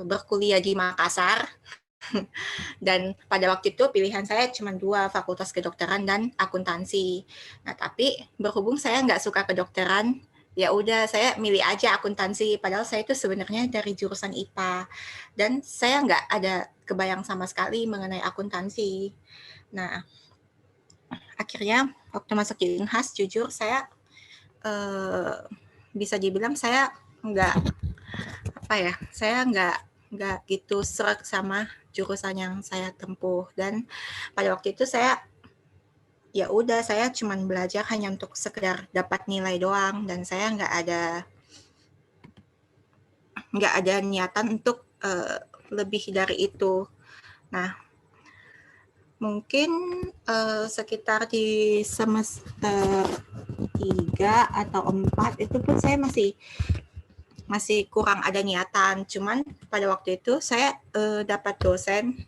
berkuliah di Makassar. Dan pada waktu itu pilihan saya cuma 2, fakultas kedokteran dan akuntansi. Nah, tapi berhubung saya nggak suka kedokteran, ya udah saya milih aja akuntansi. Padahal saya itu sebenarnya dari jurusan IPA dan saya nggak ada kebayang sama sekali mengenai akuntansi. Nah, akhirnya waktu masuk di Unhas, jujur saya bisa dibilang saya nggak saya nggak gitu serak sama jurusan yang saya tempuh. Dan pada waktu itu saya ya udah saya cuman belajar hanya untuk sekedar dapat nilai doang, dan saya nggak ada niatan untuk lebih dari itu. Nah, mungkin sekitar di semester 3 atau 4 itu pun saya masih kurang ada niatan. Cuman pada waktu itu saya dapat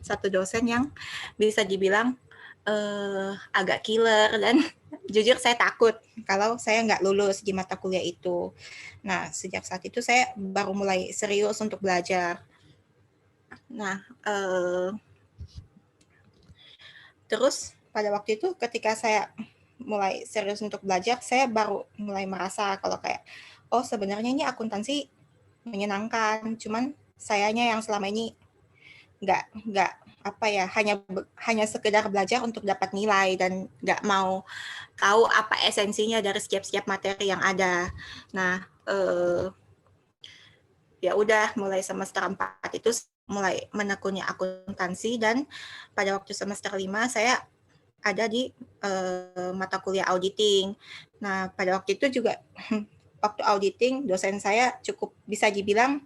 satu dosen yang bisa dibilang agak killer, dan jujur saya takut kalau saya nggak lulus di mata kuliah itu. Nah, sejak saat itu saya baru mulai serius untuk belajar. Nah, terus pada waktu itu ketika saya mulai serius untuk belajar, saya baru mulai merasa kalau kayak, oh sebenarnya ini akuntansi menyenangkan, cuman sayanya yang selama ini nggak hanya sekedar belajar untuk dapat nilai dan nggak mau tahu apa esensinya dari setiap materi yang ada. Nah, ya udah mulai semester 4 itu mulai menekuni akuntansi, dan pada waktu semester 5 saya ada di mata kuliah auditing. Nah, pada waktu itu juga waktu auditing dosen saya cukup bisa dibilang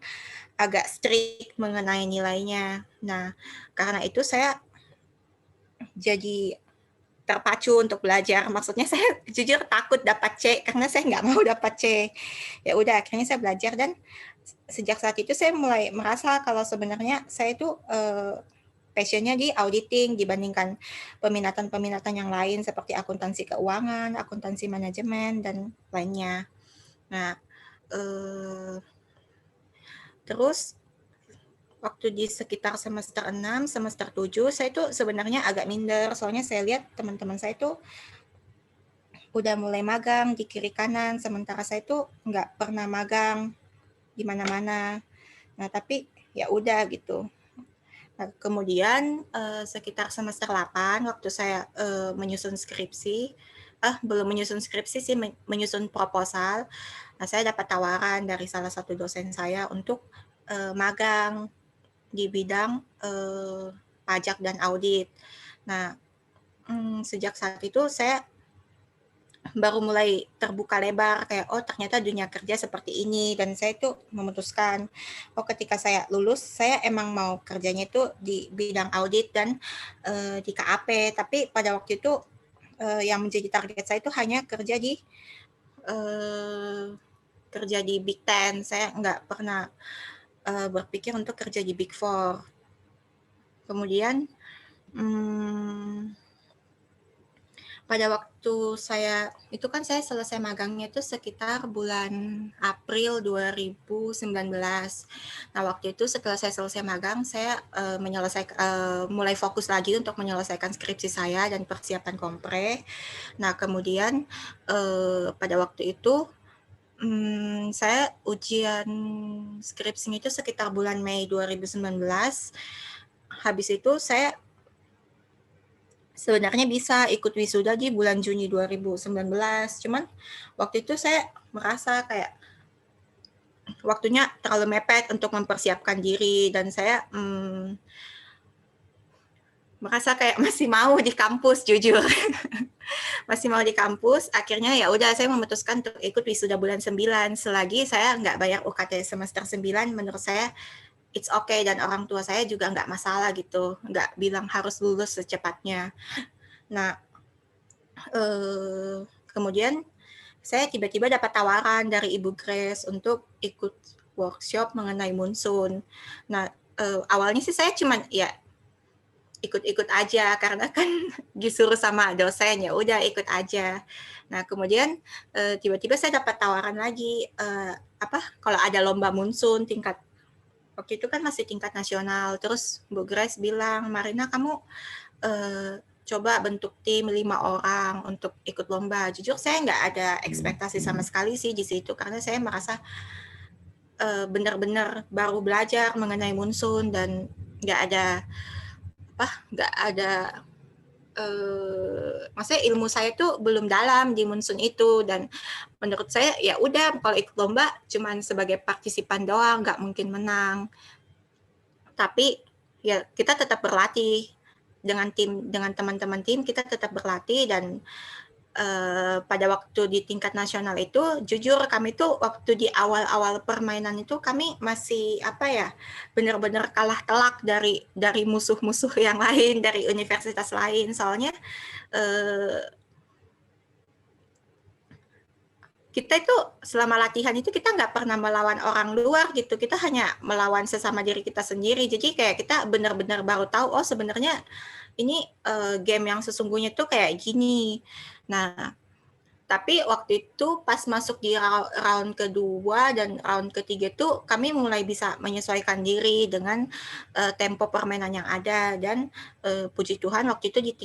agak strict mengenai nilainya. Nah, karena itu saya jadi terpacu untuk belajar. Maksudnya saya jujur takut dapat C karena saya nggak mau dapat C. Ya udah, akhirnya saya belajar, dan sejak saat itu saya mulai merasa kalau sebenarnya saya itu passionnya di auditing dibandingkan peminatan-peminatan yang lain seperti akuntansi keuangan, akuntansi manajemen, dan lainnya. Nah, terus waktu di sekitar semester 6, semester 7, saya tuh sebenarnya agak minder, soalnya saya lihat teman-teman saya tuh udah mulai magang di kiri kanan, sementara saya tuh nggak pernah magang di mana-mana. Nah, tapi ya udah gitu. Nah, kemudian sekitar semester 8, waktu saya menyusun skripsi, belum menyusun skripsi sih, menyusun proposal. Nah, saya dapat tawaran dari salah satu dosen saya untuk magang di bidang pajak dan audit. Nah, sejak saat itu saya baru mulai terbuka lebar kayak, oh ternyata dunia kerja seperti ini, dan saya tuh memutuskan, oh ketika saya lulus saya emang mau kerjanya itu di bidang audit dan di KAP, tapi pada waktu itu yang menjadi target saya itu hanya kerja di Big Ten. Saya nggak pernah berpikir untuk kerja di Big Four. Kemudian pada waktu saya itu kan saya selesai magangnya itu sekitar bulan April 2019. Nah, waktu itu setelah saya selesai magang, saya mulai fokus lagi untuk menyelesaikan skripsi saya dan persiapan kompre. Nah, kemudian pada waktu itu saya ujian skripsinya itu sekitar bulan Mei 2019. Habis itu saya sebenarnya bisa ikut wisuda di bulan Juni 2019. Cuman waktu itu saya merasa kayak waktunya terlalu mepet untuk mempersiapkan diri, dan saya merasa kayak masih mau di kampus, jujur. Masih mau di kampus, akhirnya ya udah saya memutuskan untuk ikut wisuda bulan 9. Selagi saya nggak bayar UKT semester 9, menurut saya it's okay, dan orang tua saya juga nggak masalah gitu, nggak bilang harus lulus secepatnya. Nah, kemudian saya tiba-tiba dapat tawaran dari Ibu Grace untuk ikut workshop mengenai monsoon. Nah, awalnya sih saya cuman ya ikut-ikut aja karena kan disuruh sama dosen, ya udah ikut aja. Nah, kemudian tiba-tiba saya dapat tawaran lagi kalau ada lomba monsoon tingkat waktu itu kan masih tingkat nasional. Terus Bu Grace bilang, Marina kamu coba bentuk tim 5 orang untuk ikut lomba. Jujur saya nggak ada ekspektasi sama sekali sih di situ, karena saya merasa benar-benar baru belajar mengenai Munsun dan nggak ada maksudnya ilmu saya tuh belum dalam di Munsun itu, dan menurut saya ya udah kalau ikut lomba cuman sebagai partisipan doang, nggak mungkin menang. Tapi ya kita tetap berlatih dengan teman-teman tim, kita tetap berlatih. Dan pada waktu di tingkat nasional itu jujur kami tuh waktu di awal-awal permainan itu kami masih benar-benar kalah telak dari musuh-musuh yang lain, dari universitas lain. Soalnya kita itu selama latihan itu kita nggak pernah melawan orang luar gitu, kita hanya melawan sesama diri kita sendiri. Jadi kayak kita benar-benar baru tahu, oh sebenarnya ini game yang sesungguhnya tuh kayak gini. Nah, tapi waktu itu pas masuk di round kedua dan round ketiga tuh kami mulai bisa menyesuaikan diri dengan tempo permainan yang ada. Dan puji Tuhan waktu itu di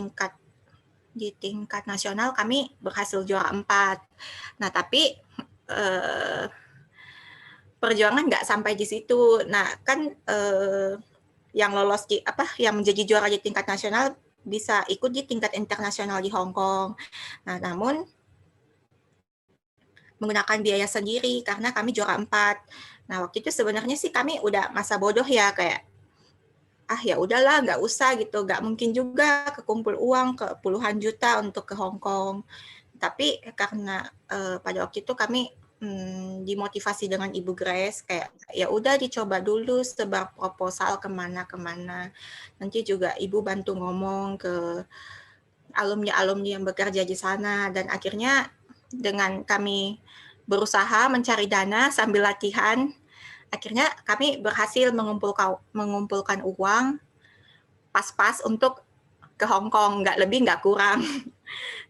tingkat nasional kami berhasil juara 4. Nah, tapi perjuangan nggak sampai di situ. Nah, kan yang lolos yang menjadi juara di tingkat nasional bisa ikut di tingkat internasional di Hong Kong. Nah, namun menggunakan biaya sendiri karena kami juara 4. Nah, waktu itu sebenarnya sih kami udah masa bodoh ya, kayak ya udahlah nggak usah gitu, nggak mungkin juga kekumpul uang ke puluhan juta untuk ke Hong Kong. Tapi karena pada waktu itu kami dimotivasi dengan Ibu Grace, kayak ya udah dicoba dulu sebar proposal kemana-kemana. Nanti juga Ibu bantu ngomong ke alumni-alumni yang bekerja di sana. Dan akhirnya dengan kami berusaha mencari dana sambil latihan, akhirnya kami berhasil mengumpulkan uang pas-pas untuk ke Hong Kong, nggak lebih nggak kurang.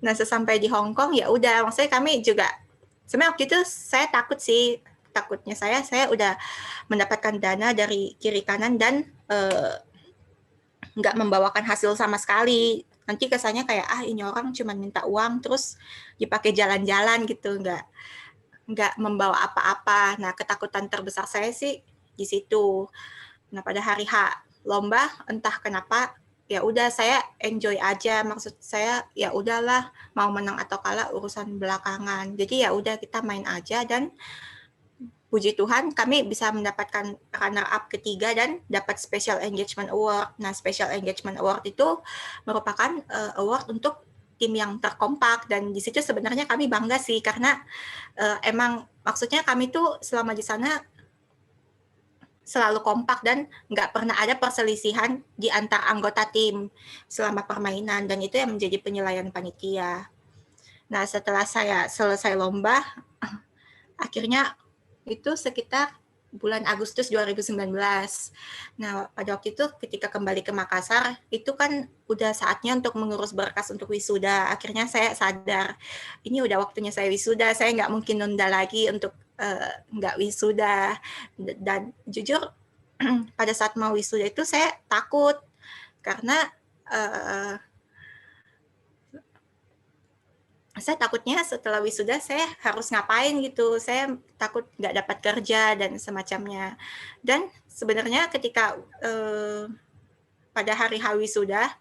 Nah, sesampai di Hong Kong ya udah, maksudnya kami juga sebenarnya waktu itu saya takut sih, takutnya saya udah mendapatkan dana dari kiri kanan dan nggak membawakan hasil sama sekali. Nanti kesannya kayak ini orang cuma minta uang terus dipakai jalan-jalan gitu, nggak membawa apa-apa. Nah, ketakutan terbesar saya sih di situ. Nah, pada hari H lomba entah kenapa ya udah saya enjoy aja, maksud saya ya udahlah mau menang atau kalah urusan belakangan. Jadi ya udah kita main aja, dan puji Tuhan kami bisa mendapatkan runner up ketiga dan dapat Special Engagement Award. Nah, Special Engagement Award itu merupakan award untuk tim yang terkompak, dan di situ sebenarnya kami bangga sih karena emang maksudnya kami tuh selama di sana selalu kompak dan nggak pernah ada perselisihan di antar anggota tim selama permainan, dan itu yang menjadi penilaian panitia. Nah, setelah saya selesai lomba, akhirnya itu sekitar bulan Agustus 2019. Nah, pada waktu itu ketika kembali ke Makassar, itu kan udah saatnya untuk mengurus berkas untuk wisuda. Akhirnya saya sadar, ini udah waktunya saya wisuda, saya nggak mungkin nunda lagi untuk nggak wisuda. Dan jujur, pada saat mau wisuda itu saya takut, karena saya takutnya setelah wisuda saya harus ngapain gitu, saya takut nggak dapat kerja dan semacamnya. Dan sebenarnya ketika pada hari wisuda,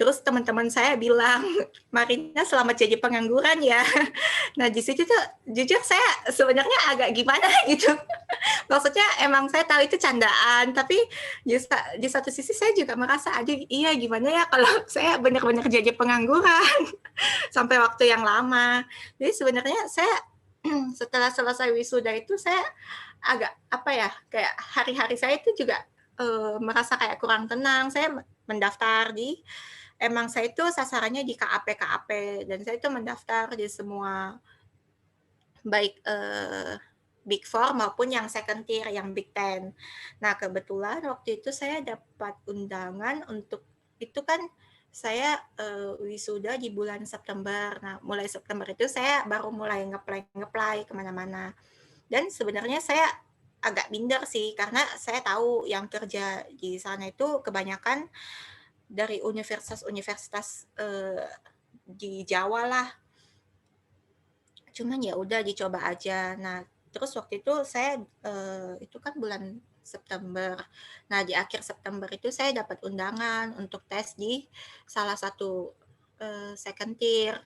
terus teman-teman saya bilang, Marina selamat jadi pengangguran ya. Nah, di situ tuh jujur saya sebenarnya agak gimana gitu. Maksudnya emang saya tahu itu candaan, tapi di satu sisi saya juga merasa, aduh iya gimana ya kalau saya benar-benar jadi pengangguran sampai waktu yang lama. Jadi sebenarnya saya setelah selesai wisuda itu saya agak kayak hari-hari saya itu juga merasa kayak kurang tenang. Saya mendaftar emang saya itu sasarannya di KAP, dan saya itu mendaftar di semua baik Big Four maupun yang second tier, yang Big Ten. Nah, kebetulan waktu itu saya dapat undangan untuk, itu kan saya wisuda di bulan September. Nah, mulai September itu saya baru mulai nge-apply kemana-mana. Dan sebenarnya saya agak minder sih, karena saya tahu yang kerja di sana itu kebanyakan dari universitas-universitas di Jawa lah. Cuman ya udah dicoba aja. Nah, terus waktu itu saya itu kan bulan September. Nah, di akhir September itu saya dapat undangan untuk tes di salah satu second tier.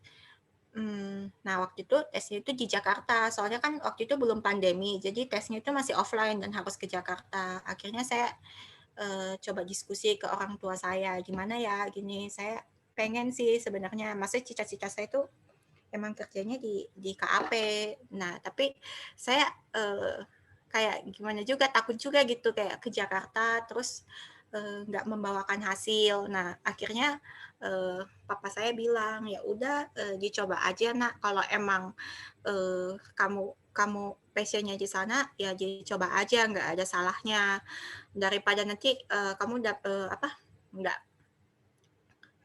Nah, waktu itu tesnya itu di Jakarta. Soalnya kan waktu itu belum pandemi, jadi tesnya itu masih offline dan harus ke Jakarta. Akhirnya saya coba diskusi ke orang tua saya, gimana ya, gini, saya pengen sih sebenarnya, maksudnya cita-cita saya itu emang kerjanya di KAP. Nah, tapi saya kayak gimana juga, takut juga gitu kayak ke Jakarta terus nggak membawakan hasil. Nah, akhirnya papa saya bilang, ya udah dicoba aja nak, kalau emang kamu kamu passionnya di sana ya dicoba aja, nggak ada salahnya daripada nanti kamu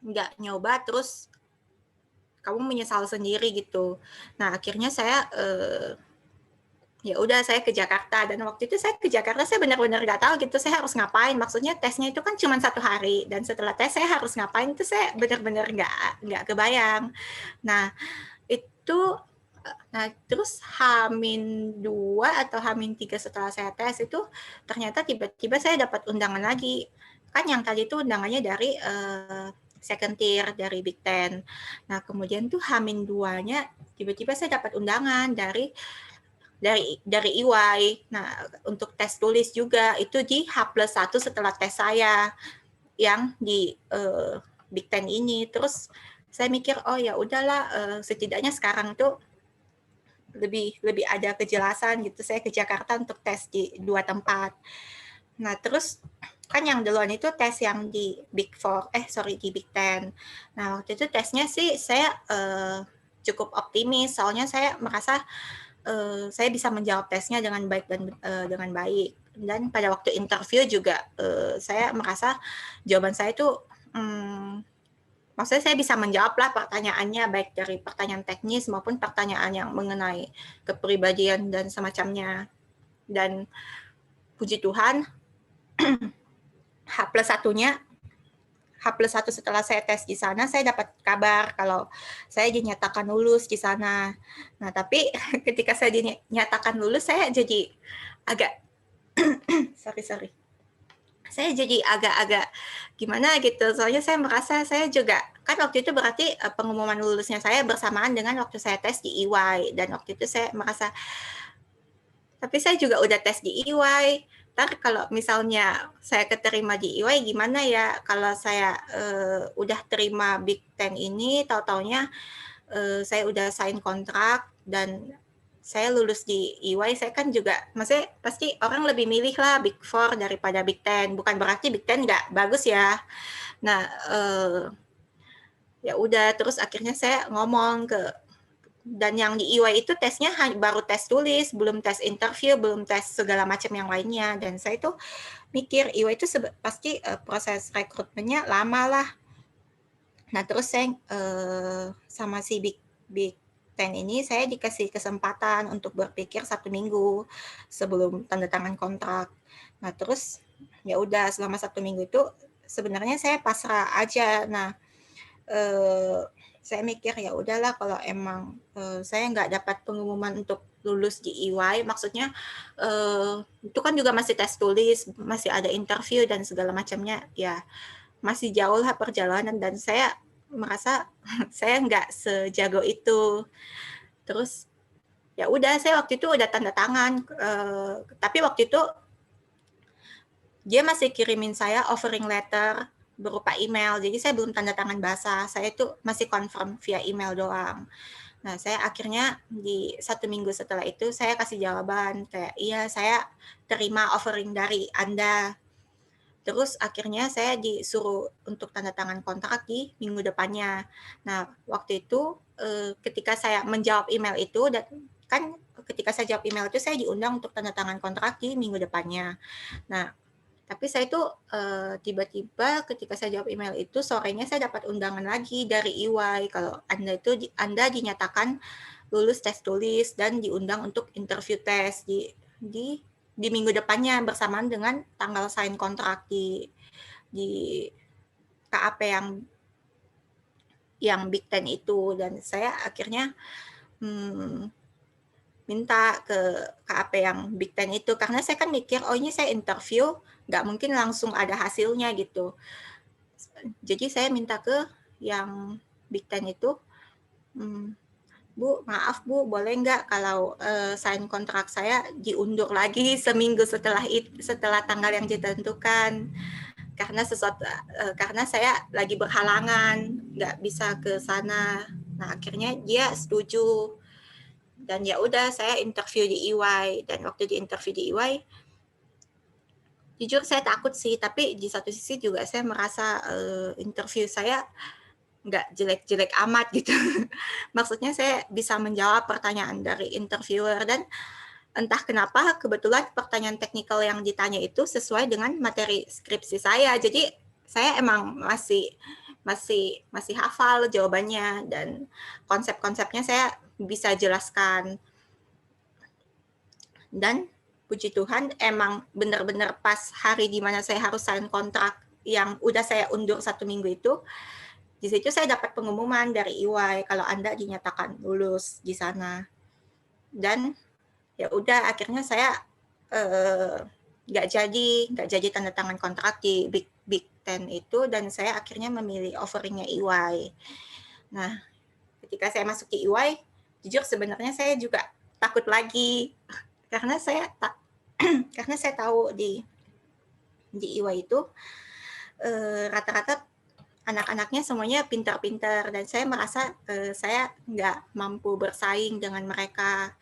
nggak nyoba terus kamu menyesal sendiri gitu. Nah, akhirnya saya ya udah saya ke Jakarta, dan waktu itu saya ke Jakarta saya benar-benar nggak tahu gitu saya harus ngapain. Maksudnya tesnya itu kan cuma 1 hari, dan setelah tes saya harus ngapain itu saya benar-benar nggak kebayang. Nah, itu nah terus H-2 atau H-3 setelah saya tes itu ternyata tiba-tiba saya dapat undangan lagi. Kan yang tadi itu undangannya dari second tier dari Big Ten. Nah, kemudian tuh H-2-nya tiba-tiba saya dapat undangan dari EY. Nah, untuk tes tulis juga itu di H+1 setelah tes saya yang di Big Ten ini. Terus saya mikir, oh ya udahlah, setidaknya sekarang tuh lebih ada kejelasan gitu. Saya ke Jakarta untuk tes di 2 tempat. Nah, terus kan yang duluan itu tes yang di Big Ten. Nah, waktu itu tesnya sih saya cukup optimis, soalnya saya merasa saya bisa menjawab tesnya dengan baik dan dengan baik. Dan pada waktu interview juga saya merasa jawaban saya itu maksudnya saya bisa menjawab lah pertanyaannya, baik dari pertanyaan teknis maupun pertanyaan yang mengenai kepribadian dan semacamnya. Dan puji Tuhan, H+1 setelah saya tes di sana, saya dapat kabar kalau saya dinyatakan lulus di sana. Nah, tapi ketika saya dinyatakan lulus, saya jadi agak, sorry. Saya jadi agak-agak gimana gitu, soalnya saya merasa saya juga, kan waktu itu berarti pengumuman lulusnya saya bersamaan dengan waktu saya tes di EY, dan waktu itu saya merasa, tapi saya juga udah tes di EY, ntar kalau misalnya saya keterima di EY gimana ya, kalau saya udah terima Big Ten ini, tahu-taunya saya udah sign kontrak dan saya lulus di EY, saya kan juga, maksudnya pasti orang lebih milih lah Big Four daripada Big Ten. Bukan berarti Big Ten nggak bagus ya. Nah, ya udah, terus akhirnya saya ngomong dan yang di EY itu tesnya baru tes tulis, belum tes interview, belum tes segala macam yang lainnya. Dan saya itu mikir EY itu pasti proses rekrutmennya lama lah. Nah, terus saya sama si Big Ten ini saya dikasih kesempatan untuk berpikir 1 minggu sebelum tanda tangan kontrak. Nah, terus ya udah selama 1 minggu itu sebenarnya saya pasrah aja. Nah, saya mikir ya udahlah kalau emang saya nggak dapat pengumuman untuk lulus di EY, maksudnya itu kan juga masih tes tulis, masih ada interview dan segala macamnya, ya masih jauh lah perjalanan, dan saya merasa saya nggak sejago itu. Terus ya udah, saya waktu itu udah tanda tangan, tapi waktu itu dia masih kirimin saya offering letter berupa email, jadi saya belum tanda tangan basah, saya itu masih confirm via email doang. Nah, saya akhirnya di 1 minggu setelah itu saya kasih jawaban kayak, iya saya terima offering dari Anda. Terus akhirnya saya disuruh untuk tanda tangan kontrak di minggu depannya. Nah, waktu itu ketika saya menjawab email itu, dan kan ketika saya jawab email itu saya diundang untuk tanda tangan kontrak di minggu depannya. Nah, tapi saya itu tiba-tiba ketika saya jawab email itu sorenya saya dapat undangan lagi dari EY kalau Anda dinyatakan lulus tes tulis dan diundang untuk interview tes di di minggu depannya bersamaan dengan tanggal sign kontrak di KAP yang Big Ten itu, dan saya akhirnya minta ke KAP yang Big Ten itu karena saya kan mikir, oh ini saya interview nggak mungkin langsung ada hasilnya gitu. Jadi saya minta ke yang Big Ten itu, Bu, maaf Bu, boleh nggak kalau sign kontrak saya diundur lagi seminggu setelah tanggal yang ditentukan, karena saya lagi berhalangan nggak bisa ke sana. Nah akhirnya dia setuju, dan ya udah saya interview di EY, dan waktu di interview di EY jujur saya takut sih, tapi di satu sisi juga saya merasa interview saya nggak jelek-jelek amat gitu. Maksudnya saya bisa menjawab pertanyaan dari interviewer, dan entah kenapa kebetulan pertanyaan teknikal yang ditanya itu sesuai dengan materi skripsi saya. Jadi saya emang masih hafal jawabannya, dan konsep-konsepnya saya bisa jelaskan. Dan puji Tuhan emang benar-benar pas hari di mana saya harus sign kontrak yang udah saya undur 1 minggu itu, di situ saya dapat pengumuman dari EY kalau Anda dinyatakan lulus di sana. Dan ya udah akhirnya saya nggak jadi tanda tangan kontrak di Big Ten itu, dan saya akhirnya memilih offeringnya EY. Nah, ketika saya masuk ke EY, jujur sebenarnya saya juga takut lagi karena saya tahu di EY itu rata-rata anak-anaknya semuanya pintar-pintar, dan saya merasa saya nggak mampu bersaing dengan mereka.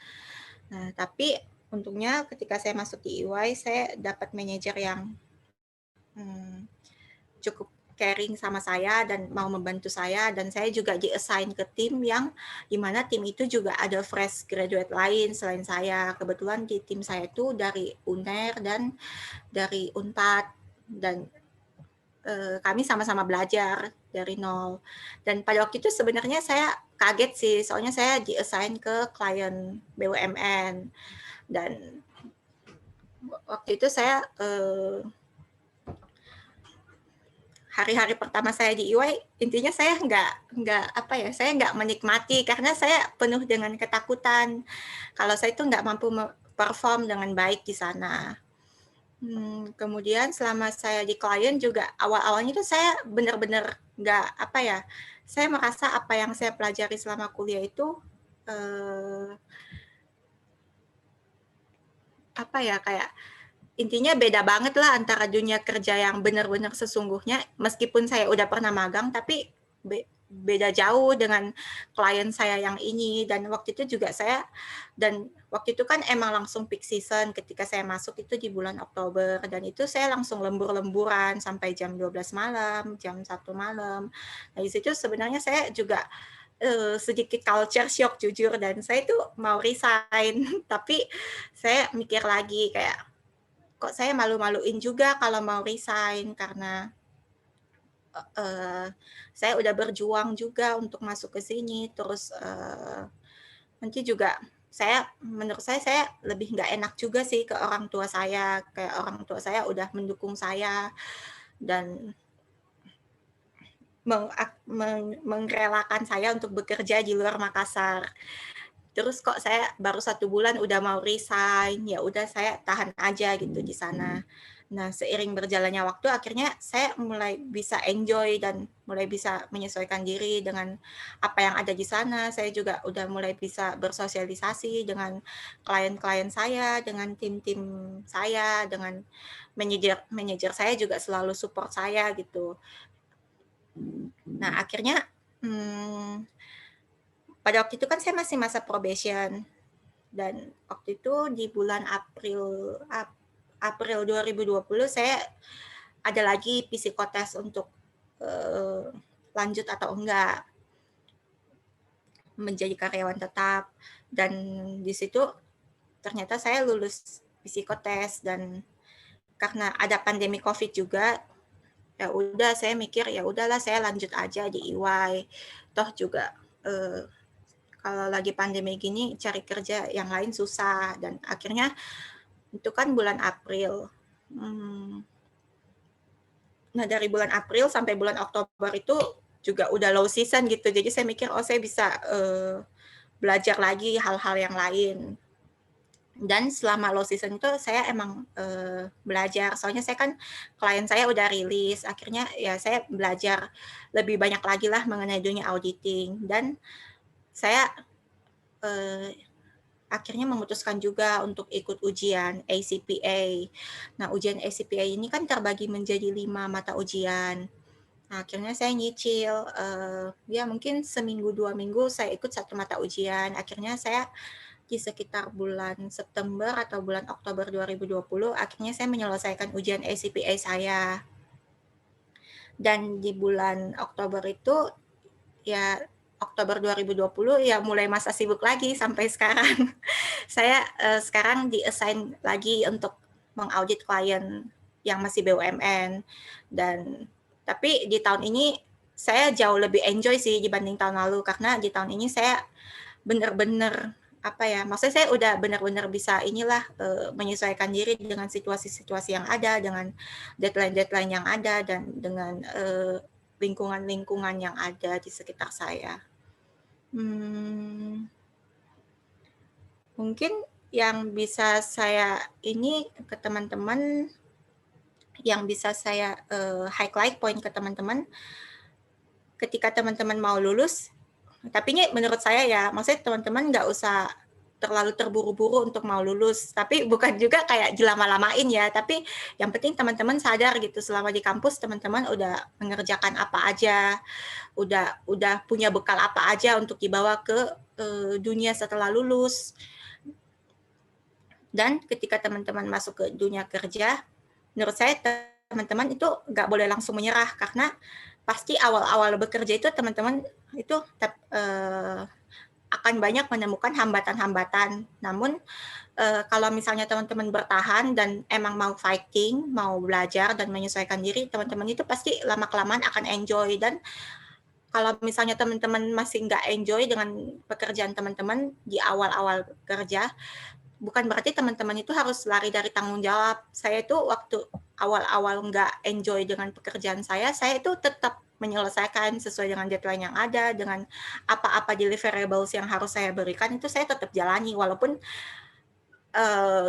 Nah, tapi untungnya ketika saya masuk di EY, saya dapat manajer yang cukup caring sama saya dan mau membantu saya, dan saya juga di-assign ke tim yang dimana tim itu juga ada fresh graduate lain selain saya. Kebetulan di tim saya itu dari UNER dan dari UNPAD, dan kami sama-sama belajar dari nol. Dan pada waktu itu sebenarnya saya kaget sih, soalnya saya di-assign ke klien BUMN, dan waktu itu saya hari-hari pertama saya di EY, intinya saya saya nggak menikmati karena saya penuh dengan ketakutan kalau saya itu nggak mampu perform dengan baik di sana. Kemudian selama saya di klien juga awal-awalnya itu saya benar-benar saya merasa apa yang saya pelajari selama kuliah itu kayak intinya beda banget lah antara dunia kerja yang benar-benar sesungguhnya, meskipun saya udah pernah magang, tapi beda jauh dengan klien saya yang ini. Dan waktu itu kan emang langsung peak season ketika saya masuk itu di bulan Oktober, dan itu saya langsung lembur-lemburan sampai jam 12 malam, jam 1 malam. Nah, di situ sebenarnya saya juga sedikit culture shock jujur, dan saya itu mau resign, tapi saya mikir lagi kayak, kok saya malu-maluin juga kalau mau resign karena saya udah berjuang juga untuk masuk ke sini, terus nanti juga menurut saya lebih nggak enak juga sih ke orang tua saya, kayak orang tua saya udah mendukung saya dan mengrelakan saya untuk bekerja di luar Makassar. Terus kok saya baru 1 bulan udah mau resign, ya udah saya tahan aja gitu di sana. Nah, seiring berjalannya waktu akhirnya saya mulai bisa enjoy dan mulai bisa menyesuaikan diri dengan apa yang ada di sana. Saya juga udah mulai bisa bersosialisasi dengan klien-klien saya, dengan tim-tim saya, dengan manajer saya juga selalu support saya gitu. Nah, akhirnya pada waktu itu kan saya masih masa probation, dan waktu itu di bulan April 2020 saya ada lagi psikotes untuk lanjut atau enggak menjadi karyawan tetap, dan di situ ternyata saya lulus psikotes. Dan karena ada pandemi COVID juga, ya udah saya mikir ya udahlah saya lanjut aja di EY, toh juga kalau lagi pandemi gini cari kerja yang lain susah. Dan akhirnya Itu kan bulan April. Nah, dari bulan April sampai bulan Oktober itu juga udah low season gitu. Jadi saya mikir, oh saya bisa belajar lagi hal-hal yang lain. Dan selama low season itu saya emang belajar. Soalnya saya kan klien saya udah rilis. Akhirnya ya saya belajar lebih banyak lagi lah mengenai dunia auditing. Dan saya akhirnya memutuskan juga untuk ikut ujian ACPA. Nah, ujian ACPA ini kan terbagi menjadi 5 mata ujian. Nah, akhirnya saya nyicil, ya mungkin seminggu 2 minggu saya ikut 1 mata ujian. Akhirnya saya di sekitar bulan September atau bulan Oktober 2020, akhirnya saya menyelesaikan ujian ACPA saya. Dan di bulan Oktober itu, ya Oktober 2020 ya mulai masa sibuk lagi sampai sekarang. Saya sekarang di-assign lagi untuk mengaudit klien yang masih BUMN. Dan tapi di tahun ini saya jauh lebih enjoy sih dibanding tahun lalu, karena di tahun ini saya benar-benar maksudnya saya udah benar-benar bisa menyesuaikan diri dengan situasi-situasi yang ada, dengan deadline-deadline yang ada, dan dengan lingkungan-lingkungan yang ada di sekitar saya. Mungkin yang bisa saya ke teman-teman, yang bisa saya highlight point ke teman-teman, ketika teman-teman mau lulus, tapi ini menurut saya ya, maksudnya teman-teman nggak usah terlalu terburu-buru untuk mau lulus, tapi bukan juga kayak dilama-lamain ya, tapi yang penting teman-teman sadar gitu, selama di kampus teman-teman udah mengerjakan apa aja, udah punya bekal apa aja untuk dibawa ke dunia setelah lulus. Dan ketika teman-teman masuk ke dunia kerja, menurut saya teman-teman itu nggak boleh langsung menyerah, karena pasti awal-awal bekerja itu teman-teman itu akan banyak menemukan hambatan-hambatan. Namun kalau misalnya teman-teman bertahan dan emang mau fighting, mau belajar dan menyesuaikan diri, teman-teman itu pasti lama-kelamaan akan enjoy. Dan kalau misalnya teman-teman masih nggak enjoy dengan pekerjaan teman-teman di awal-awal kerja, bukan berarti teman-teman itu harus lari dari tanggung jawab. Saya itu waktu awal-awal nggak enjoy dengan pekerjaan saya itu tetap menyelesaikan sesuai dengan deadline yang ada, dengan apa-apa deliverables yang harus saya berikan, itu saya tetap jalani. Walaupun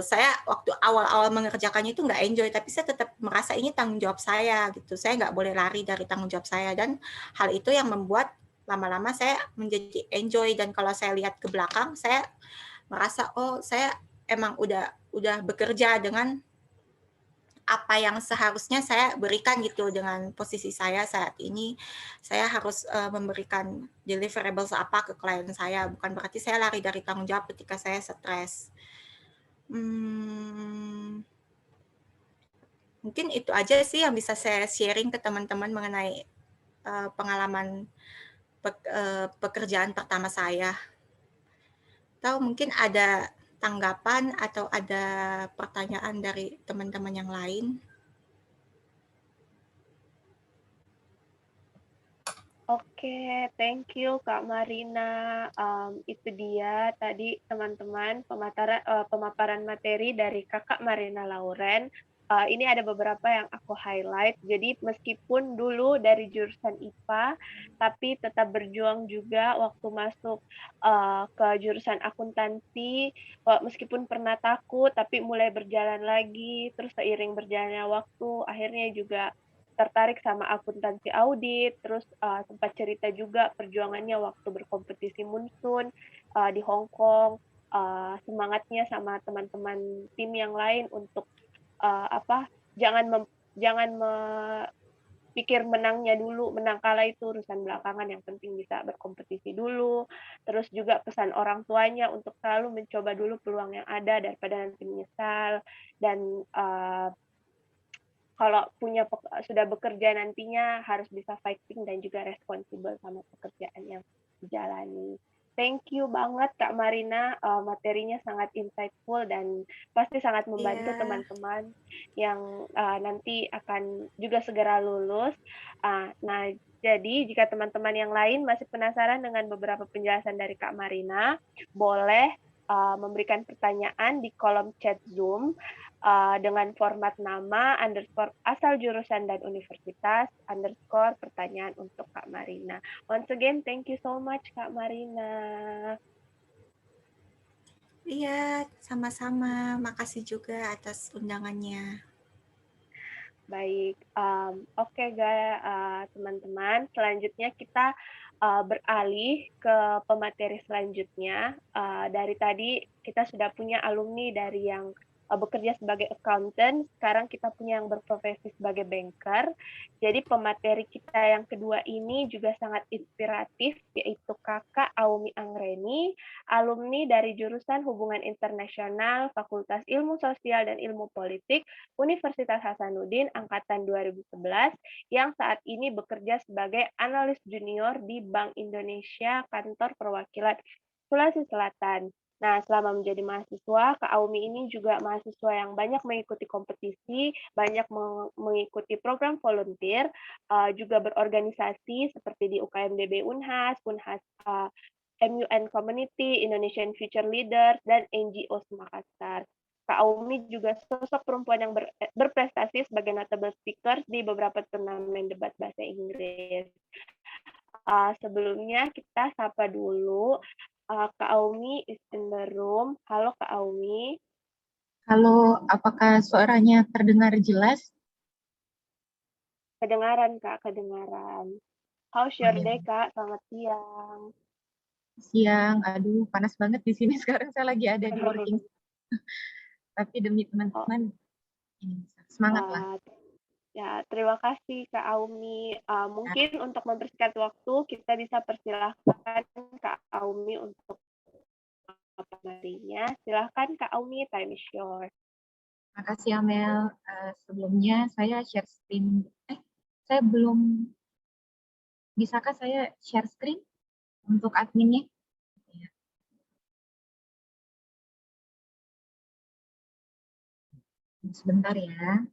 saya waktu awal-awal mengerjakannya itu nggak enjoy, tapi saya tetap merasa ini tanggung jawab saya gitu. Saya nggak boleh lari dari tanggung jawab saya, dan hal itu yang membuat lama-lama saya menjadi enjoy. Dan kalau saya lihat ke belakang, saya merasa oh saya emang udah bekerja dengan apa yang seharusnya saya berikan gitu. Dengan posisi saya saat ini, saya harus memberikan deliverables apa ke klien saya, bukan berarti saya lari dari tanggung jawab ketika saya stres. Mungkin itu aja sih yang bisa saya sharing ke teman-teman mengenai pengalaman pekerjaan pertama saya. Atau mungkin ada tanggapan atau ada pertanyaan dari teman-teman yang lain? Oke, thank you Kak Marina. Itu dia tadi teman-teman pemaparan materi dari Kakak Marina Lauren. Ini ada beberapa yang aku highlight. Jadi meskipun dulu dari jurusan IPA, tapi tetap berjuang juga waktu masuk ke jurusan akuntansi. Meskipun pernah takut, tapi mulai berjalan lagi. Terus seiring berjalannya waktu, akhirnya juga tertarik sama akuntansi audit, terus sempat cerita juga perjuangannya waktu berkompetisi Munsun di Hong Kong, semangatnya sama teman-teman tim yang lain untuk jangan pikir menangnya dulu, menang kalah itu urusan belakangan, yang penting bisa berkompetisi dulu. Terus juga pesan orang tuanya untuk selalu mencoba dulu peluang yang ada daripada nanti menyesal. Dan kalau sudah bekerja nantinya harus bisa fighting dan juga responsible sama pekerjaan yang dijalani. Thank you banget Kak Marina, materinya sangat insightful dan pasti sangat membantu teman-teman yang nanti akan juga segera lulus. Nah, jadi jika teman-teman yang lain masih penasaran dengan beberapa penjelasan dari Kak Marina, boleh memberikan pertanyaan di kolom chat Zoom dengan format nama, underscore asal jurusan dan universitas, underscore pertanyaan untuk Kak Marina. Once again, thank you so much Kak Marina. Iya, sama-sama. Makasih juga atas undangannya. Baik, oke guys, teman-teman. Selanjutnya kita beralih ke pemateri selanjutnya. Dari tadi kita sudah punya alumni dari yang bekerja sebagai accountant, sekarang kita punya yang berprofesi sebagai banker. Jadi pemateri kita yang kedua ini juga sangat inspiratif, yaitu Kakak Aumi Anggreni, alumni dari jurusan Hubungan Internasional, Fakultas Ilmu Sosial dan Ilmu Politik, Universitas Hasanuddin angkatan 2011 yang saat ini bekerja sebagai analis junior di Bank Indonesia Kantor Perwakilan Sulawesi Selatan. Nah, selama menjadi mahasiswa, Kak Aumi ini juga mahasiswa yang banyak mengikuti kompetisi, banyak mengikuti program volunteer, juga berorganisasi seperti di UKMDB Unhas, MUN Community, Indonesian Future Leaders, dan NGO Makassar. Kak Aumi juga sosok perempuan yang berprestasi sebagai notable speaker di beberapa turnamen debat bahasa Inggris. Sebelumnya kita sapa dulu Kak Aumi is in the room. Halo Kak Aumi. Halo, apakah suaranya terdengar jelas? Kedengaran Kak, kedengaran. How's your day Kak? Selamat siang. Siang, aduh panas banget di sini sekarang, saya lagi ada di working. Tapi demi teman-teman, semangat lah. Ya, terima kasih Kak Aumi. Mungkin untuk mempersingkat waktu, kita bisa persilahkan Kak Aumi untuk materinya. Silahkan Kak Aumi, time is yours. Makasih Amel. Sebelumnya saya share screen. Saya belum. Bisakah saya share screen untuk adminnya? Sebentar ya.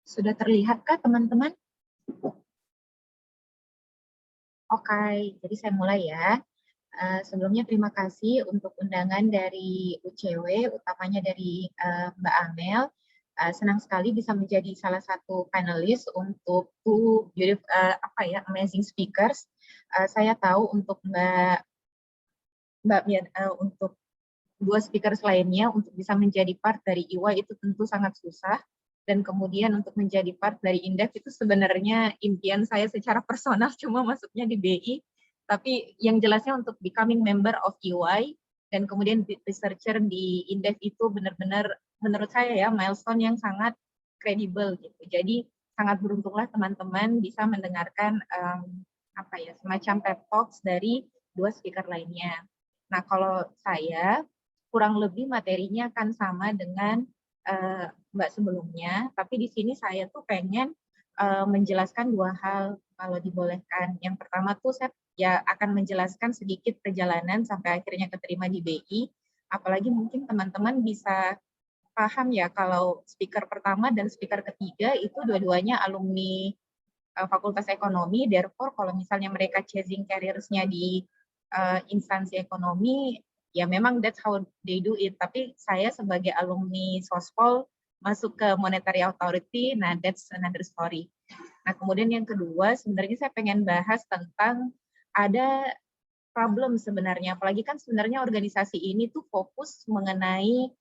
Sudah terlihatkah teman-teman? Oke, jadi saya mulai ya. Sebelumnya terima kasih untuk undangan dari UCW, utamanya dari Mbak Amel. Senang sekali bisa menjadi salah satu panelis untuk two beautiful, amazing speakers. Saya tahu untuk untuk dua speakers lainnya untuk bisa menjadi part dari EY itu tentu sangat susah. Dan kemudian untuk menjadi part dari Indef itu sebenarnya impian saya secara personal, cuma masuknya di BI. Tapi yang jelasnya untuk becoming member of EY dan kemudian researcher di Indef itu benar-benar menurut saya ya milestone yang sangat kredibel gitu. Jadi sangat beruntunglah teman-teman bisa mendengarkan semacam pep talks dari dua speaker lainnya. Nah, kalau saya kurang lebih materinya akan sama dengan Mbak sebelumnya, tapi di sini saya tuh pengen menjelaskan dua hal kalau dibolehkan. Yang pertama tuh saya ya akan menjelaskan sedikit perjalanan sampai akhirnya keterima di BI, apalagi mungkin teman-teman bisa paham ya kalau speaker pertama dan speaker ketiga itu dua-duanya alumni Fakultas Ekonomi, therefore kalau misalnya mereka chasing careers-nya di instansi ekonomi, ya memang that's how they do it. Tapi saya sebagai alumni Sospol masuk ke Monetary Authority, nah that's another story. Nah kemudian yang kedua, sebenarnya saya pengen bahas tentang ada problem sebenarnya, apalagi kan sebenarnya organisasi ini tuh fokus mengenai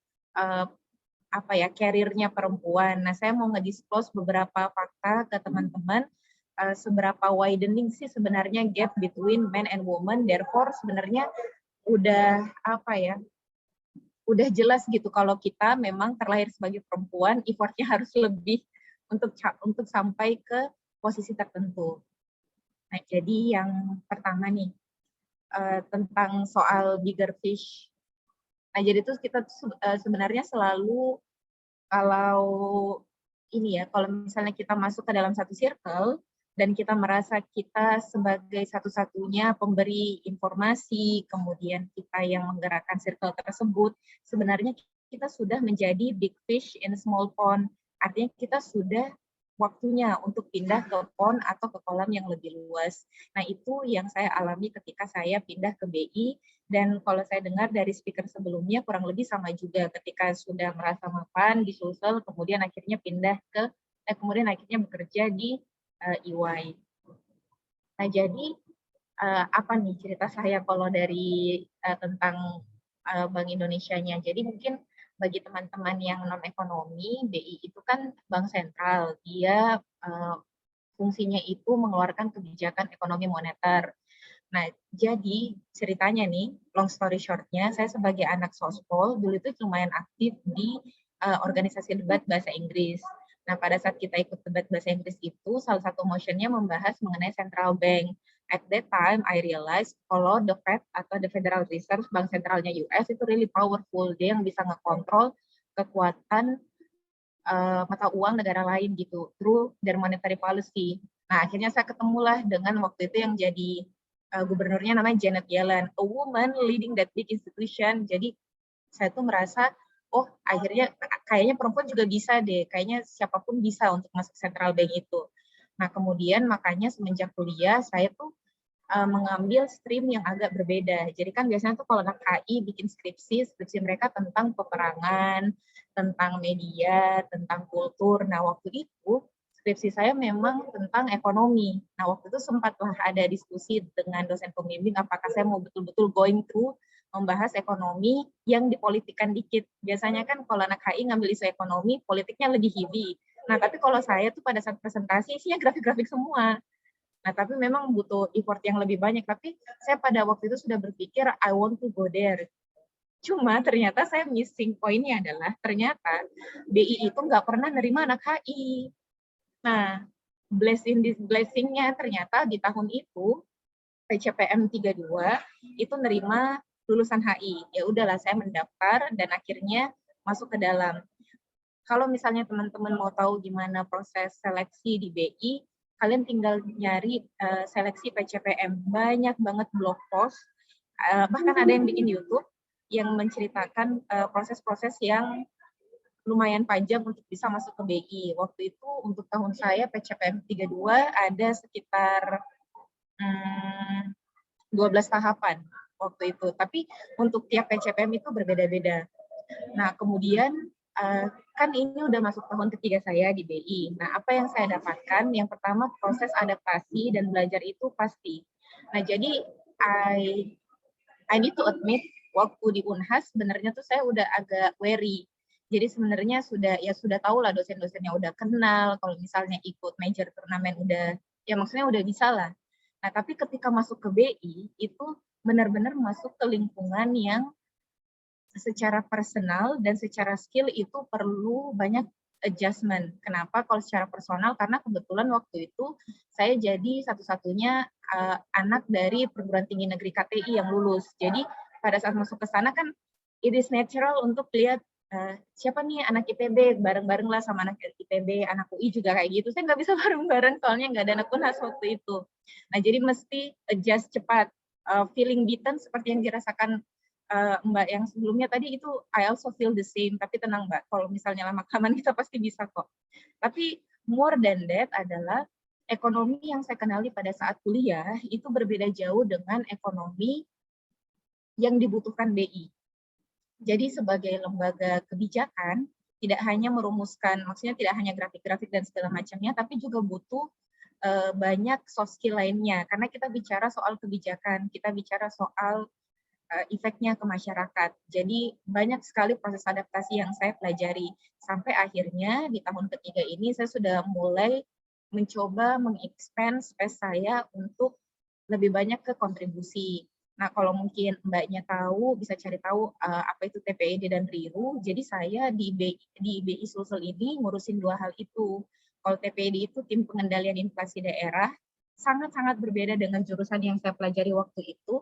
karirnya perempuan. Nah saya mau nge-disclose beberapa fakta ke teman-teman seberapa widening sih sebenarnya gap between men and women, therefore sebenarnya udah udah jelas gitu kalau kita memang terlahir sebagai perempuan, effortnya harus lebih untuk sampai ke posisi tertentu. Nah jadi yang pertama nih tentang soal bigger fish. Nah jadi itu kita sebenarnya selalu kalau misalnya kita masuk ke dalam satu circle, dan kita merasa kita sebagai satu-satunya pemberi informasi, kemudian kita yang menggerakkan circle tersebut, sebenarnya kita sudah menjadi big fish in a small pond. Artinya kita sudah waktunya untuk pindah ke pond atau ke kolam yang lebih luas. Nah, itu yang saya alami ketika saya pindah ke BI, dan kalau saya dengar dari speaker sebelumnya kurang lebih sama juga ketika sudah merasa mapan di Sulsel, kemudian akhirnya pindah ke kemudian akhirnya bekerja di EY. Nah, jadi apa nih cerita saya kalau dari tentang Bank Indonesianya. Jadi mungkin bagi teman-teman yang non-ekonomi, BI itu kan bank sentral. Dia fungsinya itu mengeluarkan kebijakan ekonomi moneter. Nah, jadi ceritanya nih, long story short-nya, saya sebagai anak sospol, dulu itu lumayan aktif di organisasi debat bahasa Inggris. Nah, pada saat kita ikut debat bahasa Inggris itu, salah satu motionnya membahas mengenai central bank. At that time, I realized kalau the Fed atau the Federal Reserve, bank sentralnya US itu really powerful. Dia yang bisa ngekontrol kekuatan mata uang negara lain gitu, through their monetary policy. Nah, akhirnya saya ketemulah dengan waktu itu yang jadi gubernurnya namanya Janet Yellen, a woman leading that big institution. Jadi saya tuh merasa, oh akhirnya kayaknya perempuan juga bisa deh, kayaknya siapapun bisa untuk masuk central bank itu. Nah, kemudian makanya semenjak kuliah saya tuh mengambil stream yang agak berbeda. Jadi kan biasanya tuh kalau anak HI bikin skripsi mereka tentang peperangan, tentang media, tentang kultur. Nah, waktu itu skripsi saya memang tentang ekonomi. Nah, waktu itu sempatlah ada diskusi dengan dosen pembimbing apakah saya mau betul-betul going through membahas ekonomi yang dipolitikan dikit. Biasanya kan kalau anak HI ngambil isu ekonomi, politiknya lebih heavy. Nah, tapi kalau saya tuh pada saat presentasi isinya grafik-grafik semua. Nah, tapi memang butuh effort yang lebih banyak. Tapi saya pada waktu itu sudah berpikir, I want to go there. Cuma ternyata saya missing poinnya adalah, ternyata BI itu nggak pernah nerima anak HI. Nah, blessing-nya ternyata di tahun itu, PCPM 32 itu nerima lulusan HI. Ya udahlah, saya mendaftar dan akhirnya masuk ke dalam. Kalau misalnya teman-teman mau tahu gimana proses seleksi di BI, kalian tinggal nyari seleksi PCPM. Banyak banget blog post, bahkan ada yang bikin YouTube yang menceritakan proses-proses yang lumayan panjang untuk bisa masuk ke BI. Waktu itu untuk tahun saya PCPM 32 ada sekitar 12 tahapan waktu itu. Tapi untuk tiap PCPM itu berbeda-beda. Nah, kemudian kan ini udah masuk tahun ketiga saya di BI. Nah, apa yang saya dapatkan? Yang pertama, proses adaptasi dan belajar itu pasti. Nah, jadi I need to admit, waktu di Unhas sebenarnya tuh saya udah agak wary. Jadi sebenarnya sudah tahu lah dosen-dosennya udah kenal, kalau misalnya ikut major turnamen udah, ya maksudnya udah bisa lah. Nah, tapi ketika masuk ke BI, itu benar-benar masuk ke lingkungan yang secara personal dan secara skill itu perlu banyak adjustment. Kenapa? Kalau secara personal, karena kebetulan waktu itu saya jadi satu-satunya anak dari perguruan tinggi negeri KTI yang lulus. Jadi pada saat masuk ke sana kan it is natural untuk lihat siapa nih anak IPB, bareng-bareng lah sama anak IPB, anak UI juga kayak gitu. Saya nggak bisa bareng-bareng soalnya nggak ada anak Unhas waktu itu. Nah, jadi mesti adjust cepat. Feeling beaten seperti yang dirasakan Mbak yang sebelumnya tadi itu I also feel the same, tapi tenang Mbak, kalau misalnya lama-kelamaan kita pasti bisa kok. Tapi more than that adalah ekonomi yang saya kenali pada saat kuliah itu berbeda jauh dengan ekonomi yang dibutuhkan BI. Jadi sebagai lembaga kebijakan, tidak hanya merumuskan, maksudnya tidak hanya grafik-grafik dan segala macamnya, tapi juga butuh banyak soft skill lainnya. Karena kita bicara soal kebijakan, kita bicara soal efeknya ke masyarakat. Jadi banyak sekali proses adaptasi yang saya pelajari. Sampai akhirnya di tahun ketiga ini saya sudah mulai mencoba mengexpand space saya untuk lebih banyak ke kontribusi. Nah, kalau mungkin Mbaknya tahu, bisa cari tahu apa itu TPED dan RIRU. Jadi saya di BI Sulsel ini ngurusin dua hal itu. Kalau TPED itu tim pengendalian inflasi daerah, sangat-sangat berbeda dengan jurusan yang saya pelajari waktu itu,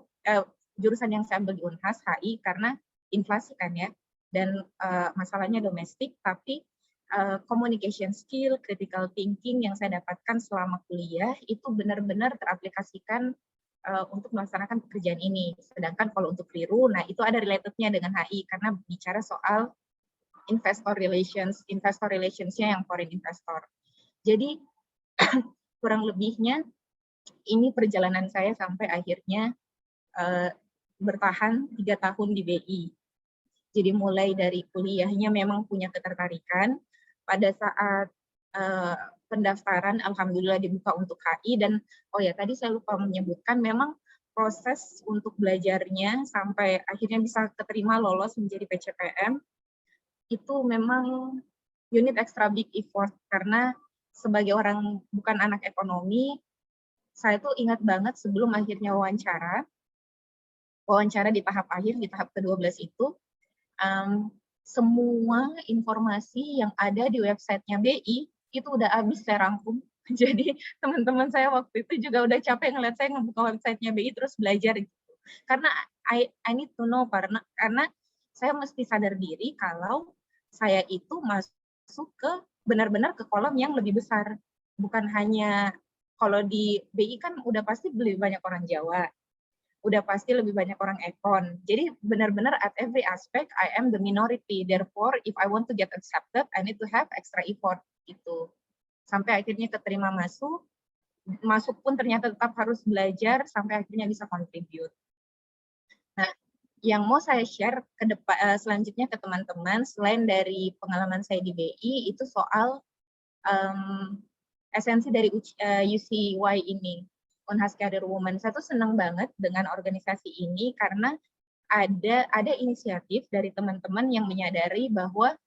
jurusan yang saya ambil di Unhas HI, karena inflasi kan ya, dan masalahnya domestik, tapi communication skill, critical thinking yang saya dapatkan selama kuliah itu benar-benar teraplikasikan untuk melaksanakan pekerjaan ini. Sedangkan kalau untuk Riru, nah itu ada relatednya dengan HI karena bicara soal investor relations-nya yang foreign investor. Jadi kurang lebihnya ini perjalanan saya sampai akhirnya bertahan 3 tahun di BI. Jadi mulai dari kuliahnya memang punya ketertarikan. Pada saat pendaftaran, alhamdulillah dibuka untuk HI, dan oh ya tadi saya lupa menyebutkan, memang proses untuk belajarnya sampai akhirnya bisa keterima lolos menjadi PCPM, itu memang unit extra big effort, karena sebagai orang bukan anak ekonomi, saya tuh ingat banget sebelum akhirnya wawancara di tahap akhir, di tahap ke-12 itu, semua informasi yang ada di websitenya BI itu udah habis saya rangkum. Jadi teman-teman saya waktu itu juga udah capek ngeliat saya ngebuka websitenya BI terus belajar gitu. Karena I need to know, karena saya mesti sadar diri kalau saya itu masuk ke benar-benar ke kolom yang lebih besar. Bukan hanya kalau di BI kan udah pasti lebih banyak orang Jawa, udah pasti lebih banyak orang ekon. Jadi benar-benar at every aspect I am the minority. Therefore, if I want to get accepted, I need to have extra effort gitu. Sampai akhirnya keterima masuk pun ternyata tetap harus belajar sampai akhirnya bisa contribute. Nah, yang mau saya share ke depan selanjutnya ke teman-teman selain dari pengalaman saya di BI itu soal esensi dari UCY ini, Unhas Career Woman. Saya tuh senang banget dengan organisasi ini karena ada inisiatif dari teman-teman yang menyadari bahwa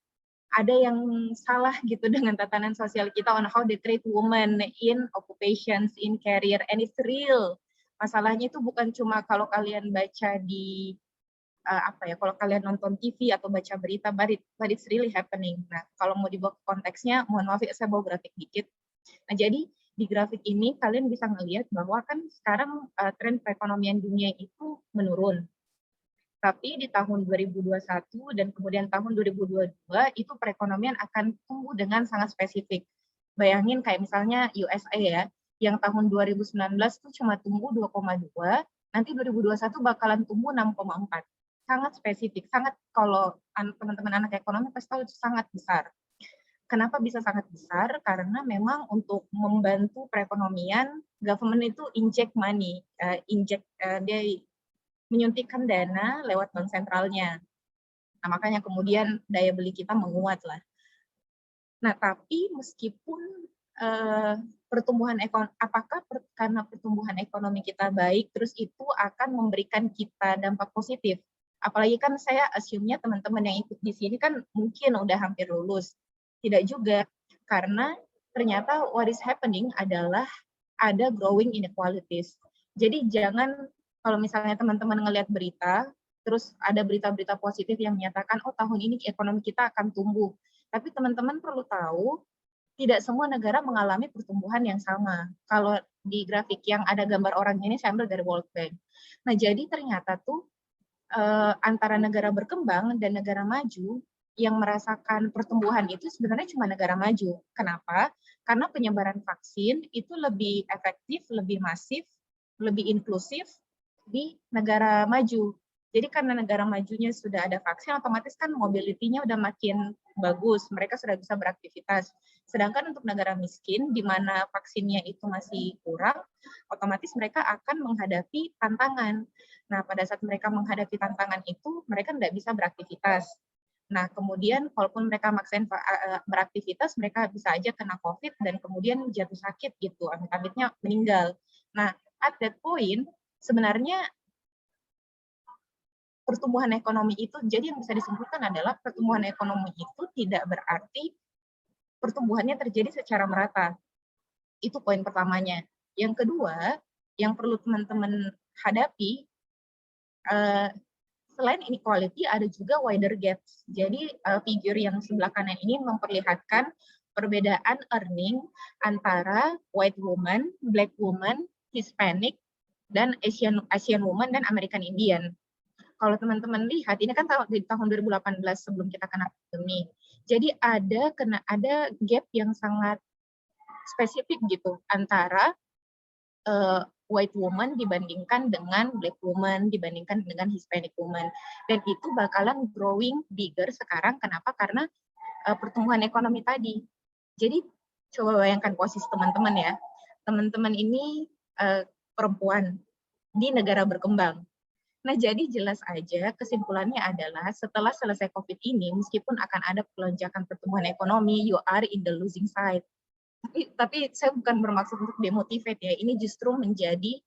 ada yang salah gitu dengan tatanan sosial kita on how they treat women in occupations, in career, and it's real. Masalahnya itu bukan cuma kalau kalian baca di kalau kalian nonton TV atau baca berita, but it's really happening. Nah, kalau mau dibawa ke konteksnya, mohon maaf ya saya bawa grafik dikit. Nah, jadi di grafik ini kalian bisa ngelihat bahwa kan sekarang tren perekonomian dunia itu menurun. Tapi di tahun 2021 dan kemudian tahun 2022 itu perekonomian akan tumbuh dengan sangat spesifik. Bayangin kayak misalnya USA ya, yang tahun 2019 itu cuma tumbuh 2,2, nanti 2021 bakalan tumbuh 6,4. Sangat spesifik, sangat kalau teman-teman anak ekonomi pasti tahu itu sangat besar. Kenapa bisa sangat besar? Karena memang untuk membantu perekonomian, government itu inject money, dia menyuntikkan dana lewat bank sentralnya. Nah, makanya kemudian daya beli kita menguat lah. Nah, tapi meskipun pertumbuhan ekonomi, apakah karena pertumbuhan ekonomi kita baik, terus itu akan memberikan kita dampak positif? Apalagi kan saya assume-nya teman-teman yang ikut di sini kan mungkin udah hampir lulus. Tidak juga, karena ternyata what is happening adalah ada growing inequalities. Jadi jangan, kalau misalnya teman-teman ngelihat berita, terus ada berita-berita positif yang menyatakan, oh tahun ini ekonomi kita akan tumbuh. Tapi teman-teman perlu tahu, tidak semua negara mengalami pertumbuhan yang sama. Kalau di grafik yang ada gambar orang ini, saya ambil dari World Bank. Nah, jadi ternyata tuh antara negara berkembang dan negara maju, yang merasakan pertumbuhan itu sebenarnya cuma negara maju. Kenapa? Karena penyebaran vaksin itu lebih efektif, lebih masif, lebih inklusif di negara maju. Jadi karena negara majunya sudah ada vaksin, otomatis kan mobility-nya udah makin bagus, mereka sudah bisa beraktivitas. Sedangkan untuk negara miskin, di mana vaksinnya itu masih kurang, otomatis mereka akan menghadapi tantangan. Nah, pada saat mereka menghadapi tantangan itu, mereka tidak bisa beraktivitas. Nah, kemudian kalaupun mereka maksain beraktivitas, mereka bisa aja kena COVID dan kemudian jatuh sakit gitu, amit-amitnya meninggal. Nah, at that point, sebenarnya pertumbuhan ekonomi itu, jadi yang bisa disimpulkan adalah pertumbuhan ekonomi itu tidak berarti pertumbuhannya terjadi secara merata. Itu poin pertamanya. Yang kedua, yang perlu teman-teman hadapi, selain inequality, ada juga wider gaps. Jadi figur yang sebelah kanan ini memperlihatkan perbedaan earning antara white woman, black woman, Hispanic, dan Asian woman, dan American Indian. Kalau teman-teman lihat, ini kan di tahun 2018 sebelum kita kena pandemi. Jadi ada gap yang sangat spesifik gitu antara white woman dibandingkan dengan black woman, dibandingkan dengan Hispanic woman. Dan itu bakalan growing bigger sekarang. Kenapa? Karena pertumbuhan ekonomi tadi. Jadi coba bayangkan posisi teman-teman ya. Teman-teman ini perempuan di negara berkembang. Nah, jadi jelas aja kesimpulannya adalah setelah selesai COVID ini, meskipun akan ada pelonjakan pertumbuhan ekonomi, you are in the losing side. Tapi saya bukan bermaksud untuk demotivate ya. Ini justru menjadi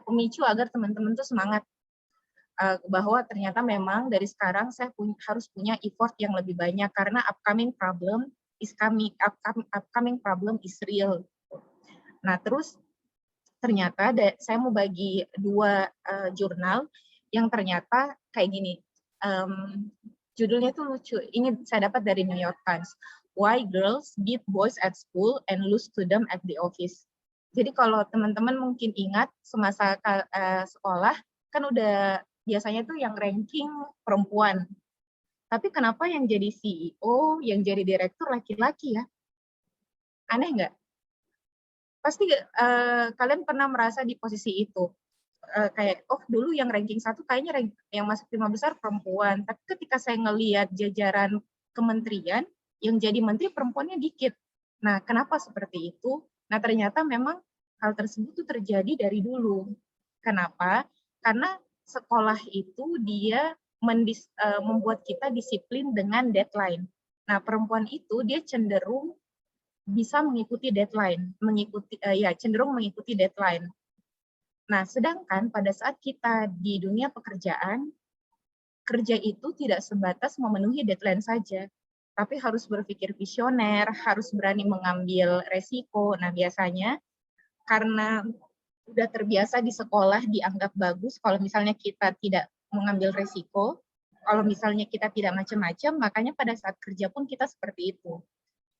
pemicu agar teman-teman tuh semangat bahwa ternyata memang dari sekarang saya harus punya effort yang lebih banyak karena upcoming problem is real. Nah, terus ternyata saya mau bagi dua jurnal yang ternyata kayak gini. Judulnya tuh lucu. Ini saya dapat dari New York Times. Why Girls Beat Boys at School and Lose to Them at the Office. Jadi kalau teman-teman mungkin ingat semasa sekolah kan udah biasanya tuh yang ranking perempuan. Tapi kenapa yang jadi CEO, yang jadi direktur laki-laki ya? Aneh nggak? Pasti kalian pernah merasa di posisi itu. Kayak, oh dulu yang ranking 1 kayaknya yang masuk 5 besar perempuan. Tapi ketika saya ngelihat jajaran kementerian, yang jadi menteri perempuannya dikit. Nah, kenapa seperti itu? Nah, ternyata memang hal tersebut tuh terjadi dari dulu. Kenapa? Karena sekolah itu dia membuat kita disiplin dengan deadline. Nah, perempuan itu dia cenderung bisa mengikuti deadline, cenderung mengikuti deadline. Nah, sedangkan pada saat kita di dunia pekerjaan, kerja itu tidak sebatas memenuhi deadline saja, tapi harus berpikir visioner, harus berani mengambil resiko. Nah, biasanya karena udah terbiasa di sekolah dianggap bagus, kalau misalnya kita tidak mengambil resiko, kalau misalnya kita tidak macam-macam, makanya pada saat kerja pun kita seperti itu.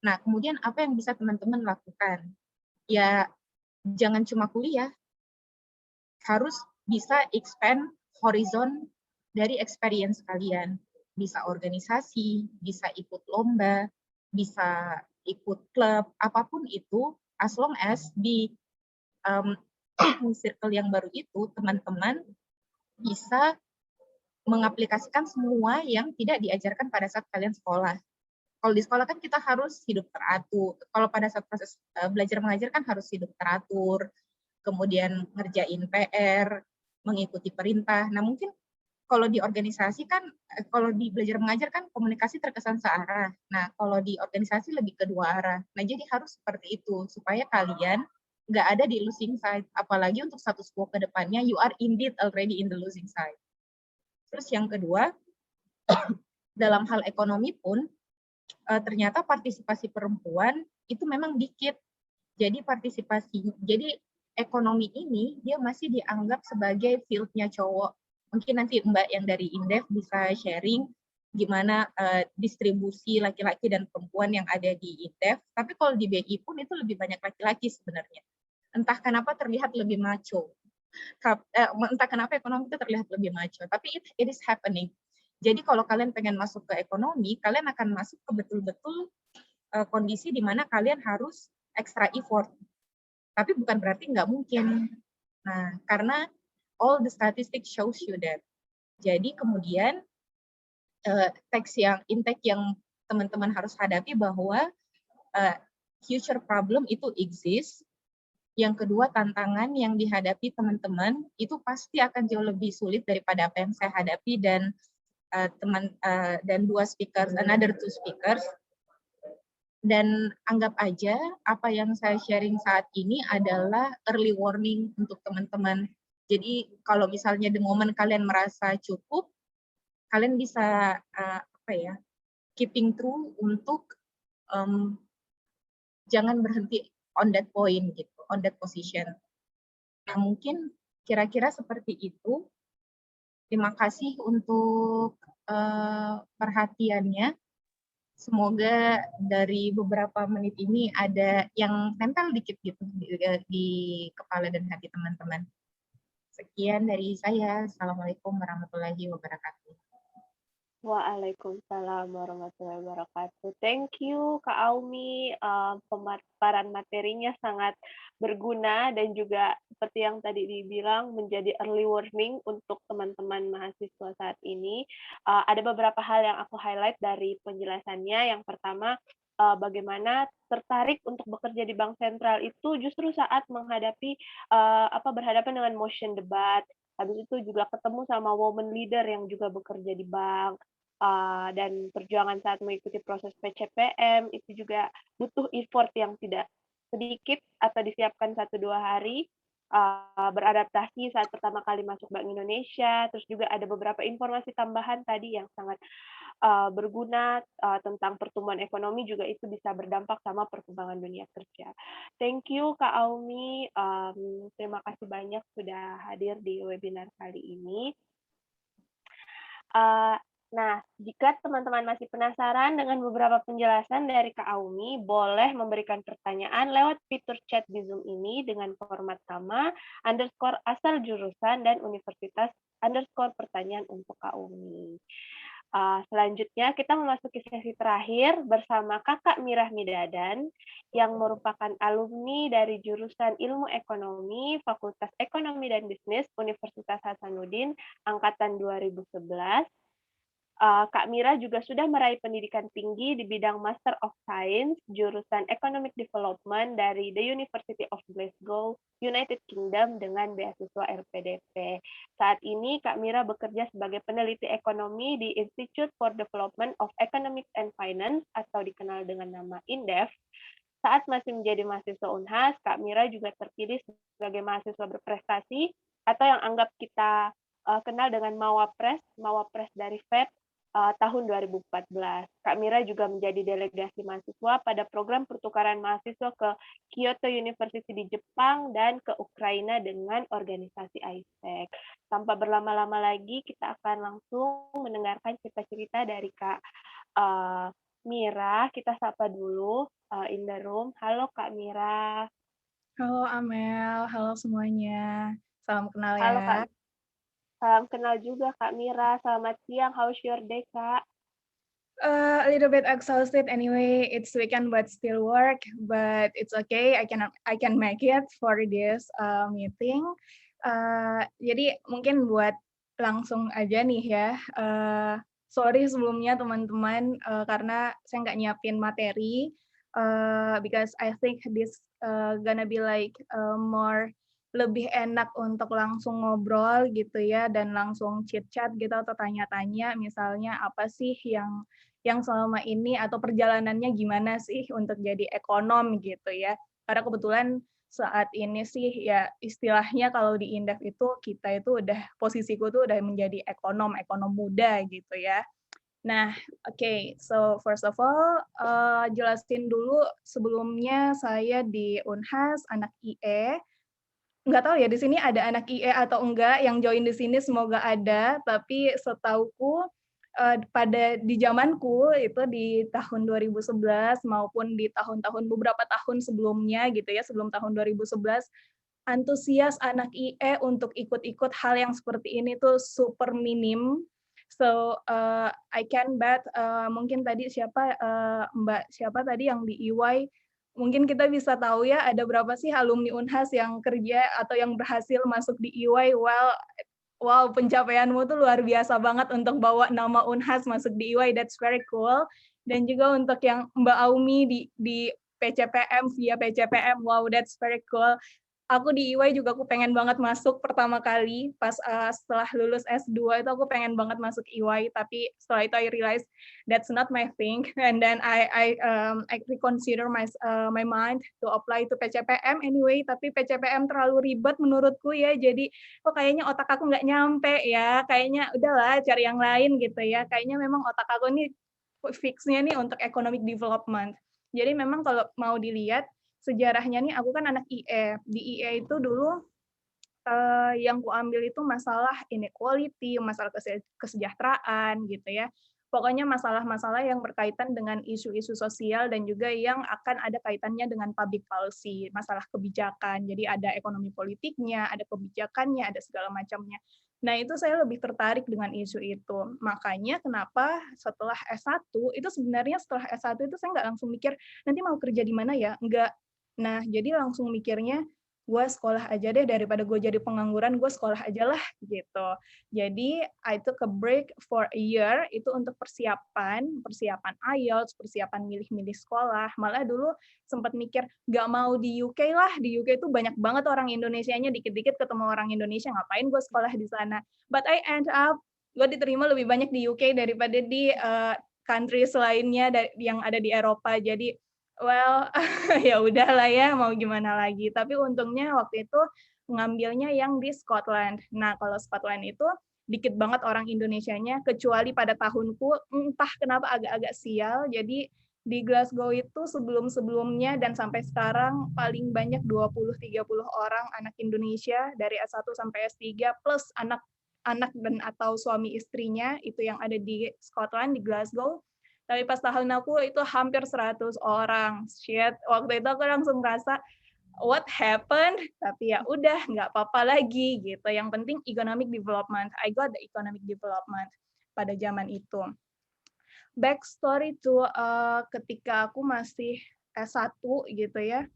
Nah, kemudian apa yang bisa teman-teman lakukan? Ya, jangan cuma kuliah, harus bisa expand horizon dari experience kalian. Bisa organisasi, bisa ikut lomba, bisa ikut klub, apapun itu, as long as di circle yang baru itu, teman-teman bisa mengaplikasikan semua yang tidak diajarkan pada saat kalian sekolah. Kalau di sekolah kan kita harus hidup teratur. Kalau pada saat proses belajar mengajar kan harus hidup teratur, kemudian ngerjain PR, mengikuti perintah. Nah, mungkin kalau di organisasi kan, kalau di belajar mengajar kan komunikasi terkesan searah. Nah, kalau di organisasi lebih kedua arah. Nah, jadi harus seperti itu, supaya kalian nggak ada di losing side. Apalagi untuk status quo ke depannya, you are indeed already in the losing side. Terus yang kedua, dalam hal ekonomi pun, ternyata partisipasi perempuan itu memang dikit. Jadi ekonomi ini dia masih dianggap sebagai field-nya cowok. Mungkin nanti Mbak yang dari Indef bisa sharing gimana distribusi laki-laki dan perempuan yang ada di Indef. Tapi kalau di BI pun itu lebih banyak laki-laki sebenarnya. Entah kenapa terlihat lebih macho. Entah kenapa ekonomi itu terlihat lebih macho. Tapi it is happening. Jadi kalau kalian pengen masuk ke ekonomi, kalian akan masuk ke betul-betul kondisi di mana kalian harus extra effort. Tapi bukan berarti nggak mungkin. Nah, karena all the statistics shows you that. Jadi kemudian intake yang teman-teman harus hadapi bahwa future problem itu exist. Yang kedua, tantangan yang dihadapi teman-teman itu pasti akan jauh lebih sulit daripada apa yang saya hadapi, dan another two speakers. Dan anggap aja apa yang saya sharing saat ini adalah early warning untuk teman-teman. Jadi kalau misalnya the moment kalian merasa cukup, kalian bisa keeping through untuk jangan berhenti on that point gitu, on that position. Nah, mungkin kira-kira seperti itu. Terima kasih untuk perhatiannya. Semoga dari beberapa menit ini ada yang nempel dikit gitu di kepala dan hati teman-teman. Sekian dari saya. Assalamualaikum warahmatullahi wabarakatuh. Waalaikumsalam warahmatullahi wabarakatuh. Thank you Kak Aumi, pemaparan materinya sangat berguna dan juga seperti yang tadi dibilang menjadi early warning untuk teman-teman mahasiswa saat ini. Ada beberapa hal yang aku highlight dari penjelasannya. Yang pertama, bagaimana tertarik untuk bekerja di bank sentral itu justru saat menghadapi berhadapan dengan motion debat. Habis itu juga ketemu sama woman leader yang juga bekerja di bank. Dan perjuangan saat mengikuti proses PCPM itu juga butuh effort yang tidak sedikit atau disiapkan 1-2 hari, beradaptasi saat pertama kali masuk Bank Indonesia, terus juga ada beberapa informasi tambahan tadi yang sangat berguna tentang pertumbuhan ekonomi juga itu bisa berdampak sama perkembangan dunia kerja. Thank you Kak Aumi, terima kasih banyak sudah hadir di webinar kali ini. Nah, jika teman-teman masih penasaran dengan beberapa penjelasan dari Kak Aumi, boleh memberikan pertanyaan lewat fitur chat di Zoom ini dengan format sama, _asal jurusan, dan universitas _pertanyaan untuk Kak Aumi. Selanjutnya, kita memasuki sesi terakhir bersama Kakak Mirah Midadan, yang merupakan alumni dari jurusan Ilmu Ekonomi, Fakultas Ekonomi dan Bisnis, Universitas Hasanuddin, Angkatan 2011. Kak Mira juga sudah meraih pendidikan tinggi di bidang Master of Science, jurusan Economic Development dari The University of Glasgow, United Kingdom dengan beasiswa LPDP. Saat ini Kak Mira bekerja sebagai peneliti ekonomi di Institute for Development of Economics and Finance atau dikenal dengan nama INDEF. Saat masih menjadi mahasiswa Unhas, Kak Mira juga terpilih sebagai mahasiswa berprestasi atau yang anggap kita kenal dengan Mawapres dari FED tahun 2014. Kak Mira juga menjadi delegasi mahasiswa pada program pertukaran mahasiswa ke Kyoto University di Jepang dan ke Ukraina dengan organisasi AIESEC. Tanpa berlama-lama lagi, kita akan langsung mendengarkan cerita-cerita dari Kak Mira. Kita sapa dulu in the room. Halo Kak Mira. Halo Amel, halo semuanya. Salam kenal Halo ya. Kak. Salam kenal juga Kak Mira. Selamat siang. How's your day, Kak? A little bit exhausted anyway. It's weekend but still work, but it's okay. I can make it for this meeting. Jadi mungkin buat langsung aja nih ya. Sorry sebelumnya teman-teman karena saya nggak nyiapin materi. Because I think this gonna be like more lebih enak untuk langsung ngobrol gitu ya dan langsung chit-chat gitu atau tanya-tanya misalnya apa sih yang selama ini atau perjalanannya gimana sih untuk jadi ekonom gitu ya. Karena kebetulan saat ini sih ya istilahnya kalau di Indef itu kita itu posisiku tuh udah menjadi ekonom muda gitu ya. Nah, oke, so first of all, jelasin dulu sebelumnya saya di Unhas, anak IE. Nggak tahu ya di sini ada anak IE atau enggak yang join di sini, semoga ada. Tapi setauku pada di zamanku itu di tahun 2011 maupun di tahun-tahun beberapa tahun sebelumnya gitu ya, sebelum tahun 2011, antusias anak IE untuk ikut-ikut hal yang seperti ini tuh super minim. So I can bet mungkin tadi Mbak siapa tadi yang di EY, mungkin kita bisa tahu ya ada berapa sih alumni Unhas yang kerja atau yang berhasil masuk di EY. Wow, pencapaianmu tuh luar biasa banget untuk bawa nama Unhas masuk di EY, that's very cool. Dan juga untuk yang Mbak Aumi di PCPM, via PCPM, wow, that's very cool. Aku di EY juga aku pengen banget masuk pertama kali pas setelah lulus S2 itu aku pengen banget masuk EY, tapi setelah itu I realize that's not my thing, and then I reconsider my mind to apply to PCPM anyway, tapi PCPM terlalu ribet menurutku ya, jadi kayaknya otak aku nggak nyampe ya, kayaknya udahlah cari yang lain gitu ya, kayaknya memang otak aku nih fixnya nih untuk economic development. Jadi memang kalau mau dilihat sejarahnya nih, aku kan anak IE. Di IE itu dulu yang kuambil itu masalah inequality, masalah kesejahteraan gitu ya. Pokoknya masalah-masalah yang berkaitan dengan isu-isu sosial dan juga yang akan ada kaitannya dengan public policy, masalah kebijakan. Jadi ada ekonomi politiknya, ada kebijakannya, ada segala macamnya. Nah, itu saya lebih tertarik dengan isu itu. Makanya kenapa setelah S1, itu sebenarnya setelah S1 itu saya nggak langsung mikir, nanti mau kerja di mana ya? Enggak. Nah, jadi langsung mikirnya, gue sekolah aja deh, daripada gue jadi pengangguran, gue sekolah aja lah, gitu. Jadi, I took a break for a year, itu untuk persiapan IELTS, persiapan milih-milih sekolah. Malah dulu sempat mikir, nggak mau di UK lah, di UK itu banyak banget orang Indonesianya, dikit-dikit ketemu orang Indonesia, ngapain gue sekolah di sana. But I end up, gue diterima lebih banyak di UK daripada di countries lainnya yang ada di Eropa. Jadi, well, ya udahlah ya, mau gimana lagi. Tapi untungnya waktu itu ngambilnya yang di Scotland. Nah, kalau Scotland itu dikit banget orang Indonesianya, kecuali pada tahunku, entah kenapa agak-agak sial, jadi di Glasgow itu sebelum-sebelumnya dan sampai sekarang paling banyak 20-30 orang anak Indonesia dari S1 sampai S3 plus anak dan atau suami istrinya itu yang ada di Scotland, di Glasgow. Tapi pas tahun aku itu hampir 100 orang. Shit, waktu itu aku langsung merasa what happened? Tapi ya udah, nggak apa-apa lagi gitu. Yang penting economic development. I got the economic development pada zaman itu. Backstory tuh ketika aku masih S1 gitu ya.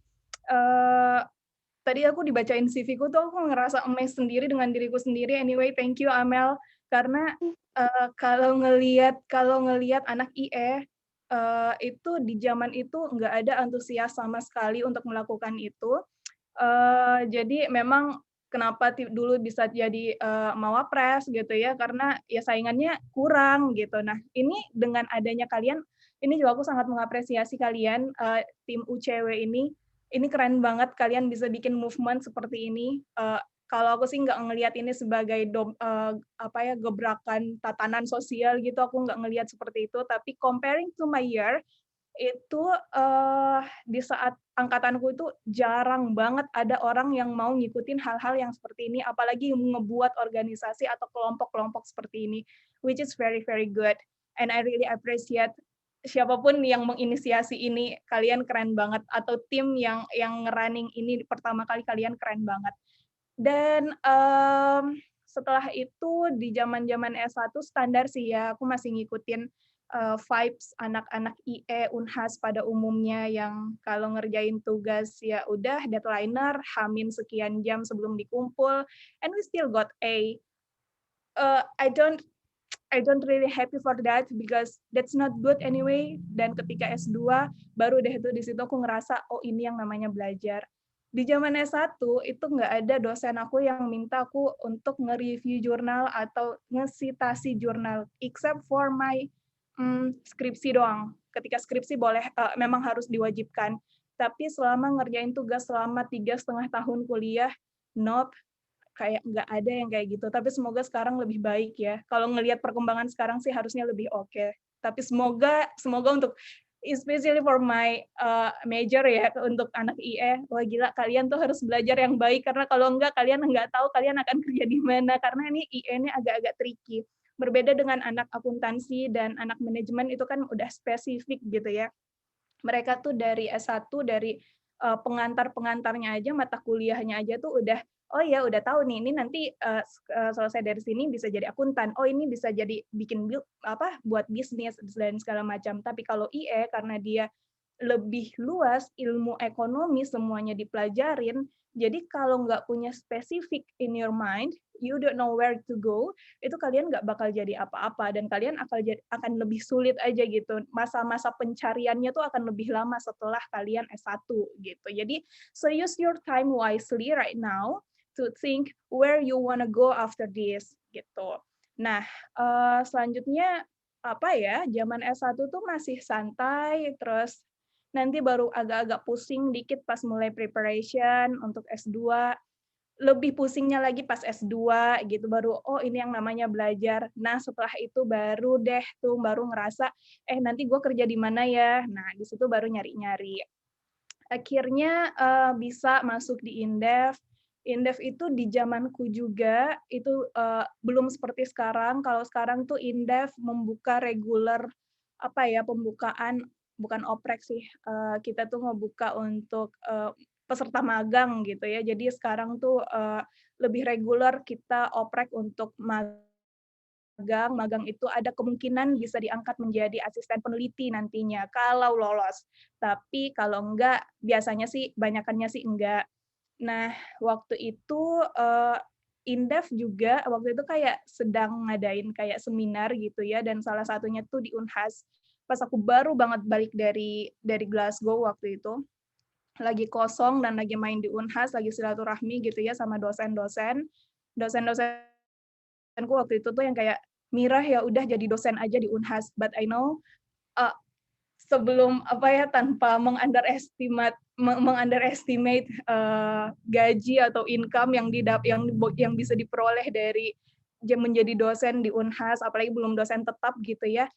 Tadi aku dibacain CV-ku tuh aku ngerasa amazed sendiri dengan diriku sendiri. Anyway, thank you Amel karena kalau ngelihat anak IE itu di zaman itu nggak ada antusias sama sekali untuk melakukan itu. Jadi memang kenapa dulu bisa jadi mawapres gitu ya, karena ya saingannya kurang gitu. Nah, ini dengan adanya kalian, ini juga aku sangat mengapresiasi kalian, tim UCW ini keren banget kalian bisa bikin movement seperti ini. Kalau aku sih nggak ngelihat ini sebagai gebrakan tatanan sosial gitu, aku nggak ngelihat seperti itu. Tapi comparing to my year, itu di saat angkatanku itu jarang banget ada orang yang mau ngikutin hal-hal yang seperti ini, apalagi ngebuat organisasi atau kelompok-kelompok seperti ini, which is very very good, and I really appreciate siapapun yang menginisiasi ini, kalian keren banget, atau tim yang running ini pertama kali, kalian keren banget. Dan setelah itu di zaman-zaman S1 standar sih ya, aku masih ngikutin vibes anak-anak IE Unhas pada umumnya yang kalau ngerjain tugas ya udah deadlineer, hamin sekian jam sebelum dikumpul, and we still got A. I don't really happy for that because that's not good anyway. Dan ketika S2 baru deh tuh di situ aku ngerasa oh ini yang namanya belajar. Di zaman S1 itu nggak ada dosen aku yang minta aku untuk nge-review jurnal atau nge-citasi jurnal, except for my skripsi doang. Ketika skripsi boleh, memang harus diwajibkan. Tapi selama ngerjain tugas selama 3,5 tahun kuliah, nope, kayak nggak ada yang kayak gitu. Tapi semoga sekarang lebih baik ya. Kalau ngelihat perkembangan sekarang sih harusnya lebih oke. Tapi semoga untuk especially for my major ya, untuk anak IE, wah gila kalian tuh harus belajar yang baik karena kalau enggak kalian nggak tahu kalian akan kerja di mana karena ini IE ini agak-agak tricky. Berbeda dengan anak akuntansi dan anak manajemen itu kan udah spesifik gitu ya. Mereka tuh dari S1 dari pengantar-pengantarnya aja, mata kuliahnya aja tuh udah oh ya udah tahu nih ini nanti selesai dari sini bisa jadi akuntan. Oh ini bisa jadi bikin buat bisnis dan segala macam. Tapi kalau IE karena dia lebih luas, ilmu ekonomi semuanya dipelajarin. Jadi kalau nggak punya spesifik in your mind, you don't know where to go, itu kalian nggak bakal jadi apa-apa dan kalian akan lebih sulit aja gitu. Masa-masa pencariannya tuh akan lebih lama setelah kalian S1 gitu. Jadi so use your time wisely right now to think where you wanna go after this gitu. Nah, selanjutnya apa ya? Zaman S1 tuh masih santai, terus nanti baru agak-agak pusing dikit pas mulai preparation untuk S2. Lebih pusingnya lagi pas S2 gitu baru oh ini yang namanya belajar. Nah, setelah itu baru deh tuh baru ngerasa nanti gue kerja di mana ya. Nah, di situ baru nyari-nyari. Akhirnya bisa masuk di Indef. Indef itu di zamanku juga itu belum seperti sekarang. Kalau sekarang tuh Indef membuka regular pembukaan bukan oprek sih. Kita tuh ngebuka untuk peserta magang gitu ya. Jadi sekarang tuh lebih reguler kita oprek untuk magang itu ada kemungkinan bisa diangkat menjadi asisten peneliti nantinya kalau lolos. Tapi kalau enggak, biasanya sih banyakannya sih enggak. Nah, waktu itu, Indef juga waktu itu kayak sedang ngadain kayak seminar gitu ya, dan salah satunya tuh di Unhas. Pas aku baru banget balik dari Glasgow waktu itu, lagi kosong dan lagi main di Unhas, lagi silaturahmi gitu ya sama dosen-dosen. Dosen-dosenku waktu itu tuh yang kayak, "Mira ya udah jadi dosen aja di Unhas." But I know, eee, sebelum apa ya, tanpa meng-underestimate, gaji atau income yang bisa diperoleh dari menjadi dosen di Unhas, apalagi belum dosen tetap gitu ya,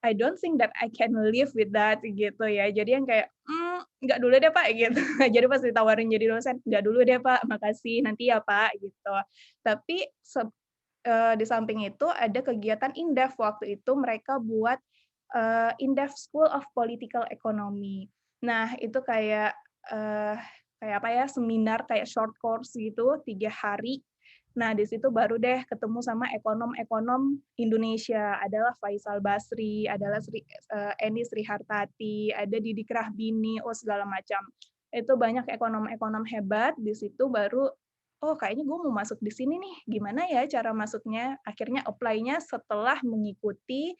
I don't think that I can live with that gitu ya. Jadi yang kayak, nggak dulu deh Pak," gitu. Jadi pas ditawarin jadi dosen, "Nggak dulu deh Pak, makasih, nanti ya Pak," gitu. Tapi di samping itu ada kegiatan Indef, waktu itu mereka buat, Indef School of Political Economy. Nah, itu kayak apa ya, seminar kayak short course gitu, 3 hari. Nah, di situ baru deh ketemu sama ekonom-ekonom Indonesia, adalah Faisal Basri, adalah Eni Srihartati, ada Didik Rahbini, segala macam. Itu banyak ekonom-ekonom hebat, di situ baru, "Oh, kayaknya gue mau masuk di sini nih, gimana ya cara masuknya?" Akhirnya apply-nya setelah mengikuti,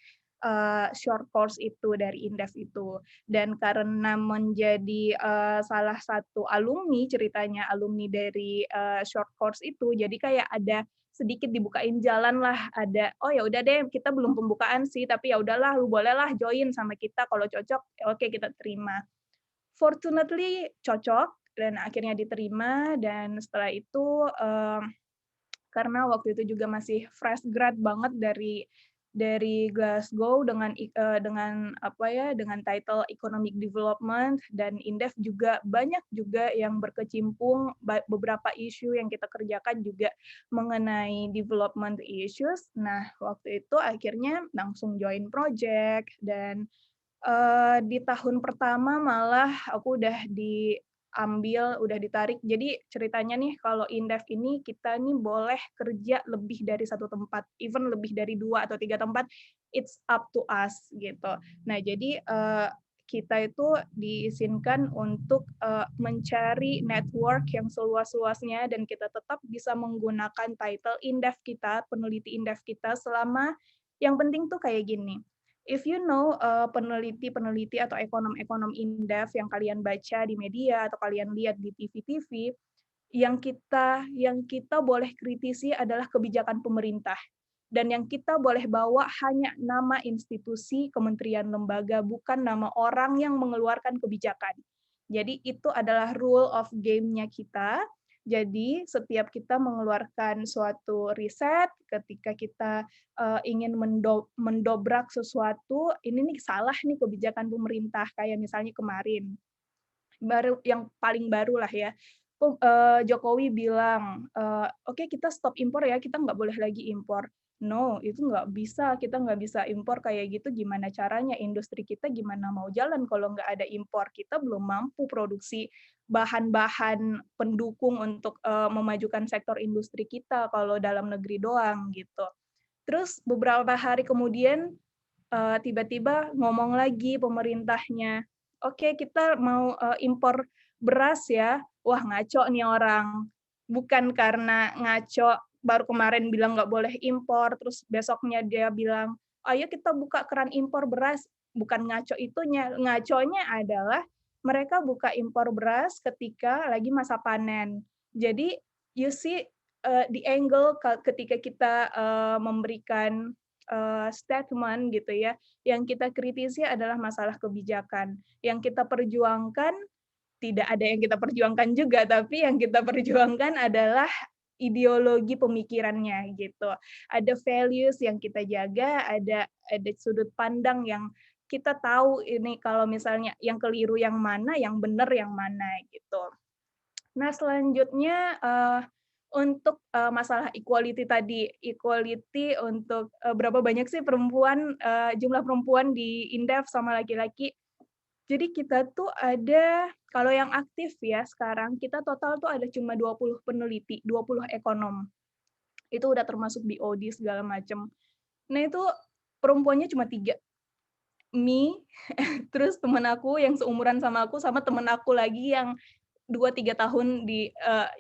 short course itu dari Indef itu. Dan karena menjadi, salah satu alumni, ceritanya alumni dari, short course itu, jadi kayak ada sedikit dibukain jalan lah, ada, "Oh, ya udah deh, kita belum pembukaan sih, tapi ya udahlah, lu bolehlah join sama kita, kalau cocok, ya oke kita terima." Fortunately cocok dan akhirnya diterima, dan setelah itu, karena waktu itu juga masih fresh grad banget dari Glasgow dengan apa ya, dengan title Economic Development, dan Indef juga banyak juga yang berkecimpung, beberapa isu yang kita kerjakan juga mengenai development issues. Nah, waktu itu akhirnya langsung join project, dan di tahun pertama malah aku udah ditarik. Jadi ceritanya nih kalau Indef ini kita nih boleh kerja lebih dari satu tempat, even lebih dari 2 atau 3 tempat, it's up to us gitu. Nah, jadi, kita itu diizinkan untuk, mencari network yang seluas-luasnya, dan kita tetap bisa menggunakan title Indef kita, peneliti Indef kita, selama yang penting tuh kayak gini, if you know, peneliti-peneliti atau ekonom-ekonom Indef yang kalian baca di media atau kalian lihat di TV-TV, yang kita boleh kritisi adalah kebijakan pemerintah. Dan yang kita boleh bawa hanya nama institusi, kementerian, lembaga, bukan nama orang yang mengeluarkan kebijakan. Jadi itu adalah rule of game-nya kita. Jadi setiap kita mengeluarkan suatu riset, ketika kita ingin mendobrak sesuatu, ini nih salah nih kebijakan pemerintah, kayak misalnya kemarin, yang paling baru lah ya, Jokowi bilang, "Oke, kita stop impor ya, kita nggak boleh lagi impor." No, itu nggak bisa, kita nggak bisa impor kayak gitu, gimana caranya? Industri kita gimana mau jalan kalau nggak ada impor? Kita belum mampu produksi bahan-bahan pendukung untuk, memajukan sektor industri kita kalau dalam negeri doang, gitu. Terus beberapa hari kemudian, tiba-tiba ngomong lagi pemerintahnya, "Oke, kita mau, impor beras ya." Wah, ngaco nih orang. Bukan karena ngaco, baru kemarin bilang nggak boleh impor, terus besoknya dia bilang, "Ayo kita buka keran impor beras." Bukan ngaco itunya, ngaconya adalah mereka buka impor beras ketika lagi masa panen. Jadi, you see, the angle ketika kita, memberikan, statement gitu ya, yang kita kritisi adalah masalah kebijakan. Yang kita perjuangkan, tidak ada yang kita perjuangkan juga, tapi yang kita perjuangkan adalah ideologi pemikirannya gitu. Ada values yang kita jaga, ada sudut pandang yang kita tahu ini kalau misalnya yang keliru yang mana, yang benar yang mana gitu. Nah, selanjutnya, untuk, masalah equality tadi, equality untuk, berapa banyak sih jumlah perempuan di Indef sama laki-laki. Jadi kita tuh ada, Kalau yang aktif ya sekarang, kita total tuh ada cuma 20 peneliti, 20 ekonom. Itu udah termasuk BOD segala macam. Nah itu perempuannya cuma 3. Me, terus temen aku yang seumuran sama aku, sama temen aku lagi yang 2-3 tahun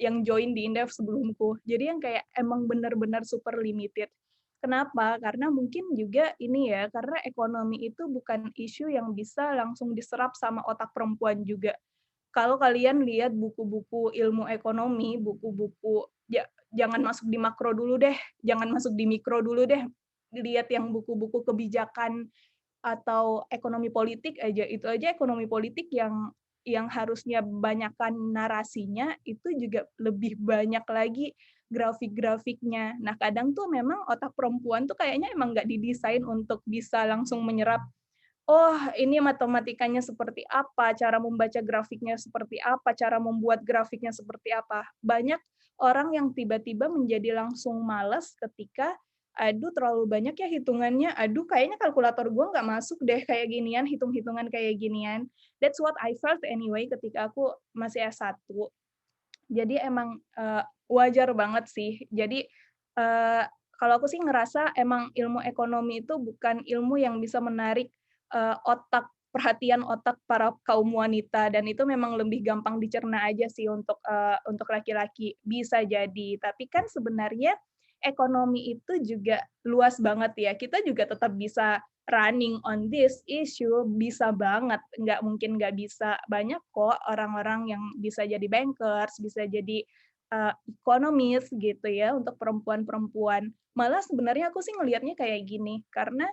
yang join di Indef sebelumku. Jadi yang kayak emang benar-benar super limited. Kenapa? Karena mungkin juga ini ya, karena ekonomi itu bukan isu yang bisa langsung diserap sama otak perempuan juga. Kalau kalian lihat buku-buku ilmu ekonomi, buku-buku jangan masuk di makro dulu deh, jangan masuk di mikro dulu deh. Lihat yang buku-buku kebijakan atau ekonomi politik aja, itu aja ekonomi politik yang harusnya banyakkan narasinya, itu juga lebih banyak lagi grafik-grafiknya. Nah, kadang tuh memang otak perempuan tuh kayaknya emang nggak didesain untuk bisa langsung menyerap, oh ini matematikanya seperti apa, cara membaca grafiknya seperti apa, cara membuat grafiknya seperti apa. Banyak orang yang tiba-tiba menjadi langsung malas ketika, aduh terlalu banyak ya hitungannya, aduh kayaknya kalkulator gue nggak masuk deh kayak ginian, hitung-hitungan kayak ginian. That's what I felt anyway ketika aku masih S1. Jadi emang wajar banget sih. Jadi kalau aku sih ngerasa emang ilmu ekonomi itu bukan ilmu yang bisa menarik perhatian otak para kaum wanita, dan itu memang lebih gampang dicerna aja sih untuk laki-laki, bisa jadi. Tapi kan sebenarnya ekonomi itu juga luas banget ya. Kita juga tetap bisa running on this issue, bisa banget, nggak mungkin nggak bisa. Banyak kok orang-orang yang bisa jadi bankers, bisa jadi ekonomis gitu ya untuk perempuan-perempuan. Malah sebenarnya aku sih ngelihatnya kayak gini, karena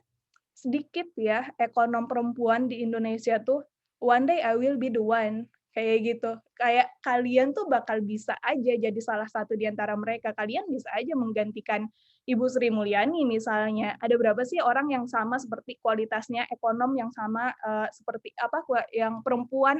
sedikit ya ekonom perempuan di Indonesia tuh, one day I will be the one, kayak gitu. Kayak kalian tuh bakal bisa aja jadi salah satu di antara mereka. Kalian bisa aja menggantikan Ibu Sri Mulyani misalnya. Ada berapa sih orang yang sama seperti kualitasnya, ekonom yang sama seperti yang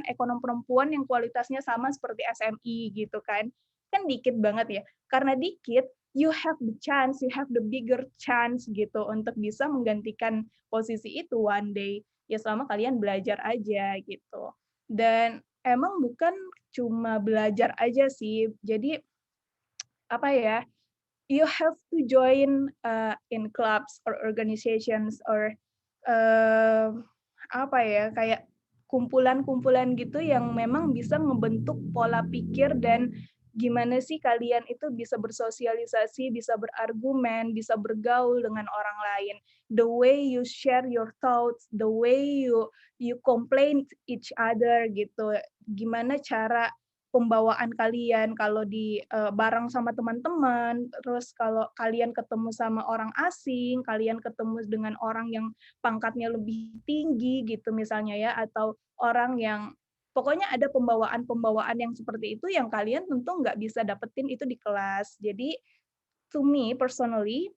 ekonom perempuan yang kualitasnya sama seperti SMI gitu kan. Kan dikit banget ya. Karena dikit, you have the chance, you have the bigger chance gitu untuk bisa menggantikan posisi itu one day. Ya selama kalian belajar aja gitu. Dan emang bukan cuma belajar aja sih. Jadi apa ya? You have to join in clubs or organizations or apa ya? Kayak kumpulan-kumpulan gitu yang memang bisa ngebentuk pola pikir dan gimana sih kalian itu bisa bersosialisasi, bisa berargumen, bisa bergaul dengan orang lain. The way you share your thoughts, the way you complain each other gitu. Gimana cara pembawaan kalian kalau bareng sama teman-teman, terus kalau kalian ketemu sama orang asing, kalian ketemu dengan orang yang pangkatnya lebih tinggi gitu misalnya ya, atau orang yang pokoknya ada pembawaan-pembawaan yang seperti itu yang kalian tentu nggak bisa dapetin itu di kelas. Jadi, to me personally,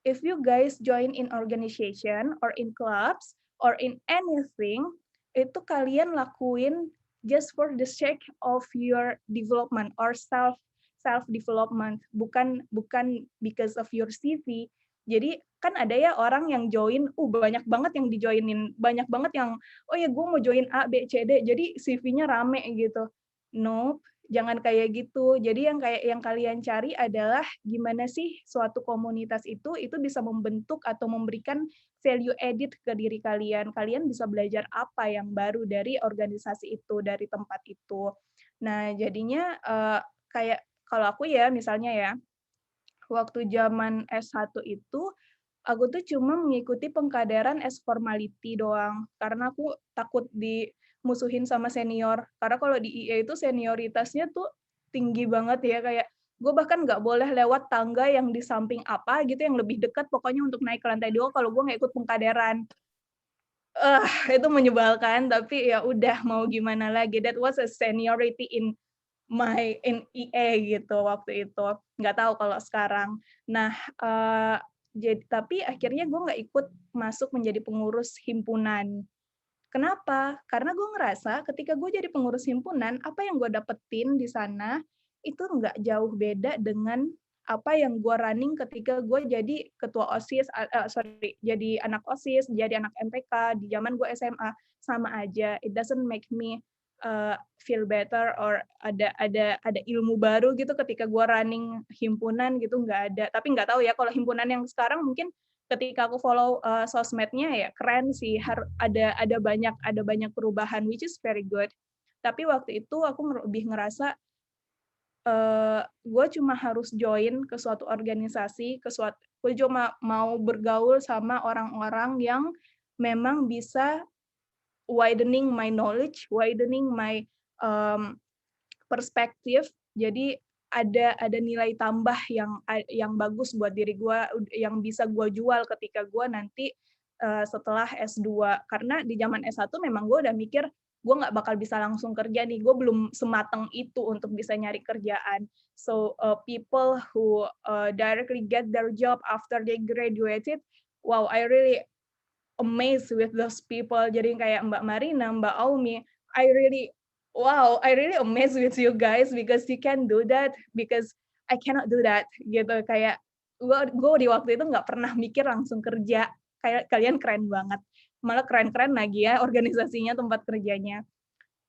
if you guys join in organization or in clubs or in anything, itu kalian lakuin just for the sake of your development or self development, bukan because of your CV. Jadi kan ada ya orang yang join, banyak banget yang dijoinin, banyak banget yang, oh ya gue mau join A, B, C, D, jadi CV-nya rame gitu. Nope, jangan kayak gitu. Jadi yang kalian cari adalah gimana sih suatu komunitas itu bisa membentuk atau memberikan value added ke diri kalian. Kalian bisa belajar apa yang baru dari organisasi itu, dari tempat itu. Nah, jadinya kayak kalau aku ya misalnya ya, waktu zaman S1 itu, aku tuh cuma mengikuti pengkaderan as formality doang, karena aku takut dimusuhin sama senior. Karena kalau di IE itu senioritasnya tuh tinggi banget ya, kayak gue bahkan nggak boleh lewat tangga yang di samping apa gitu, yang lebih dekat pokoknya untuk naik ke lantai 2 kalau gue nggak ikut pengkaderan. Itu menyebalkan, tapi ya udah mau gimana lagi. That was a seniority in IE gitu waktu itu. Nggak tahu kalau sekarang. Nah, tapi akhirnya gue nggak ikut masuk menjadi pengurus himpunan. Kenapa? Karena gue ngerasa ketika gue jadi pengurus himpunan, apa yang gue dapetin di sana itu nggak jauh beda dengan apa yang gue running ketika gue jadi ketua OSIS, jadi anak OSIS, jadi anak MPK di zaman gue SMA, sama aja. It doesn't make me feel better or ada ilmu baru gitu ketika gue running himpunan gitu, nggak ada. Tapi nggak tahu ya kalau himpunan yang sekarang mungkin ketika aku follow sosmednya ya keren sih, ada banyak perubahan which is very good. Tapi waktu itu aku lebih ngerasa gue cuma harus join ke suatu organisasi, gue cuma mau bergaul sama orang-orang yang memang bisa widening my knowledge, widening my perspektif. Jadi ada nilai tambah yang bagus buat diri gue, yang bisa gue jual ketika gue nanti setelah S2. Karena di zaman S1 memang gue udah mikir gue nggak bakal bisa langsung kerja nih, gue belum semateng itu untuk bisa nyari kerjaan. So people who directly get their job after they graduated, wow, I really amazed with those people. Jadi kayak Mbak Marina, Mbak Aumi, I really amazed with you guys because you can do that because I cannot do that gitu. Kayak gue di waktu itu nggak pernah mikir langsung kerja. Kayak kalian keren banget, malah keren-keren lagi ya organisasinya, tempat kerjanya.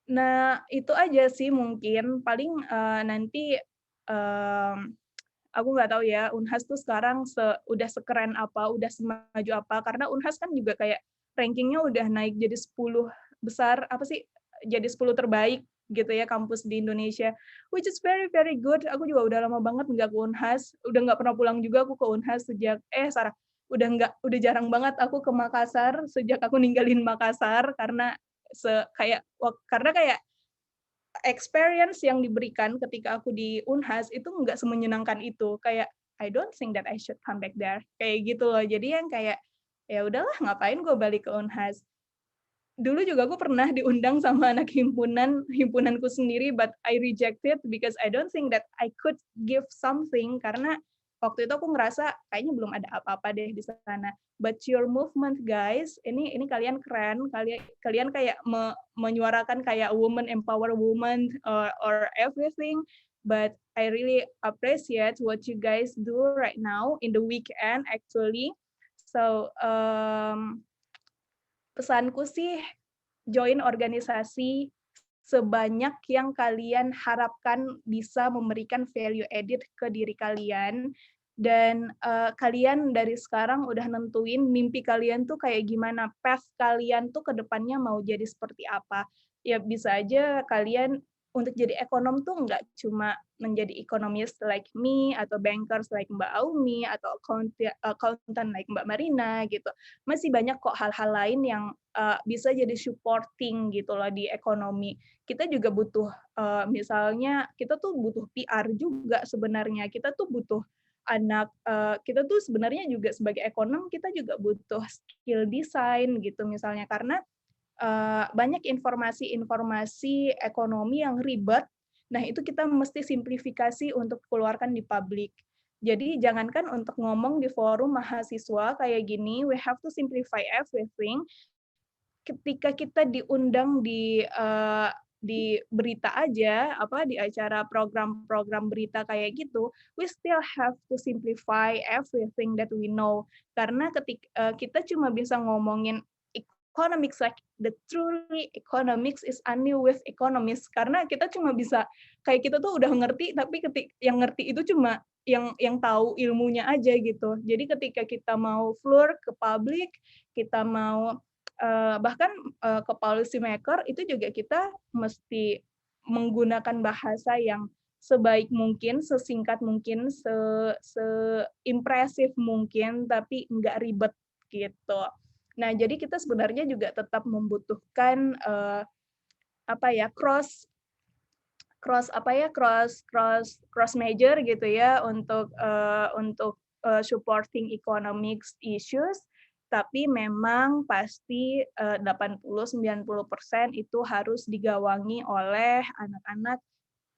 Nah itu aja sih mungkin paling nanti aku nggak tahu ya Unhas tuh sekarang udah sekeren apa, udah semaju apa, karena Unhas kan juga kayak rankingnya udah naik jadi 10 besar, apa sih, jadi 10 terbaik gitu ya kampus di Indonesia, which is very very good. Aku juga udah lama banget nggak ke Unhas, udah nggak pernah pulang juga aku ke Unhas sejak udah jarang banget aku ke Makassar sejak aku ninggalin Makassar karena kayak experience yang diberikan ketika aku di Unhas itu nggak semenyenangkan itu. Kayak I don't think that I should come back there. Kayak gitu loh. Jadi yang kayak ya udahlah ngapain gue balik ke Unhas. Dulu juga gue pernah diundang sama anak himpunanku sendiri, but I rejected because I don't think that I could give something, karena waktu itu aku ngerasa kayaknya belum ada apa-apa deh di sana. But your movement guys, ini kalian keren, kalian kayak menyuarakan kayak woman empower woman or everything, but I really appreciate what you guys do right now in the weekend actually. So pesanku sih join organisasi sebanyak yang kalian harapkan bisa memberikan value added ke diri kalian, dan kalian dari sekarang udah nentuin mimpi kalian tuh kayak gimana, path kalian tuh ke depannya mau jadi seperti apa. Ya bisa aja kalian untuk jadi ekonom tuh nggak cuma menjadi economist like me, atau bankers like Mbak Aumi, atau accountant like Mbak Marina gitu. Masih banyak kok hal-hal lain yang bisa jadi supporting gitu loh di ekonomi. Kita juga butuh, misalnya kita tuh butuh PR juga sebenarnya. Kita tuh butuh kita tuh sebenarnya juga sebagai ekonom kita juga butuh skill design gitu misalnya, karena banyak informasi ekonomi yang ribet. Nah, itu kita mesti simplifikasi untuk keluarkan di publik. Jadi jangankan untuk ngomong di forum mahasiswa kayak gini, we have to simplify everything. Ketika kita diundang di berita aja, di acara program-program berita kayak gitu, we still have to simplify everything that we know. Karena ketika kita cuma bisa ngomongin economics, like the truly economics is only with economists, karena kita cuma bisa kayak kita tuh udah ngerti, tapi yang ngerti itu cuma yang tahu ilmunya aja gitu. Jadi ketika kita mau floor ke publik, kita mau bahkan ke policy maker, itu juga kita mesti menggunakan bahasa yang sebaik mungkin, sesingkat mungkin, seimpresif mungkin, tapi nggak ribet gitu. Nah, jadi kita sebenarnya juga tetap membutuhkan cross major gitu ya untuk supporting economics issues, tapi memang pasti 80-90% itu harus digawangi oleh anak-anak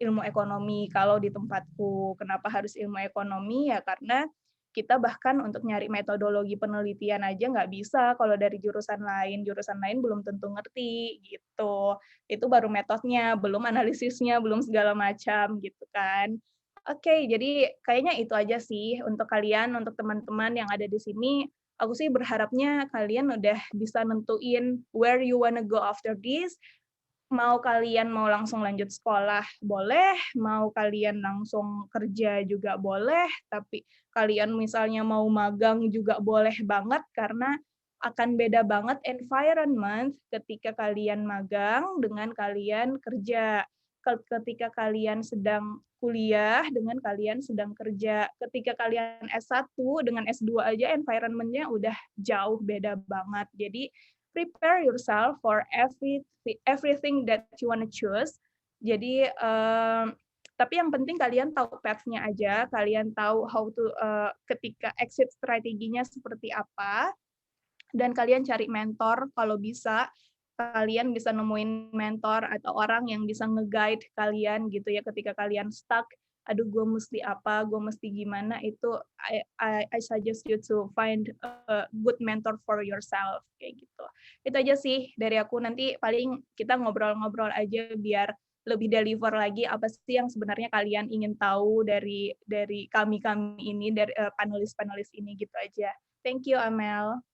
ilmu ekonomi. Kalau di tempatku, kenapa harus ilmu ekonomi? Ya karena kita bahkan untuk nyari metodologi penelitian aja nggak bisa kalau dari jurusan lain belum tentu ngerti gitu. Itu baru metodenya, belum analisisnya, belum segala macam gitu kan. Oke, jadi kayaknya itu aja sih untuk kalian, untuk teman-teman yang ada di sini. Aku sih berharapnya kalian udah bisa nentuin where you wanna go after this. mau kalian mau langsung lanjut sekolah boleh, mau kalian langsung kerja juga boleh, tapi kalian misalnya mau magang juga boleh banget karena akan beda banget environment ketika kalian magang dengan kalian kerja. Ketika kalian sedang kuliah dengan kalian sedang kerja. Ketika kalian S1 dengan S2 aja environment-nya udah jauh beda banget. Jadi prepare yourself for everything that you wanna choose. Jadi tapi yang penting kalian tahu path-nya aja, kalian tahu how to ketika exit strateginya seperti apa, dan kalian cari mentor kalau bisa. Kalian bisa nemuin mentor atau orang yang bisa nge-guide kalian gitu ya ketika kalian stuck, aduh gue mesti apa, gue mesti gimana, itu I suggest you to find a good mentor for yourself kayak gitu. Itu aja sih dari aku, nanti paling kita ngobrol-ngobrol aja biar lebih deliver lagi apa sih yang sebenarnya kalian ingin tahu dari kami ini, dari panelis-panelis ini gitu aja. Thank you Amel.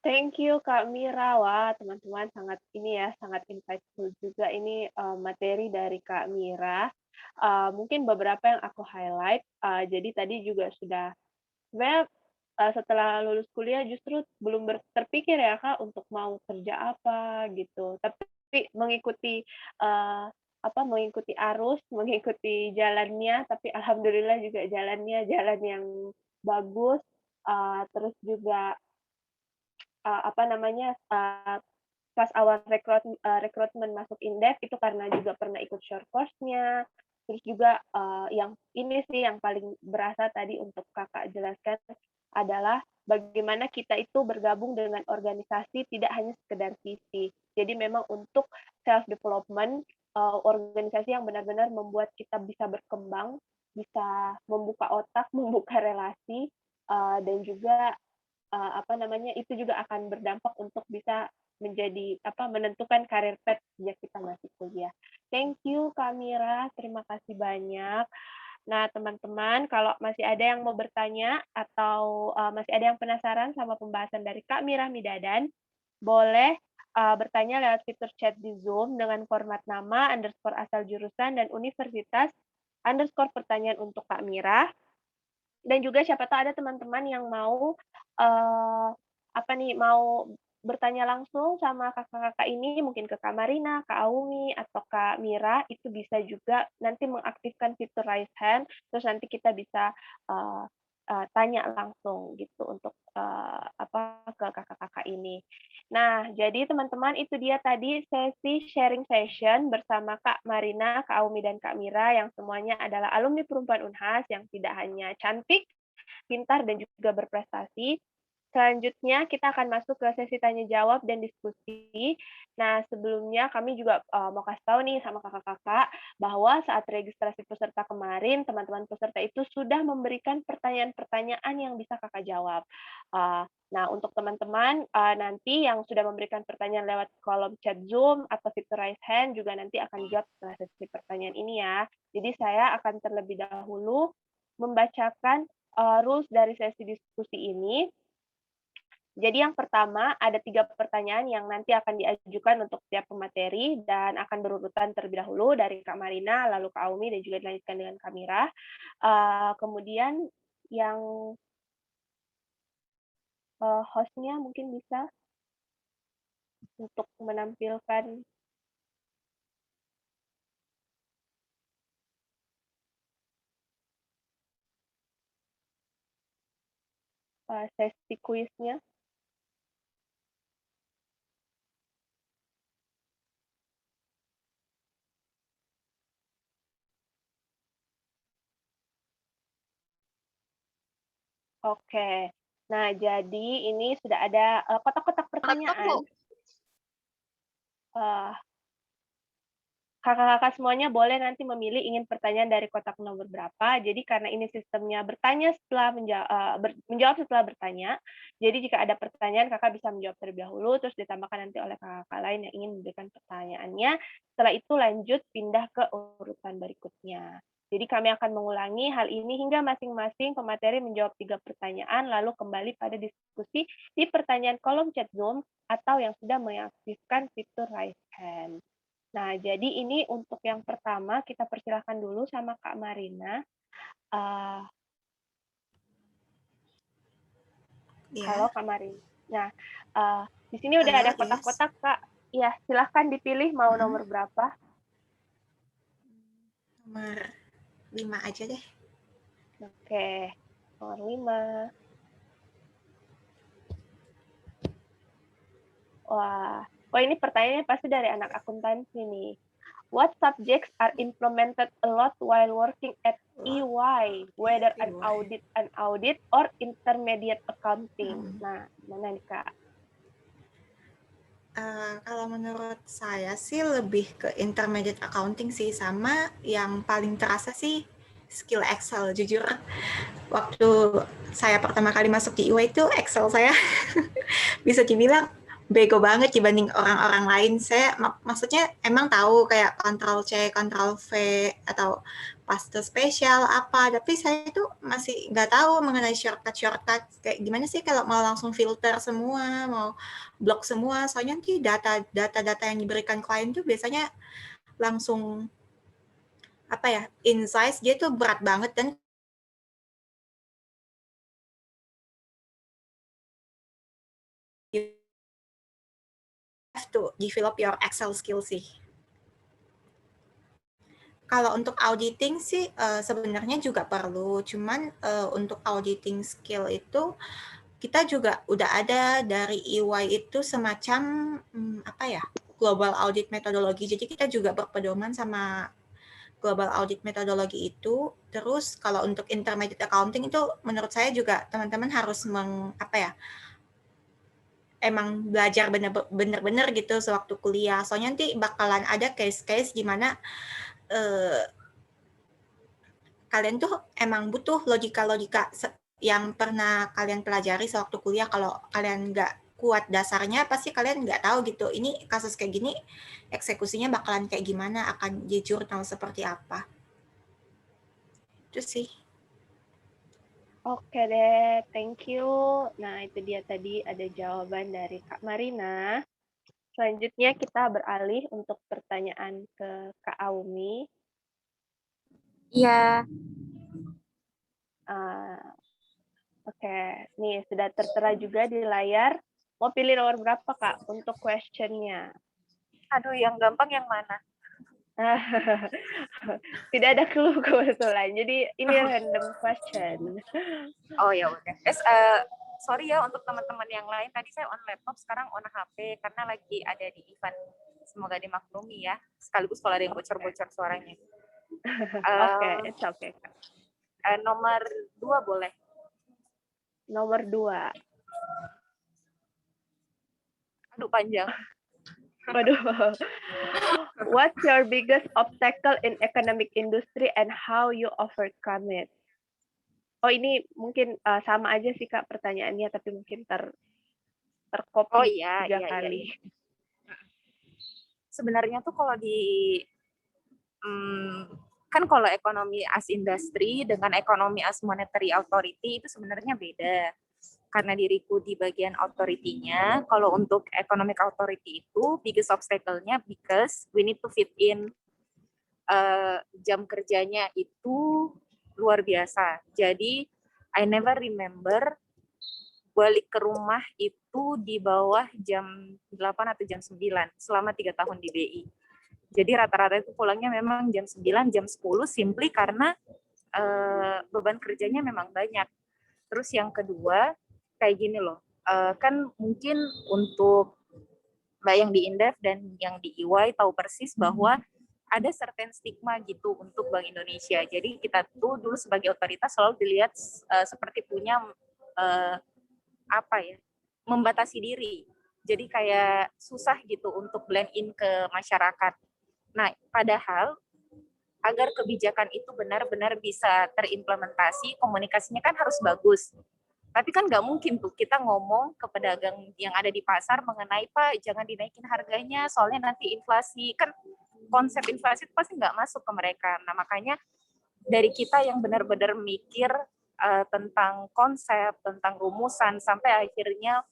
Thank you Kak Mira. Wah, teman-teman sangat ini ya, sangat insightful juga ini materi dari Kak Mira. Mungkin beberapa yang aku highlight. Jadi tadi juga sudah sebenarnya setelah lulus kuliah justru belum terpikir ya Kak untuk mau kerja apa gitu. Tapi mengikuti mengikuti arus, mengikuti jalannya, tapi alhamdulillah juga jalannya jalan yang bagus. Terus juga pas awal rekrutmen masuk Indef itu karena juga pernah ikut short course-nya. Terus juga yang ini sih yang paling berasa tadi untuk Kakak jelaskan adalah bagaimana kita itu bergabung dengan organisasi tidak hanya sekedar visi. Jadi memang untuk self development, organisasi yang benar-benar membuat kita bisa berkembang, bisa membuka otak, membuka relasi, dan juga itu juga akan berdampak untuk bisa menentukan karir path sejak kita masih kuliah. Thank you Kak Mira, terima kasih banyak. Nah, teman-teman, kalau masih ada yang mau bertanya atau masih ada yang penasaran sama pembahasan dari Kak Mira Midadan, boleh bertanya lewat fitur chat di Zoom dengan format nama, _asal jurusan, dan universitas, _pertanyaan untuk Kak Mira. Dan juga siapa tahu ada teman-teman yang mau mau bertanya langsung sama kakak-kakak ini, mungkin ke Kak Marina, Kak Aumi, atau Kak Mira, itu bisa juga nanti mengaktifkan fitur raise hand, terus nanti kita bisa tanya langsung gitu untuk ke kakak-kakak ini. Nah, jadi teman-teman itu dia tadi sesi sharing session bersama Kak Marina, Kak Aumi, dan Kak Mira yang semuanya adalah alumni Perempuan Unhas yang tidak hanya cantik, pintar, dan juga berprestasi. Selanjutnya kita akan masuk ke sesi tanya jawab dan diskusi. Nah, sebelumnya kami juga mau kasih tahu nih sama kakak-kakak bahwa saat registrasi peserta kemarin, teman-teman peserta itu sudah memberikan pertanyaan-pertanyaan yang bisa kakak jawab. Nah, untuk teman-teman nanti yang sudah memberikan pertanyaan lewat kolom chat Zoom atau fitur raise hand juga nanti akan dijawab setelah sesi pertanyaan ini ya. Jadi saya akan terlebih dahulu membacakan rules dari sesi diskusi ini. Jadi yang pertama, ada 3 pertanyaan yang nanti akan diajukan untuk setiap pemateri dan akan berurutan terlebih dahulu dari Kak Marina, lalu Kak Aumi, dan juga dilanjutkan dengan Kak Mira. Kemudian yang host-nya mungkin bisa untuk menampilkan sesi kuisnya. Oke. Nah, jadi ini sudah ada kotak-kotak pertanyaan. Kakak-kakak semuanya boleh nanti memilih ingin pertanyaan dari kotak nomor berapa. Jadi karena ini sistemnya bertanya setelah menjawab setelah bertanya. Jadi jika ada pertanyaan, kakak bisa menjawab terlebih dahulu, terus ditambahkan nanti oleh kakak-kakak lain yang ingin memberikan pertanyaannya. Setelah itu lanjut pindah ke urutan berikutnya. Jadi kami akan mengulangi hal ini hingga masing-masing pemateri menjawab 3 pertanyaan, lalu kembali pada diskusi di pertanyaan kolom chat Zoom atau yang sudah mengaktifkan fitur raise hand. Nah, jadi ini untuk yang pertama kita persilahkan dulu sama Kak Marina. Eh, Halo Ya, Kak Marina. Nah, di sini udah halo, ada yes. kotak-kotak Kak. Ya, silahkan dipilih mau Mm-mm. nomor berapa. Nomor 5 aja deh. Oke, nomor 5. Wah, ini pertanyaannya pasti dari anak akuntansi nih. What subjects are implemented a lot while working at Wah, EY, whether an EY. audit or intermediate accounting? Mm. Nah, mana nih Kak? Kalau menurut saya sih lebih ke intermediate accounting sih, sama yang paling terasa sih skill Excel. Jujur, waktu saya pertama kali masuk di EY itu Excel saya bisa dibilang bego banget dibanding orang-orang lain. Saya maksudnya emang tahu kayak Ctrl C, Ctrl V atau paste spesial apa, tapi saya itu masih nggak tahu mengenai shortcut kayak gimana sih kalau mau langsung filter semua, mau blok semua. Soalnya nanti data yang diberikan klien tuh biasanya langsung apa ya, insights dia tuh berat banget dan you have to develop your Excel skill sih. Kalau untuk auditing sih sebenarnya juga perlu, cuman untuk auditing skill itu kita juga udah ada dari EY itu semacam apa ya, global audit metodologi. Jadi kita juga berpedoman sama global audit metodologi itu. Terus kalau untuk intermediate accounting itu menurut saya juga teman-teman harus apa ya, emang belajar bener-bener gitu sewaktu kuliah. Soalnya nanti bakalan ada case-case di mana kalian tuh emang butuh logika-logika yang pernah kalian pelajari sewaktu kuliah. Kalau kalian nggak kuat dasarnya, pasti kalian nggak tahu gitu. Ini kasus kayak gini, eksekusinya bakalan kayak gimana, akan di jurnal seperti apa. Itu sih. Oke deh, thank you. Nah, itu dia tadi ada jawaban dari Kak Marina. Selanjutnya kita beralih untuk pertanyaan ke Kak Aumi. Iya, Oke, nih sudah tertera juga di layar. Mau pilih nomor berapa Kak untuk questionnya? aduh yang gampang yang mana? Tidak ada clue kebetulan. Jadi ini random question. Oh ya udah. Sorry ya untuk teman-teman yang lain. Tadi saya on laptop, sekarang on HP karena lagi ada di event. Semoga dimaklumi ya. Sekaligus kalau ada yang bocor-bocor suaranya. Oke, it's okay. Nomor 2 boleh. Nomor 2. Aduh panjang. Waduh. What's your biggest obstacle in economic industry and how you overcome it? Oh, ini mungkin sama aja sih Kak pertanyaannya, tapi mungkin tercopy Oh iya, 3 iya, kali. iya. Sebenarnya tuh kalau kan kalau ekonomi as industry dengan ekonomi as monetary authority itu sebenarnya beda. Karena diriku di bagian authority-nya, kalau untuk economic authority itu biggest obstacle-nya because we need to fit in jam kerjanya itu luar biasa. Jadi I never remember balik ke rumah itu di bawah jam 8 atau jam 9 selama 3 tahun di BI. Jadi rata-rata itu pulangnya memang jam 9, jam 10 simply karena beban kerjanya memang banyak. Terus yang kedua, kayak gini loh, kan mungkin untuk Mbak yang di Indef dan yang di EY tahu persis bahwa ada certain stigma gitu untuk Bank Indonesia. Jadi kita tuh dulu sebagai otoritas selalu dilihat seperti punya apa ya, membatasi diri. Jadi kayak susah gitu untuk blend in ke masyarakat. Nah, padahal agar kebijakan itu benar-benar bisa terimplementasi, komunikasinya kan harus bagus. Tapi kan nggak mungkin tuh kita ngomong ke pedagang yang ada di pasar mengenai Pak jangan dinaikin harganya soalnya nanti inflasi. Kan konsep inflasi itu pasti nggak masuk ke mereka. Nah makanya dari kita yang benar-benar mikir tentang konsep, tentang rumusan sampai akhirnya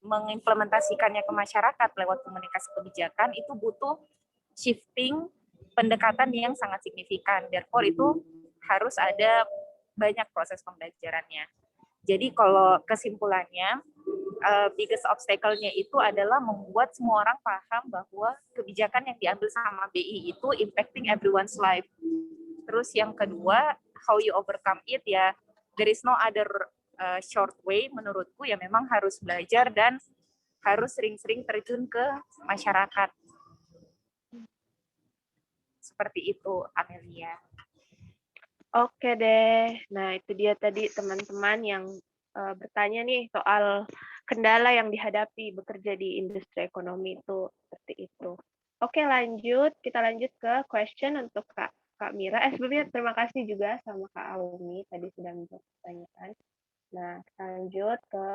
mengimplementasikannya ke masyarakat lewat komunikasi kebijakan itu butuh shifting pendekatan yang sangat signifikan. Therefore itu harus ada banyak proses pembelajarannya. Jadi kalau kesimpulannya, biggest obstacle-nya itu adalah membuat semua orang paham bahwa kebijakan yang diambil sama BI itu impacting everyone's life. Terus yang kedua, how you overcome it, ya there is no other short way menurutku, ya memang harus belajar dan harus sering-sering terjun ke masyarakat. Seperti itu, Amelia. Oke deh. Nah, itu dia tadi teman-teman yang bertanya nih soal kendala yang dihadapi bekerja di industri ekonomi itu seperti itu. Oke, lanjut. Kita lanjut ke question untuk Kak Mira. Sebelumnya terima kasih juga sama Kak Aumi tadi sudah menjawab pertanyaan. Nah, kita lanjut ke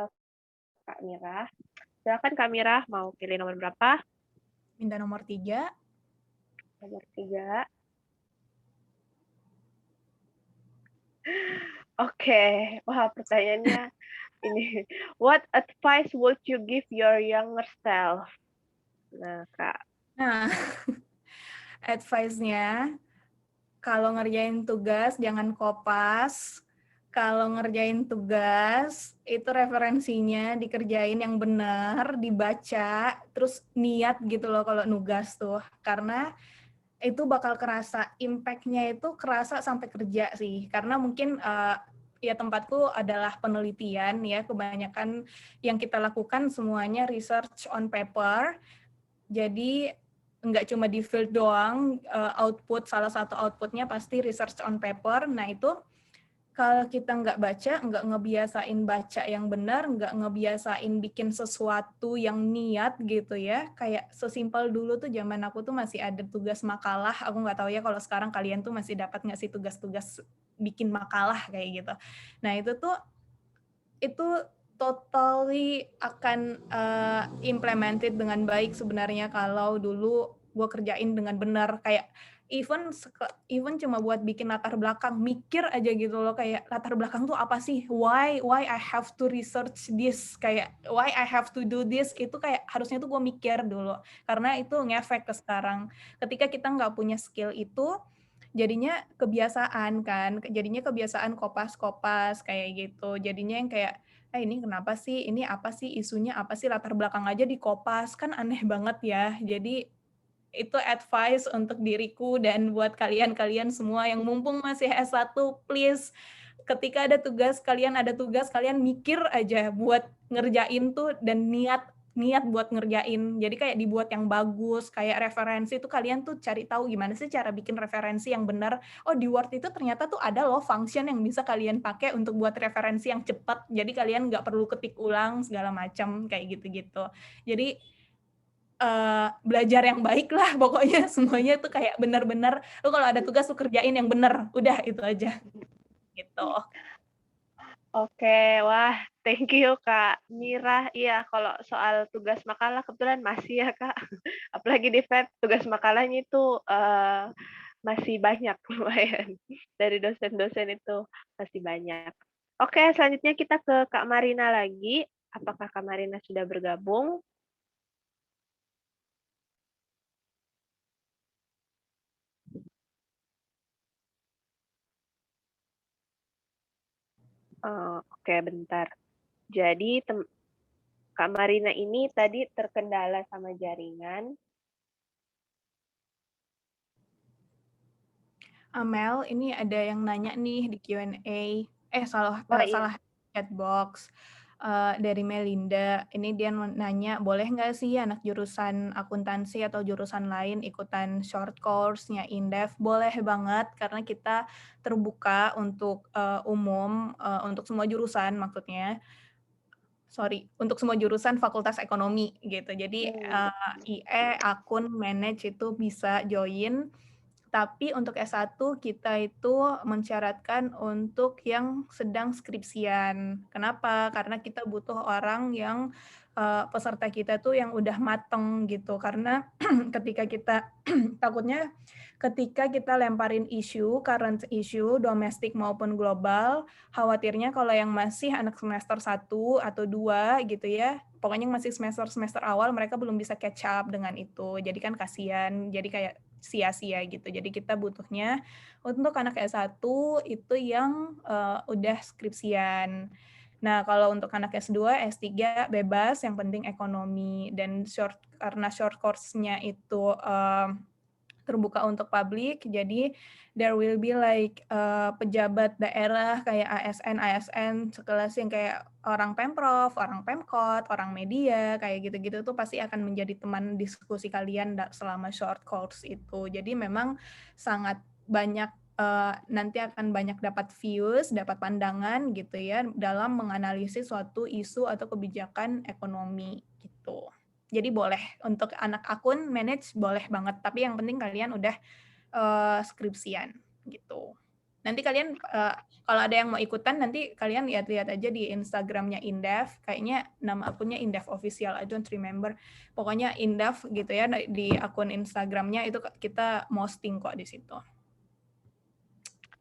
Kak Mira. Silakan Kak Mira, mau pilih nomor berapa? Minta nomor 3. Nomor 3. Oke, wah pertanyaannya ini. What advice would you give your younger self? Nah, Kak. Nah, advice-nya, kalau ngerjain tugas jangan kopas. Kalau ngerjain tugas, itu referensinya dikerjain yang benar, dibaca, terus niat gitu loh kalau nugas tuh. Karena itu bakal kerasa, impact-nya itu kerasa sampai kerja sih. Karena mungkin ya tempatku adalah penelitian ya, kebanyakan yang kita lakukan semuanya research on paper. Jadi nggak cuma di field doang, output, salah satu outputnya pasti research on paper. Nah itu kalau kita nggak baca, nggak ngebiasain baca yang benar, nggak ngebiasain bikin sesuatu yang niat gitu ya, kayak sesimpel dulu tuh zaman aku tuh masih ada tugas makalah, aku nggak tahu ya kalau sekarang kalian tuh masih dapat nggak sih tugas-tugas bikin makalah kayak gitu. Nah itu totally akan implemented dengan baik sebenarnya kalau dulu gue kerjain dengan benar, kayak even cuma buat bikin latar belakang, mikir aja gitu loh, kayak latar belakang tuh apa sih, why I have to research this, kayak why I have to do this, itu kayak harusnya tuh gue mikir dulu, karena itu ngefek ke sekarang. Ketika kita nggak punya skill itu, jadinya kebiasaan kan, jadinya kebiasaan kopas-kopas kayak gitu, jadinya yang kayak ini kenapa sih, ini apa sih, isunya apa sih, latar belakang aja dikopas, kan aneh banget ya. Jadi itu advice untuk diriku dan buat kalian semua yang mumpung masih S1, please, ketika ada tugas, kalian mikir aja buat ngerjain tuh dan niat buat ngerjain. Jadi kayak dibuat yang bagus, kayak referensi tuh kalian tuh cari tahu gimana sih cara bikin referensi yang benar. Oh, di Word itu ternyata tuh ada loh function yang bisa kalian pakai untuk buat referensi yang cepat. Jadi kalian nggak perlu ketik ulang segala macam kayak gitu-gitu. Jadi belajar yang baik lah pokoknya, semuanya tuh kayak benar-benar lu kalau ada tugas lu kerjain yang benar, udah itu aja gitu. Oke, wah, thank you Kak Mira. Iya, kalau soal tugas makalah kebetulan masih ya Kak. Apalagi di FEB tugas makalahnya itu masih banyak lumayan. Dari dosen-dosen itu masih banyak. Oke, selanjutnya kita ke Kak Marina lagi. Apakah Kak Marina sudah bergabung? Oke, bentar. Jadi Kak Marina ini tadi terkendala sama jaringan. Amel, ini ada yang nanya nih di Q&A. Salah chat box. Dari Melinda. Ini dia nanya, boleh nggak sih anak jurusan akuntansi atau jurusan lain ikutan short course-nya Indef? Boleh banget, karena kita terbuka untuk umum, untuk semua jurusan maksudnya. Untuk semua jurusan fakultas ekonomi gitu. Jadi IE, akun, manage itu bisa join. Tapi untuk S1 kita itu mensyaratkan untuk yang sedang skripsian. Kenapa? Karena kita butuh orang yang peserta kita tuh yang udah mateng gitu. Karena ketika kita takutnya ketika kita lemparin isu, current issue, domestik maupun global, khawatirnya kalau yang masih anak semester 1 atau 2 gitu ya, pokoknya yang masih semester awal mereka belum bisa catch up dengan itu. Jadi kan kasihan, jadi kayak sia-sia gitu. Jadi kita butuhnya untuk anak S1 itu yang udah skripsian. Nah, kalau untuk anak S2, S3 bebas, yang penting ekonomi. Dan karena short course-nya itu terbuka untuk publik, jadi there will be like pejabat daerah kayak ASN sekelas yang kayak orang Pemprov, orang Pemkot, orang media, kayak gitu-gitu tuh pasti akan menjadi teman diskusi kalian selama short course itu. Jadi memang sangat banyak nanti akan banyak dapat views, dapat pandangan gitu ya dalam menganalisis suatu isu atau kebijakan ekonomi gitu. Jadi boleh untuk anak akun manage boleh banget, tapi yang penting kalian udah skripsian gitu. Nanti kalian kalau ada yang mau ikutan nanti kalian lihat-lihat aja di Instagramnya Indef, kayaknya nama akunnya Indef Official, I don't remember. Pokoknya Indef gitu ya di akun Instagramnya itu kita posting kok di situ.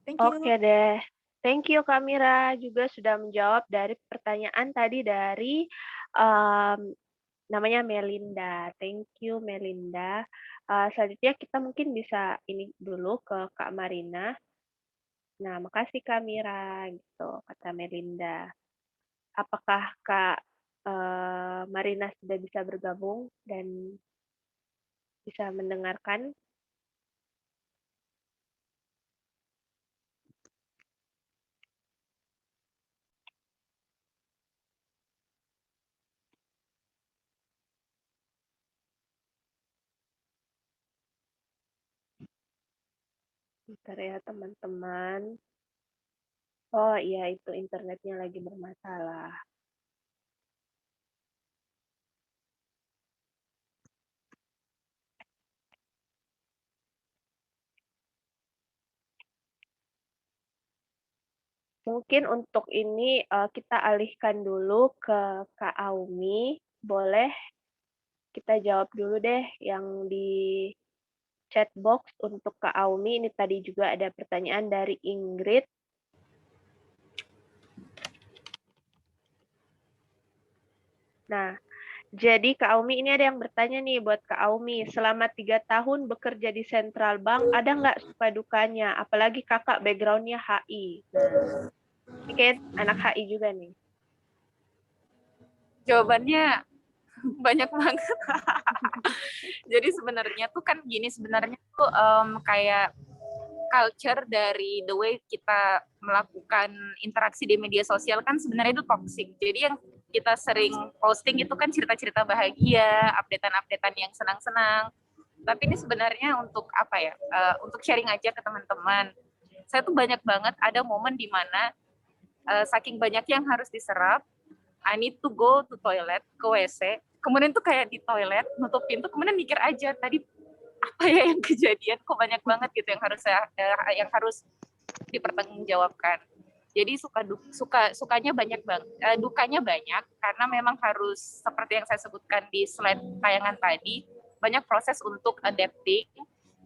Thank you. Oke deh. Thank you Kak Mira juga sudah menjawab dari pertanyaan tadi dari namanya Melinda. Thank you Melinda. Selanjutnya kita mungkin bisa ini dulu ke Kak Marina. Nah, makasih Kak Mira gitu kata Melinda. Apakah Kak Marina sudah bisa bergabung dan bisa mendengarkan? Bentar ya teman-teman. Oh iya, itu internetnya lagi bermasalah. Mungkin untuk ini kita alihkan dulu ke Kak Aumi. Boleh kita jawab dulu deh yang di chat box untuk Kak Aumi. Ini tadi juga ada pertanyaan dari Ingrid. Nah, jadi Kak Aumi ini ada yang bertanya nih buat Kak Aumi. Selama 3 tahun bekerja di Central Bank, ada nggak suka dukanya? Apalagi kakak background-nya HI. Nah, ini kayak anak HI juga nih. Jawabannya banyak banget. Jadi sebenarnya tuh kan gini, sebenarnya tuh kayak culture dari the way kita melakukan interaksi di media sosial kan sebenarnya itu toxic. Jadi yang kita sering posting itu kan cerita-cerita bahagia, updatean-updatean yang senang-senang. Tapi ini sebenarnya untuk apa ya? Untuk sharing aja ke teman-teman. Saya tuh banyak banget ada momen di mana saking banyak yang harus diserap, I need to go to toilet, ke WC. Kemudian tuh kayak di toilet, nutup pintu, kemudian mikir aja tadi apa ya yang kejadian, kok banyak banget gitu yang harus dipertanggungjawabkan. Jadi sukanya banyak banget, dukanya banyak karena memang harus seperti yang saya sebutkan di slide tayangan tadi, banyak proses untuk adapting,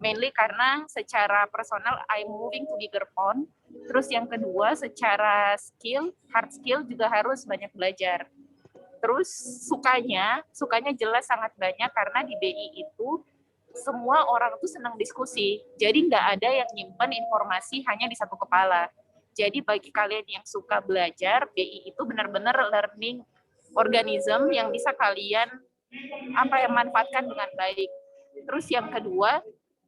mainly karena secara personal I'm moving to bigger pond. Terus yang kedua secara hard skill juga harus banyak belajar. Terus sukanya jelas sangat banyak karena di BI itu semua orang tuh senang diskusi. Jadi nggak ada yang nyimpan informasi hanya di satu kepala. Jadi bagi kalian yang suka belajar, BI itu benar-benar learning organism yang bisa kalian manfaatkan dengan baik. Terus yang kedua,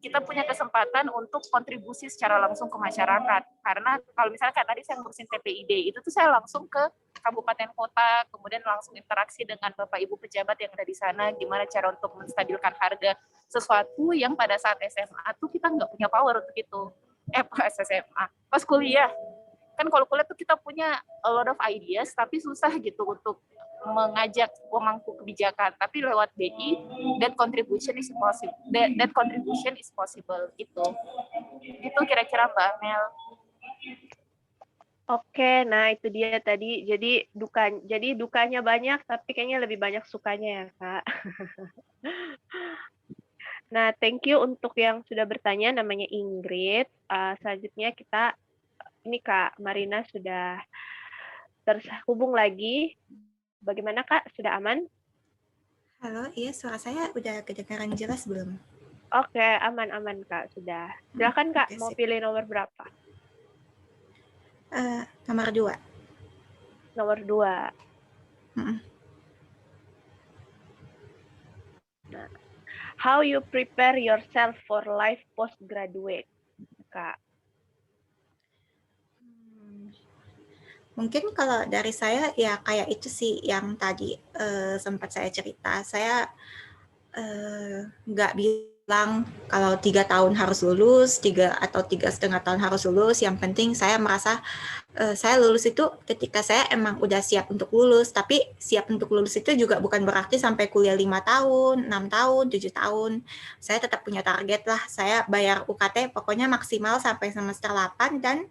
kita punya kesempatan untuk kontribusi secara langsung ke masyarakat. Karena kalau misalnya kayak tadi saya ngurusin TPID, itu tuh saya langsung ke kabupaten kota, kemudian langsung interaksi dengan Bapak Ibu pejabat yang ada di sana, gimana cara untuk menstabilkan harga sesuatu yang pada saat SMA tuh kita nggak punya power untuk itu. Pas SMA, pas kuliah. Kan kalau kuliah tuh kita punya a lot of ideas, tapi susah gitu untuk mengajak pemangku kebijakan, tapi lewat BI that contribution is possible. That contribution is possible gitu. Itu kira-kira Mbak Mel. Oke, nah itu dia tadi. Jadi dukanya banyak, tapi kayaknya lebih banyak sukanya ya, Kak. Nah, thank you untuk yang sudah bertanya, namanya Ingrid. Selanjutnya ini Kak Marina sudah terhubung lagi. Bagaimana Kak? Sudah aman? Halo, iya suara saya udah kedengaran jelas belum? Oke, aman-aman Kak, sudah. Silakan Kak, Oke, mau sip. pilih nomor berapa? Nomor 2. Nomor 2. Nah, how you prepare yourself for life postgraduate, Kak? Mungkin kalau dari saya ya kayak itu sih yang tadi sempat saya cerita. Saya nggak bilang kalau 3 tahun harus lulus, 3 atau 3,5 tahun harus lulus. Yang penting saya merasa saya lulus itu ketika saya emang udah siap untuk lulus. Tapi siap untuk lulus itu juga bukan berarti sampai kuliah 5 tahun, 6 tahun, 7 tahun. Saya tetap punya target lah. Saya bayar UKT pokoknya maksimal sampai semester 8 dan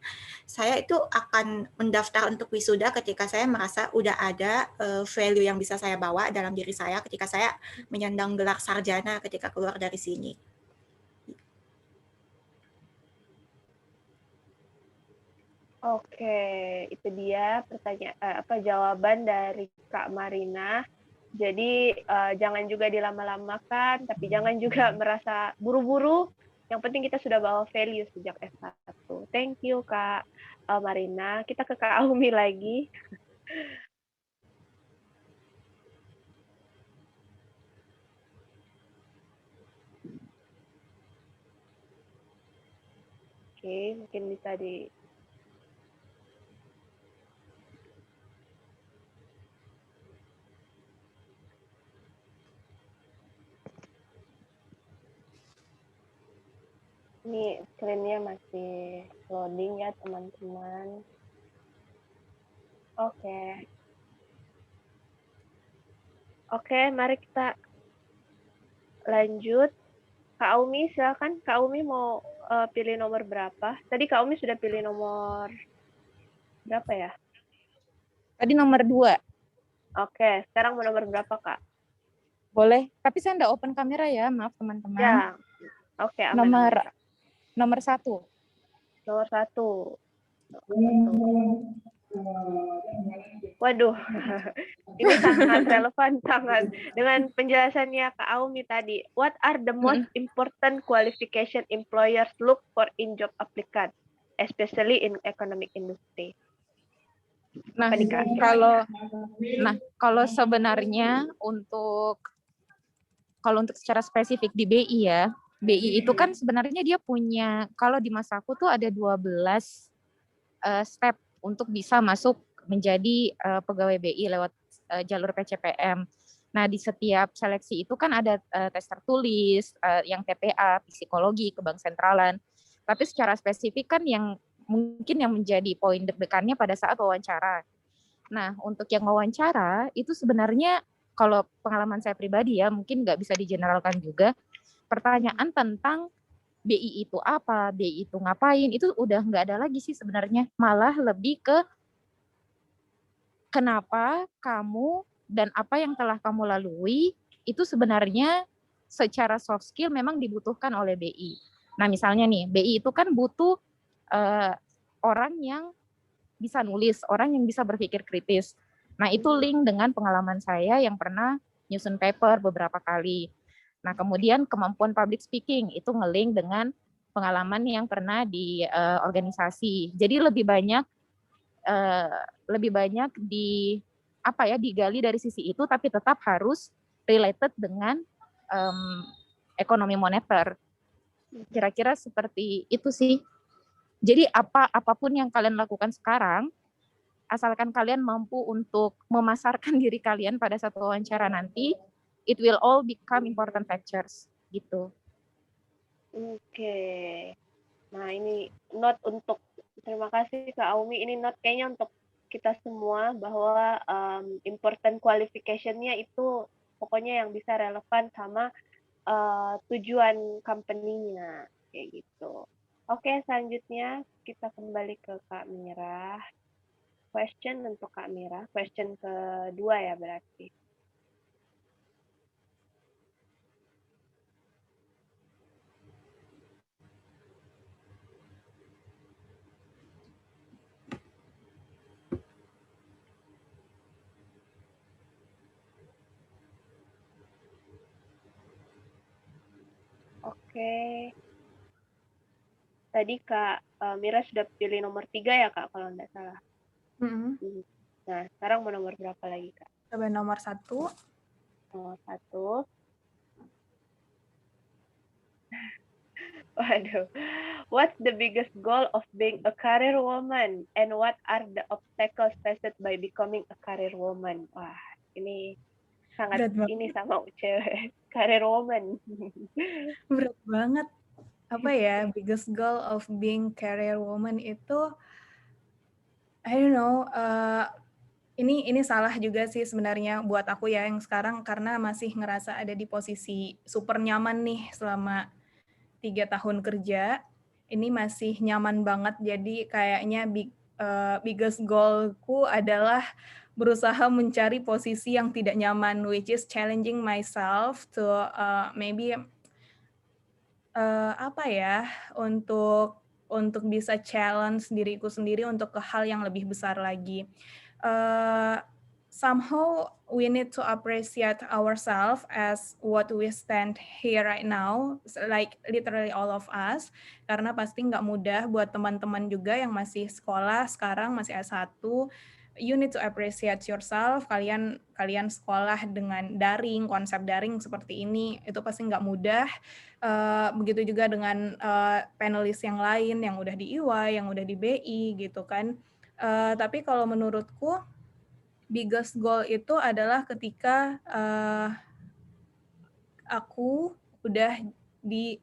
saya itu akan mendaftar untuk wisuda ketika saya merasa udah ada value yang bisa saya bawa dalam diri saya ketika saya menyandang gelar sarjana ketika keluar dari sini. Oke, itu dia jawaban dari Kak Marina. Jadi jangan juga dilama-lamakan, tapi jangan juga merasa buru-buru. Yang penting kita sudah bawa value sejak S1. Thank you Kak Marina. Kita ke Kak Aumi lagi. Oke, mungkin bisa di ini screen-nya masih loading ya teman-teman. Oke, mari kita lanjut. Kak Aumi, silakan. Kak Aumi mau pilih nomor berapa? Tadi Kak Aumi sudah pilih nomor berapa ya? Tadi nomor 2. Oke, sekarang mau nomor berapa Kak? Boleh, tapi saya nggak open kamera ya, maaf teman-teman. Ya, oke, aman. Nomor 1. Nomor 1. Waduh, ini sangat relevan dengan penjelasannya Kak Aumi tadi. What are the most important qualification employers look for in job applicant, especially in economic industry? Nah, kalau sebenarnya kalau untuk secara spesifik di BI ya, BI itu kan sebenarnya dia punya, kalau di masaku tuh ada 12 step untuk bisa masuk menjadi pegawai BI lewat jalur PCPM. Nah, di setiap seleksi itu kan ada tes tertulis, yang TPA, psikologi, kebang sentralan. Tapi secara spesifik kan yang mungkin yang menjadi poin deg-degannya pada saat wawancara. Nah, untuk yang wawancara itu sebenarnya kalau pengalaman saya pribadi ya, mungkin nggak bisa digeneralkan juga. Pertanyaan tentang BI itu apa, BI itu ngapain, itu udah nggak ada lagi sih sebenarnya. Malah lebih ke kenapa kamu dan apa yang telah kamu lalui itu sebenarnya secara soft skill memang dibutuhkan oleh BI. Nah, misalnya nih, BI itu kan butuh orang yang bisa nulis, orang yang bisa berpikir kritis. Nah, itu link dengan pengalaman saya yang pernah nyusun paper beberapa kali. Nah, kemudian kemampuan public speaking itu nge-link dengan pengalaman yang pernah di organisasi. Jadi lebih banyak digali dari sisi itu, tapi tetap harus related dengan ekonomi moneter. Kira-kira seperti itu sih. Jadi apapun yang kalian lakukan sekarang, asalkan kalian mampu untuk memasarkan diri kalian pada satu wawancara nanti, it will all become important factors gitu. Oke. Nah, ini note untuk, terima kasih Kak Aumi, ini note kayaknya untuk kita semua bahwa important qualification-nya itu pokoknya yang bisa relevan sama tujuan company-nya kayak gitu. Oke, selanjutnya kita kembali ke Kak Mira. Question untuk Kak Mira, question kedua ya berarti. Oke. Tadi Kak Mira sudah pilih nomor 3 ya Kak, kalau nggak salah. Nah, sekarang mau nomor berapa lagi Kak? Coba nomor 1. Nomor 1. Waduh. What's the biggest goal of being a career woman? And what are the obstacles faced by becoming a career woman? Wah, ini sangat Berat banget. ini sama cewek. Career woman. Berat banget. Apa ya, biggest goal of being career woman itu, I don't know, ini salah juga sih sebenarnya buat aku ya yang sekarang, karena masih ngerasa ada di posisi super nyaman nih selama 3 tahun kerja. Ini masih nyaman banget, jadi kayaknya biggest goal-ku adalah berusaha mencari posisi yang tidak nyaman, which is challenging myself to maybe apa ya, untuk bisa challenge diriku sendiri untuk ke hal yang lebih besar lagi. Somehow we need to appreciate ourselves as what we stand here right now, like literally all of us, karena pasti nggak mudah buat teman-teman juga yang masih sekolah sekarang, masih S1. You need to appreciate yourself. Kalian sekolah dengan daring, konsep daring seperti ini, itu pasti nggak mudah. Begitu juga dengan panelis yang lain yang udah di EY, yang udah di BI gitu kan. Tapi kalau menurutku biggest goal itu adalah ketika aku udah di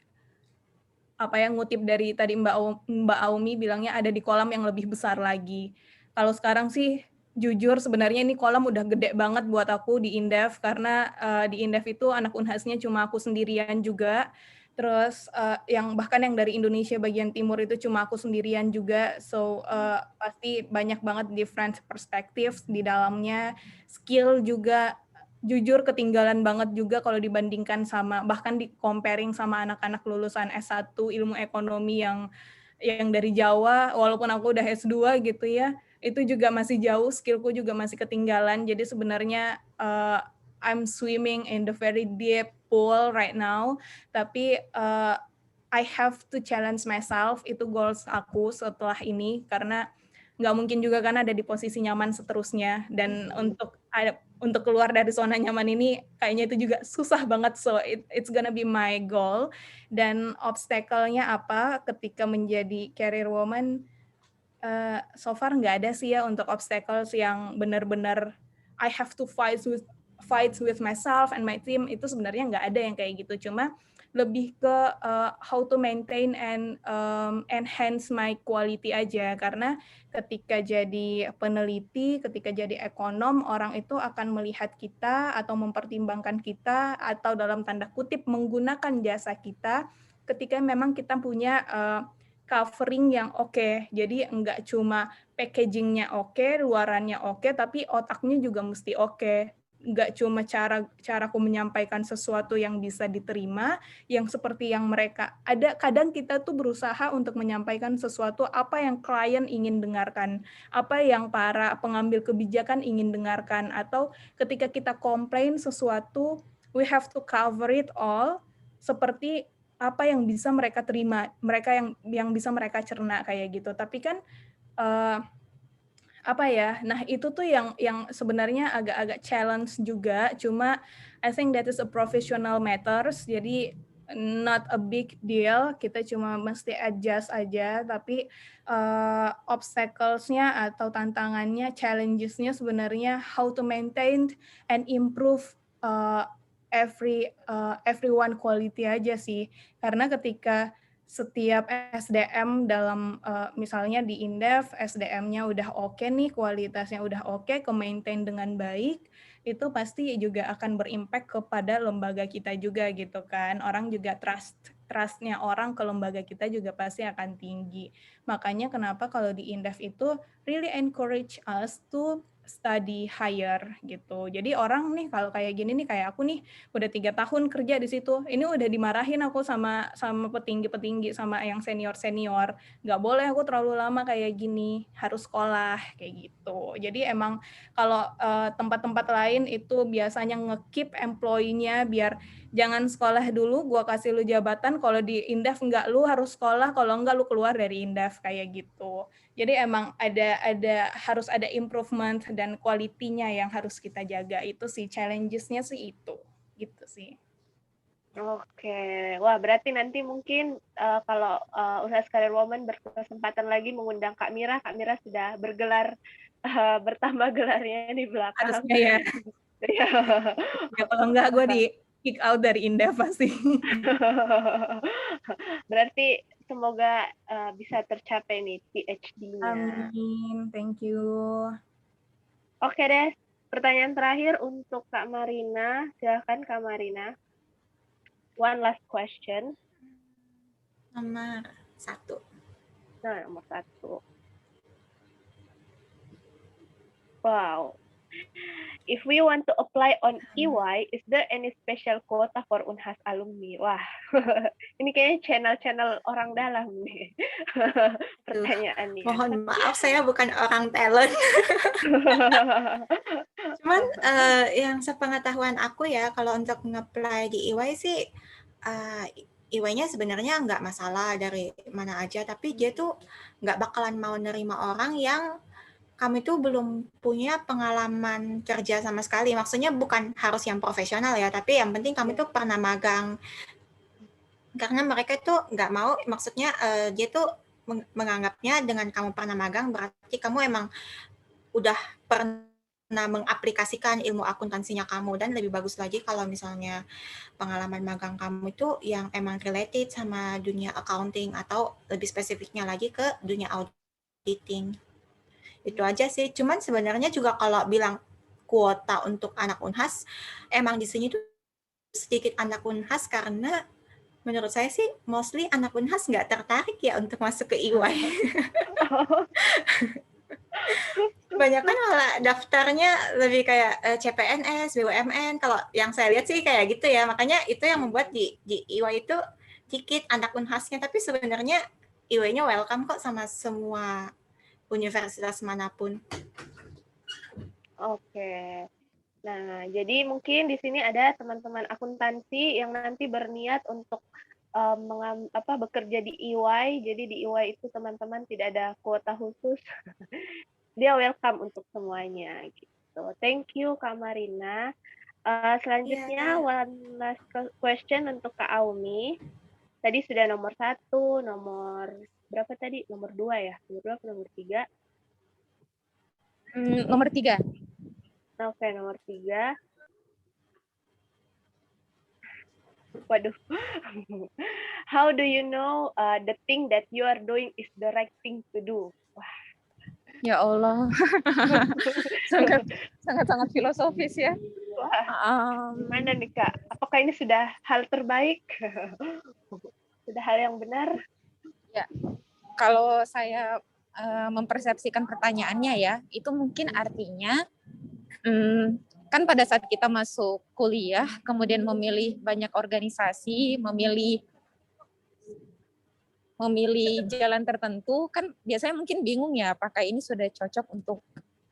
apa yang ngutip dari tadi Mbak Aumi bilangnya ada di kolam yang lebih besar lagi. Kalau sekarang sih jujur sebenarnya ini kolam udah gede banget buat aku di Indef, karena di Indef itu anak Unhasnya cuma aku sendirian juga. Terus bahkan yang dari Indonesia bagian timur itu cuma aku sendirian juga. So pasti banyak banget different perspectives di dalamnya. Skill juga jujur ketinggalan banget juga kalau dibandingkan sama, bahkan di comparing sama anak-anak lulusan S1 ilmu ekonomi yang dari Jawa, walaupun aku udah S2 gitu ya, itu juga masih jauh, skillku juga masih ketinggalan. Jadi sebenarnya I'm swimming in the very deep pool right now, tapi I have to challenge myself, itu goals aku setelah ini, karena nggak mungkin juga kan ada di posisi nyaman seterusnya, dan untuk keluar dari zona nyaman ini kayaknya itu juga susah banget, so it's gonna be my goal. Dan obstacle-nya apa ketika menjadi career woman, so far nggak ada sih ya untuk obstacles yang benar-benar I have to fight with myself and my team, itu sebenarnya nggak ada yang kayak gitu, cuma lebih ke how to maintain and enhance my quality aja, karena ketika jadi peneliti, ketika jadi ekonom, orang itu akan melihat kita atau mempertimbangkan kita atau dalam tanda kutip menggunakan jasa kita ketika memang kita punya covering yang oke. Jadi enggak cuma packagingnya oke, luarannya oke, tapi otaknya juga mesti oke. Enggak cuma caraku menyampaikan sesuatu yang bisa diterima, yang seperti yang mereka ada. Kadang kita tuh berusaha untuk menyampaikan sesuatu apa yang klien ingin dengarkan, apa yang para pengambil kebijakan ingin dengarkan, atau ketika kita komplain sesuatu, we have to cover it all seperti apa yang bisa mereka terima, mereka yang bisa mereka cerna kayak gitu. Tapi kan apa ya? Nah, itu tuh yang sebenarnya agak-agak challenge juga. Cuma I think that is a professional matters. Jadi not a big deal. Kita cuma mesti adjust aja. Tapi obstacles-nya atau tantangannya, challenges-nya sebenarnya how to maintain and improve everyone quality aja sih. Karena ketika setiap SDM dalam misalnya di Indef SDM-nya udah oke nih, kualitasnya udah oke, ke-maintain dengan baik, itu pasti juga akan berimpact kepada lembaga kita juga gitu kan. Orang juga trust-nya orang ke lembaga kita juga pasti akan tinggi. Makanya kenapa kalau di Indef itu really encourage us to study higher gitu. Jadi orang nih kalau kayak gini nih, kayak aku nih udah 3 tahun kerja di situ. Ini udah dimarahin aku sama petinggi-petinggi, sama yang senior-senior. Nggak boleh aku terlalu lama kayak gini, harus sekolah kayak gitu. Jadi emang kalau tempat-tempat lain itu biasanya nge-keep employee-nya biar jangan sekolah dulu, gua kasih lu jabatan, kalau di Indef nggak, lu harus sekolah, kalau nggak lu keluar dari Indef kayak gitu. Jadi emang harus ada improvement dan quality-nya yang harus kita jaga, itu sih challenges-nya sih itu. Gitu sih. Oke, wah berarti nanti mungkin kalau Unhas Career Woman berkesempatan lagi mengundang Kak Mira sudah bergelar bertambah gelarnya di belakang. Harusnya ya. Ya kalau enggak gue di kick out dari Indef pasti. Berarti semoga bisa tercapai nih PhD-nya. Amin, thank you. Oke deh, pertanyaan terakhir untuk Kak Marina. Silakan Kak Marina. One last question. Nomor 1. Nah, nomor 1. Wow. If we want to apply on EY, is there any special quota for Unhas alumni? Wah, ini kayaknya channel-channel orang dalam nih pertanyaannya. Mohon maaf, saya bukan orang talent. Cuman yang sepengetahuan aku ya, kalau untuk nge-apply di EY sih, EY-nya sebenarnya nggak masalah dari mana aja, tapi dia tuh nggak bakalan mau nerima orang yang kami tuh belum punya pengalaman kerja sama sekali. Maksudnya bukan harus yang profesional ya, tapi yang penting kami tuh pernah magang. Karena mereka tuh nggak mau, maksudnya dia tuh menganggapnya dengan kamu pernah magang berarti kamu emang udah pernah mengaplikasikan ilmu akuntansinya kamu, dan lebih bagus lagi kalau misalnya pengalaman magang kamu itu yang emang related sama dunia accounting atau lebih spesifiknya lagi ke dunia auditing. Itu aja sih. Cuman sebenarnya juga kalau bilang kuota untuk anak Unhas, emang di sini tuh sedikit anak Unhas karena menurut saya sih mostly anak Unhas nggak tertarik ya untuk masuk ke EY. Banyak kan malah daftarnya lebih kayak CPNS, BUMN. Kalau yang saya lihat sih kayak gitu ya. Makanya itu yang membuat di EY itu dikit anak Unhasnya. Tapi sebenarnya EY-nya welcome kok sama semua universitas manapun. Oke. Nah, jadi mungkin di sini ada teman-teman akuntansi yang nanti berniat untuk bekerja di EY. Jadi di EY itu teman-teman tidak ada kuota khusus. Dia welcome untuk semuanya gitu. Thank you Kak Marina. Selanjutnya one last question untuk Kak Aumi. Tadi sudah nomor 1, nomor berapa tadi? Nomor 2 ya? Nomor 2 atau nomor 3? Nomor 3. Oke, nomor 3. Waduh. How do you know the thing that you are doing is the right thing to do? Wah. Ya Allah. sangat filosofis ya. Wah. Gimana nih Kak? Apakah ini sudah hal terbaik? Sudah hal yang benar? Ya. Kalau saya mempersepsikan pertanyaannya ya, itu mungkin artinya kan pada saat kita masuk kuliah, kemudian memilih banyak organisasi, memilih jalan tertentu, kan biasanya mungkin bingung ya, apakah ini sudah cocok untuk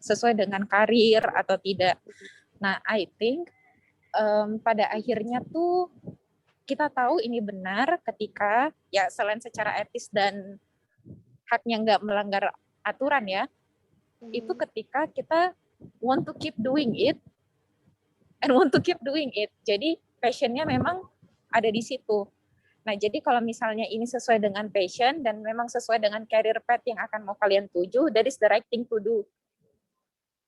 sesuai dengan karir atau tidak. Nah, I think pada akhirnya tuh kita tahu ini benar ketika ya selain secara etis dan haknya nggak melanggar aturan ya, itu ketika kita want to keep doing it and want to keep doing it. Jadi passionnya memang ada di situ. Nah, jadi kalau misalnya ini sesuai dengan passion dan memang sesuai dengan career path yang akan mau kalian tuju, that is the right thing to do.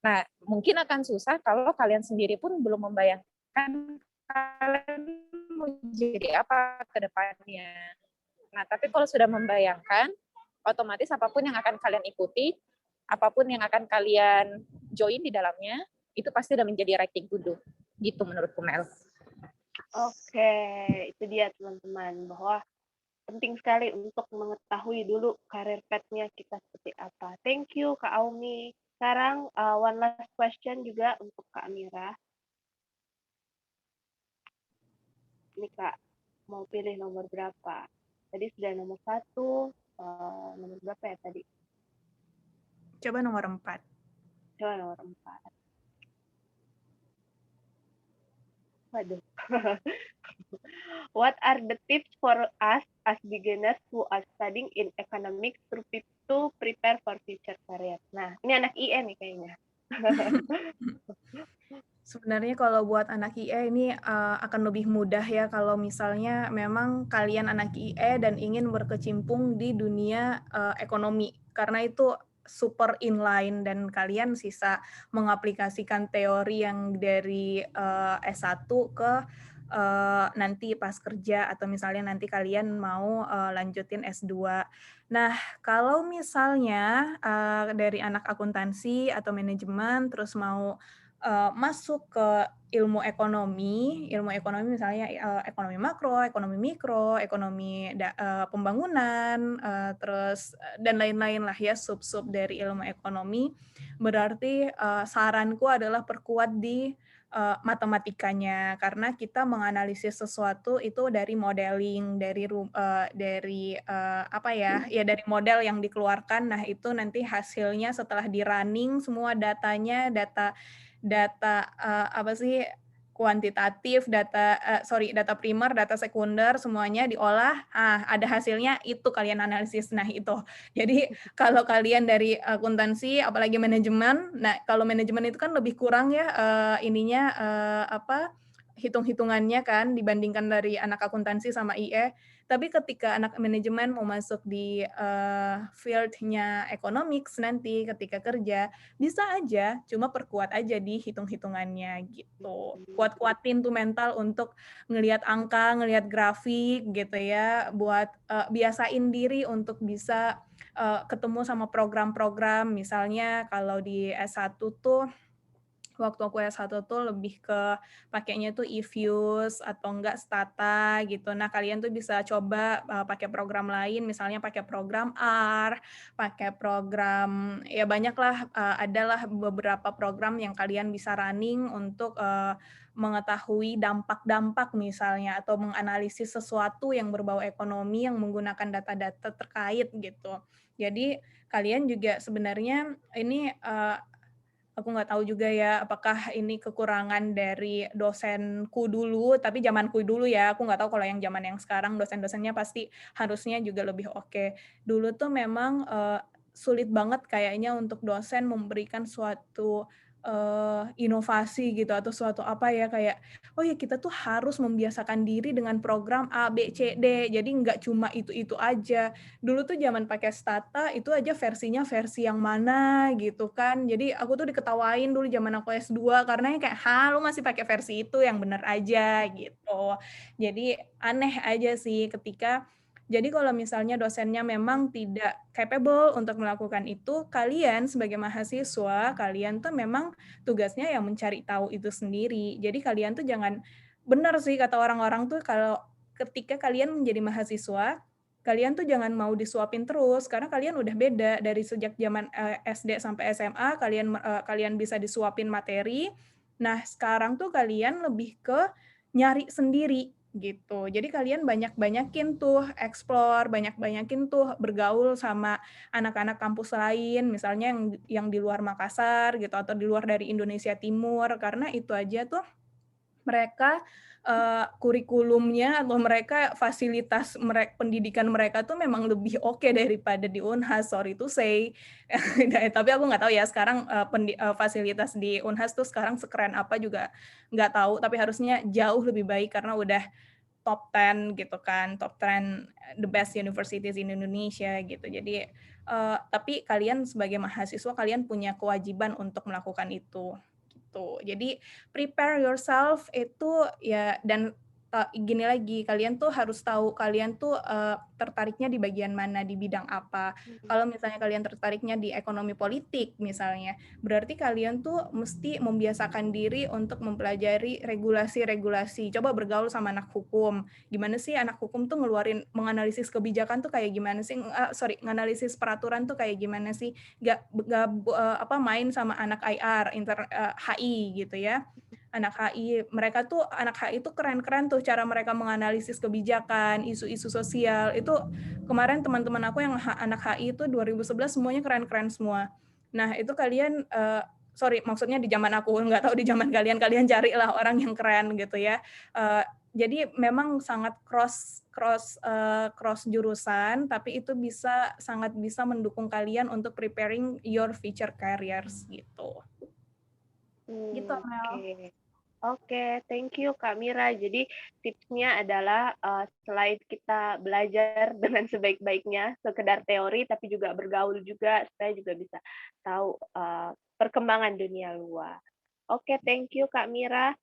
Nah, mungkin akan susah kalau kalian sendiri pun belum membayangkan kalian mau jadi apa ke depannya. Nah, tapi kalau sudah membayangkan, otomatis apapun yang akan kalian ikuti, apapun yang akan kalian join di dalamnya, itu pasti udah menjadi writing to do. Gitu menurutku, Mel. Oke, itu dia teman-teman, bahwa penting sekali untuk mengetahui dulu karir path-nya kita seperti apa. Thank you Kak Aumi. Sekarang one last question juga untuk Kak Amira. Ini Kak, mau pilih nomor berapa? Tadi sudah nomor 1, nomor berapa ya tadi? Coba nomor 4. Coba nomor 4. Waduh. What are the tips for us as beginners who are studying in economics to prepare for future career? Nah, ini anak IE nih kayaknya. Sebenarnya kalau buat anak IE ini akan lebih mudah ya kalau misalnya memang kalian anak IE dan ingin berkecimpung di dunia ekonomi, karena itu super inline dan kalian sisa mengaplikasikan teori yang dari S1 ke nanti pas kerja atau misalnya nanti kalian mau lanjutin S2. Nah, kalau misalnya dari anak akuntansi atau manajemen terus mau masuk ke ilmu ekonomi misalnya ekonomi makro, ekonomi mikro, ekonomi pembangunan, terus dan lain-lain lah ya sub-sub dari ilmu ekonomi. Berarti saranku adalah perkuat di matematikanya, karena kita menganalisis sesuatu itu dari modeling, dari apa ya, dari model yang dikeluarkan. Nah, itu nanti hasilnya setelah di running semua datanya, data apa sih, kuantitatif, data primer, data sekunder, semuanya diolah, ada hasilnya, itu kalian analisis. Nah, itu. Jadi kalau kalian dari akuntansi, apalagi manajemen, nah kalau manajemen itu kan lebih kurang ya hitung-hitungannya kan dibandingkan dari anak akuntansi sama IE. Tapi ketika anak manajemen mau masuk di field-nya economics nanti ketika kerja, bisa aja, cuma perkuat aja di hitung-hitungannya gitu. Kuat-kuatin tuh mental untuk ngelihat angka, ngelihat grafik gitu ya, buat biasain diri untuk bisa ketemu sama program-program. Misalnya kalau di S1 tuh, waktu aku S1 tuh lebih ke pakainya tuh eViews atau enggak Stata gitu. Nah, kalian tuh bisa coba pakai program lain, misalnya pakai program R, pakai program, ya banyaklah, adalah beberapa program yang kalian bisa running untuk mengetahui dampak-dampak misalnya, atau menganalisis sesuatu yang berbau ekonomi yang menggunakan data-data terkait gitu. Jadi kalian juga sebenarnya ini aku nggak tahu juga ya, apakah ini kekurangan dari dosenku dulu, tapi zamanku dulu ya, aku nggak tahu kalau yang zaman yang sekarang dosen-dosennya pasti harusnya juga lebih oke. Dulu tuh memang sulit banget kayaknya untuk dosen memberikan suatu inovasi gitu atau suatu apa ya, kayak oh ya kita tuh harus membiasakan diri dengan program A, B, C, D. Jadi nggak cuma itu-itu aja. Dulu tuh zaman pakai Stata itu aja versinya versi yang mana gitu kan. Jadi aku tuh diketawain dulu zaman aku S2 karena kayak, lu masih pakai versi itu, yang bener aja gitu. Jadi aneh aja sih jadi kalau misalnya dosennya memang tidak capable untuk melakukan itu, kalian sebagai mahasiswa, kalian tuh memang tugasnya yang mencari tahu itu sendiri. Jadi kalian tuh jangan, benar sih kata orang-orang tuh, kalau ketika kalian menjadi mahasiswa, kalian tuh jangan mau disuapin terus, karena kalian udah beda dari sejak zaman SD sampai SMA, kalian bisa disuapin materi. Nah, sekarang tuh kalian lebih ke nyari sendiri gitu. Jadi kalian banyak-banyakin tuh explore, banyak-banyakin tuh bergaul sama anak-anak kampus lain, misalnya yang di luar Makassar gitu, atau di luar dari Indonesia Timur, karena itu aja tuh mereka kurikulumnya atau mereka fasilitas pendidikan mereka tuh memang lebih oke daripada di Unhas, sorry to say. Tapi aku nggak tahu ya sekarang fasilitas di Unhas tuh sekarang sekeren apa juga nggak tahu, tapi harusnya jauh lebih baik karena udah top 10 gitu kan, top 10 the best universities in Indonesia gitu. Jadi tapi kalian sebagai mahasiswa kalian punya kewajiban untuk melakukan itu gitu. Jadi prepare yourself itu ya, dan gini lagi, kalian tuh harus tahu kalian tuh tertariknya di bagian mana, di bidang apa. Kalau misalnya kalian tertariknya di ekonomi politik misalnya, berarti kalian tuh mesti membiasakan diri untuk mempelajari regulasi-regulasi. Coba bergaul sama anak hukum. Gimana sih anak hukum tuh menganalisis kebijakan tuh kayak gimana sih? Menganalisis peraturan tuh kayak gimana sih? Main sama anak IR, HI gitu ya. Anak HI itu keren-keren tuh cara mereka menganalisis kebijakan, isu-isu sosial. Itu kemarin teman-teman aku yang anak HI itu 2011 semuanya keren-keren semua. Nah, itu kalian maksudnya di zaman aku, nggak tahu di zaman kalian carilah orang yang keren gitu ya. Jadi memang sangat cross jurusan, tapi itu sangat bisa mendukung kalian untuk preparing your future careers gitu. Gitu, Mel. Oke, thank you Kak Mira. Jadi tipsnya adalah selain kita belajar dengan sebaik-baiknya, sekedar teori, tapi juga bergaul juga, supaya juga bisa tahu perkembangan dunia luar. Oke, thank you Kak Mira.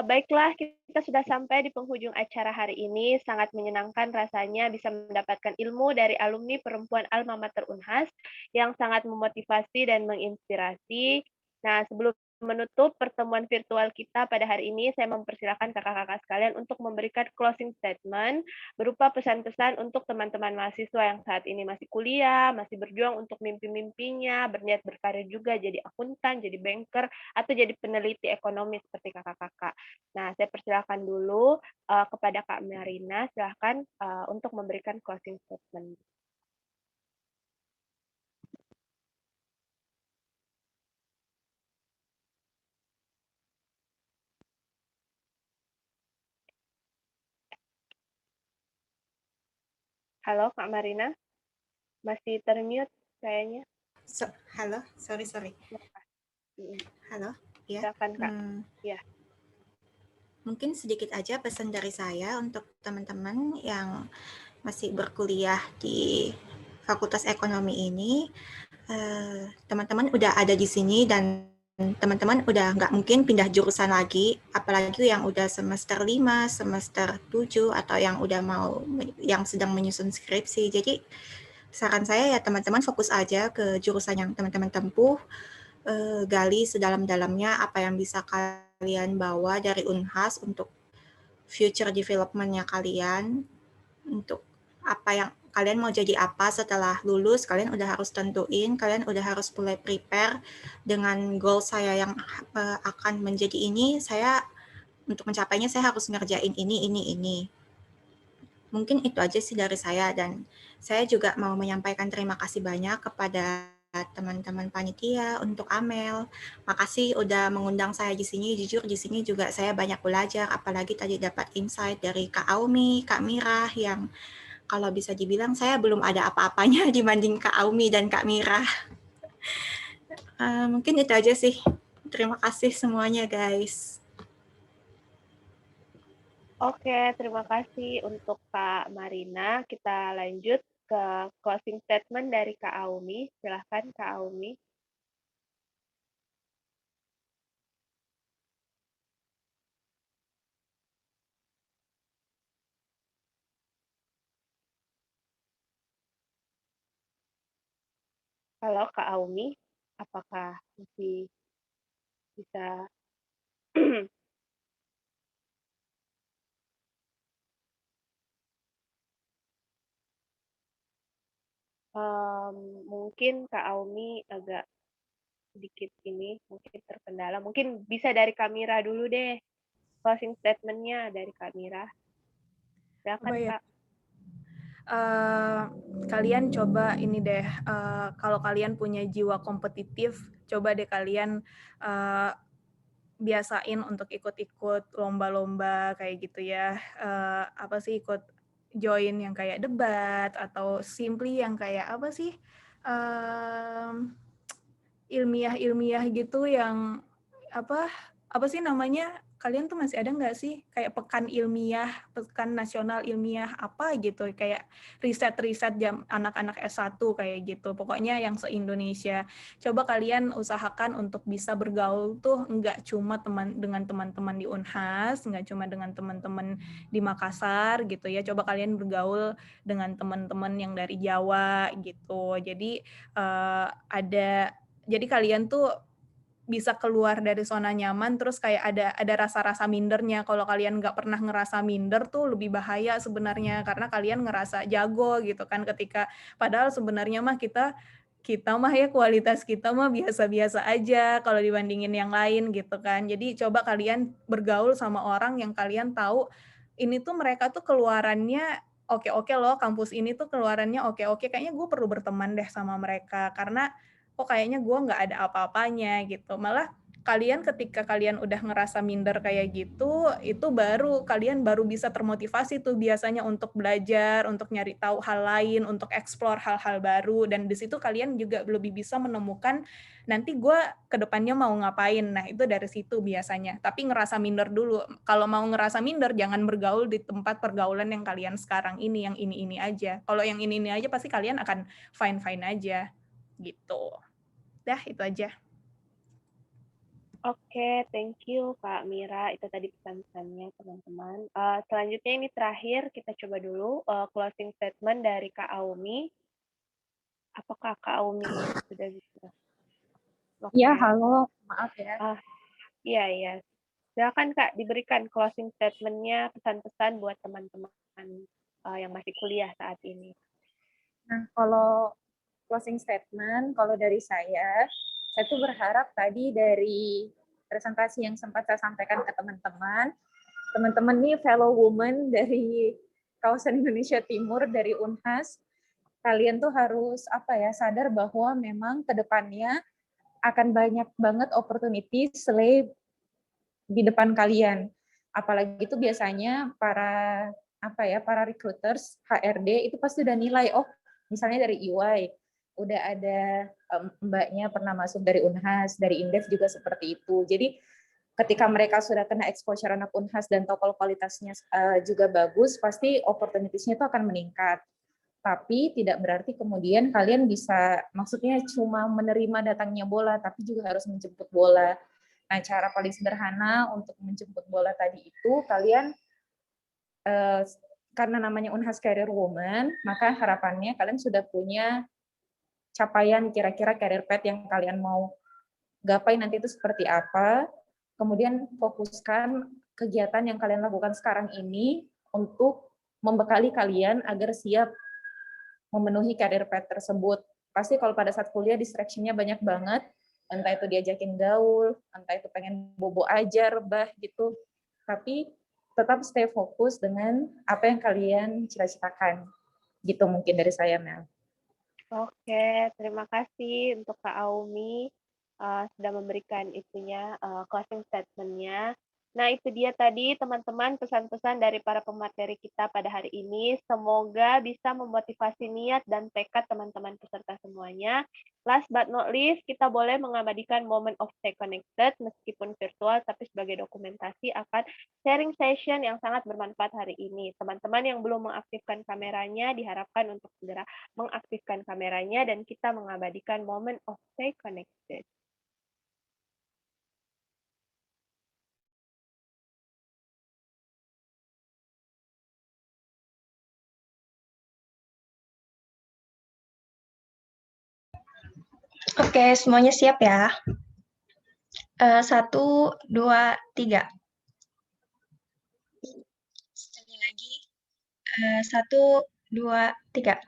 Baiklah, kita sudah sampai di penghujung acara hari ini. Sangat menyenangkan rasanya bisa mendapatkan ilmu dari alumni perempuan Alma Mater Unhas yang sangat memotivasi dan menginspirasi. Nah, sebelum menutup pertemuan virtual kita pada hari ini, saya mempersilahkan kakak-kakak sekalian untuk memberikan closing statement berupa pesan-pesan untuk teman-teman mahasiswa yang saat ini masih kuliah, masih berjuang untuk mimpi-mimpinya, berniat berkarir juga jadi akuntan, jadi banker, atau jadi peneliti ekonomi seperti kakak-kakak. Nah, saya persilakan dulu kepada Kak Marina, silahkan untuk memberikan closing statement. Halo Kak Marina, masih termute kayaknya. Halo, sorry. Halo, ya. Silakan Kak. Ya. Mungkin sedikit aja pesan dari saya untuk teman-teman yang masih berkuliah di Fakultas Ekonomi ini. Teman-teman udah ada di sini dan teman-teman udah nggak mungkin pindah jurusan lagi, apalagi yang udah semester 5, semester 7, atau yang sedang menyusun skripsi. Jadi saran saya ya teman-teman fokus aja ke jurusan yang teman-teman tempuh, gali sedalam-dalamnya apa yang bisa kalian bawa dari Unhas untuk future development-nya kalian, untuk apa yang kalian mau jadi apa setelah lulus. Kalian udah harus tentuin, kalian udah harus mulai prepare dengan goal saya yang akan menjadi ini. Untuk mencapainya saya harus ngerjain ini. Mungkin itu aja sih dari saya, dan saya juga mau menyampaikan terima kasih banyak kepada teman-teman panitia, untuk Amel. Makasih udah mengundang saya di sini. Jujur di sini juga saya banyak belajar, apalagi tadi dapat insight dari Kak Aumi, Kak Mira, yang kalau bisa dibilang saya belum ada apa-apanya dibanding Kak Aumi dan Kak Mira. Mungkin itu aja sih. Terima kasih semuanya, guys. Oke, terima kasih untuk Kak Marina. Kita lanjut ke closing statement dari Kak Aumi. Silahkan Kak Aumi. Halo Kak Aumi, apakah masih bisa mungkin Kak Aumi agak sedikit ini, mungkin terkendala. Mungkin bisa dari Kamira dulu deh, closing statement-nya dari Kamira. Silakan Kak. Kalian coba ini deh, kalau kalian punya jiwa kompetitif, coba deh kalian biasain untuk ikut-ikut lomba-lomba kayak gitu ya. Ikut join yang kayak debat, atau simply yang kayak ilmiah-ilmiah gitu, yang apa sih namanya, kalian tuh masih ada nggak sih kayak pekan ilmiah, pekan nasional ilmiah apa gitu, kayak riset-riset jam anak-anak S1 kayak gitu. Pokoknya yang se-Indonesia. Coba kalian usahakan untuk bisa bergaul tuh nggak cuma dengan teman-teman di Unhas, nggak cuma dengan teman-teman di Makassar gitu ya. Coba kalian bergaul dengan teman-teman yang dari Jawa gitu. Jadi jadi kalian tuh bisa keluar dari zona nyaman, terus kayak ada rasa-rasa mindernya. Kalau kalian nggak pernah ngerasa minder tuh lebih bahaya sebenarnya, karena kalian ngerasa jago gitu kan, ketika padahal sebenarnya mah kita mah ya kualitas kita mah biasa-biasa aja kalau dibandingin yang lain gitu kan. Jadi coba kalian bergaul sama orang yang kalian tahu ini tuh mereka tuh keluarannya oke-oke loh, kampus ini tuh keluarannya oke-oke, kayaknya gue perlu berteman deh sama mereka, karena kok kayaknya gue nggak ada apa-apanya gitu. Malah kalian ketika kalian udah ngerasa minder kayak gitu, itu kalian baru bisa termotivasi tuh biasanya untuk belajar, untuk nyari tahu hal lain, untuk explore hal-hal baru, dan di situ kalian juga lebih bisa menemukan nanti gue kedepannya mau ngapain. Nah itu dari situ biasanya. Tapi ngerasa minder dulu. Kalau mau ngerasa minder, jangan bergaul di tempat pergaulan yang kalian sekarang ini, yang ini-ini aja. Kalau yang ini-ini aja pasti kalian akan fine-fine aja gitu. Dah, itu aja. Oke, thank you Kak Mira. Itu tadi pesan-pesannya teman-teman. Selanjutnya ini terakhir kita coba dulu closing statement dari Kak Aumi. Apakah Kak Aumi sudah bisa? Oke. Iya, halo, maaf ya. Iya, iya. Silakan Kak, diberikan closing statement-nya, pesan-pesan buat teman-teman yang masih kuliah saat ini. Nah, kalau closing statement, kalau dari saya tuh berharap tadi dari presentasi yang sempat saya sampaikan ke teman-teman nih fellow woman dari kawasan Indonesia Timur, dari Unhas, kalian tuh harus sadar bahwa memang ke depannya akan banyak banget opportunity di depan kalian. Apalagi itu biasanya para recruiters, HRD itu pasti udah nilai, oh misalnya dari EY, udah ada mbaknya pernah masuk dari Unhas, dari Indef juga seperti itu. Jadi ketika mereka sudah kena exposure anak Unhas dan tahu kalau kualitasnya juga bagus, pasti opportunities-nya itu akan meningkat. Tapi tidak berarti kemudian kalian bisa, maksudnya cuma menerima datangnya bola, tapi juga harus menjemput bola. Nah, cara paling sederhana untuk menjemput bola tadi itu, kalian karena namanya Unhas Career Woman, maka harapannya kalian sudah punya capaian kira-kira career path yang kalian mau gapai nanti itu seperti apa. Kemudian fokuskan kegiatan yang kalian lakukan sekarang ini untuk membekali kalian agar siap memenuhi career path tersebut. Pasti kalau pada saat kuliah distraction-nya banyak banget, entah itu diajakin gaul, entah itu pengen bobo aja, rebah gitu. Tapi tetap stay fokus dengan apa yang kalian cita-citakan. Gitu mungkin dari saya, Mel. Oke, terima kasih untuk Kak Aumi sudah memberikan closing statement-nya. Nah, itu dia tadi teman-teman pesan-pesan dari para pemateri kita pada hari ini. Semoga bisa memotivasi niat dan tekad teman-teman peserta semuanya. Last but not least, kita boleh mengabadikan moment of stay connected meskipun virtual, tapi sebagai dokumentasi akan sharing session yang sangat bermanfaat hari ini. Teman-teman yang belum mengaktifkan kameranya diharapkan untuk segera mengaktifkan kameranya dan kita mengabadikan moment of stay connected. Oke, semuanya siap ya. 1, 2, 3. Sekali lagi. 1, 2, 3.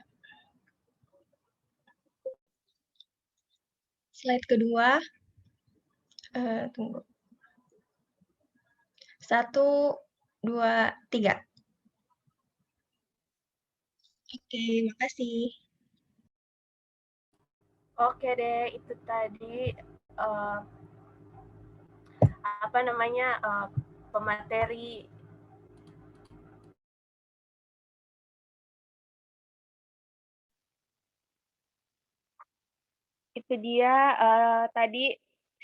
Slide kedua. Tunggu. 1, 2, 3. Oke, makasih. Oke deh, itu tadi pemateri itu dia tadi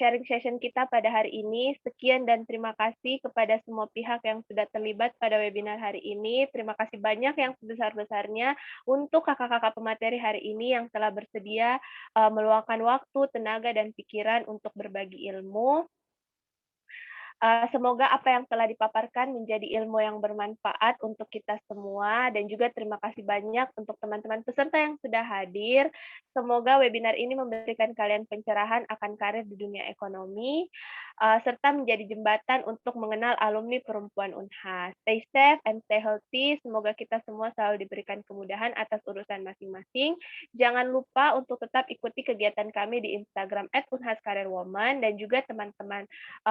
sharing session kita pada hari ini. Sekian dan terima kasih kepada semua pihak yang sudah terlibat pada webinar hari ini. Terima kasih banyak yang sebesar-besarnya untuk kakak-kakak pemateri hari ini yang telah bersedia meluangkan waktu, tenaga, dan pikiran untuk berbagi ilmu. Semoga apa yang telah dipaparkan menjadi ilmu yang bermanfaat untuk kita semua, dan juga terima kasih banyak untuk teman-teman peserta yang sudah hadir. Semoga webinar ini memberikan kalian pencerahan akan karir di dunia ekonomi, serta menjadi jembatan untuk mengenal alumni perempuan Unhas. Stay safe and stay healthy. Semoga kita semua selalu diberikan kemudahan atas urusan masing-masing. Jangan lupa untuk tetap ikuti kegiatan kami di Instagram @unhascareerwoman, dan juga teman-teman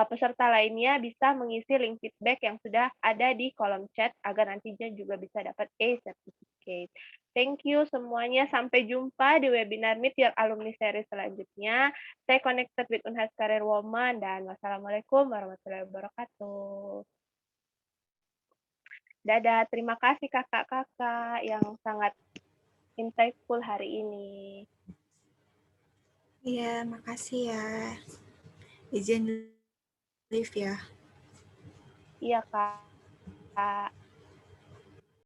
peserta lainnya bisa mengisi link feedback yang sudah ada di kolom chat agar nantinya juga bisa dapat A-Certificate. Thank you semuanya. Sampai jumpa di webinar Meet Your Alumni Series selanjutnya. Stay connected with Unhas Career Woman, dan wassalamualaikum warahmatullahi wabarakatuh. Dadah, terima kasih kakak-kakak yang sangat insightful hari ini. Iya, makasih ya. Izin live ya. Iya, Kak.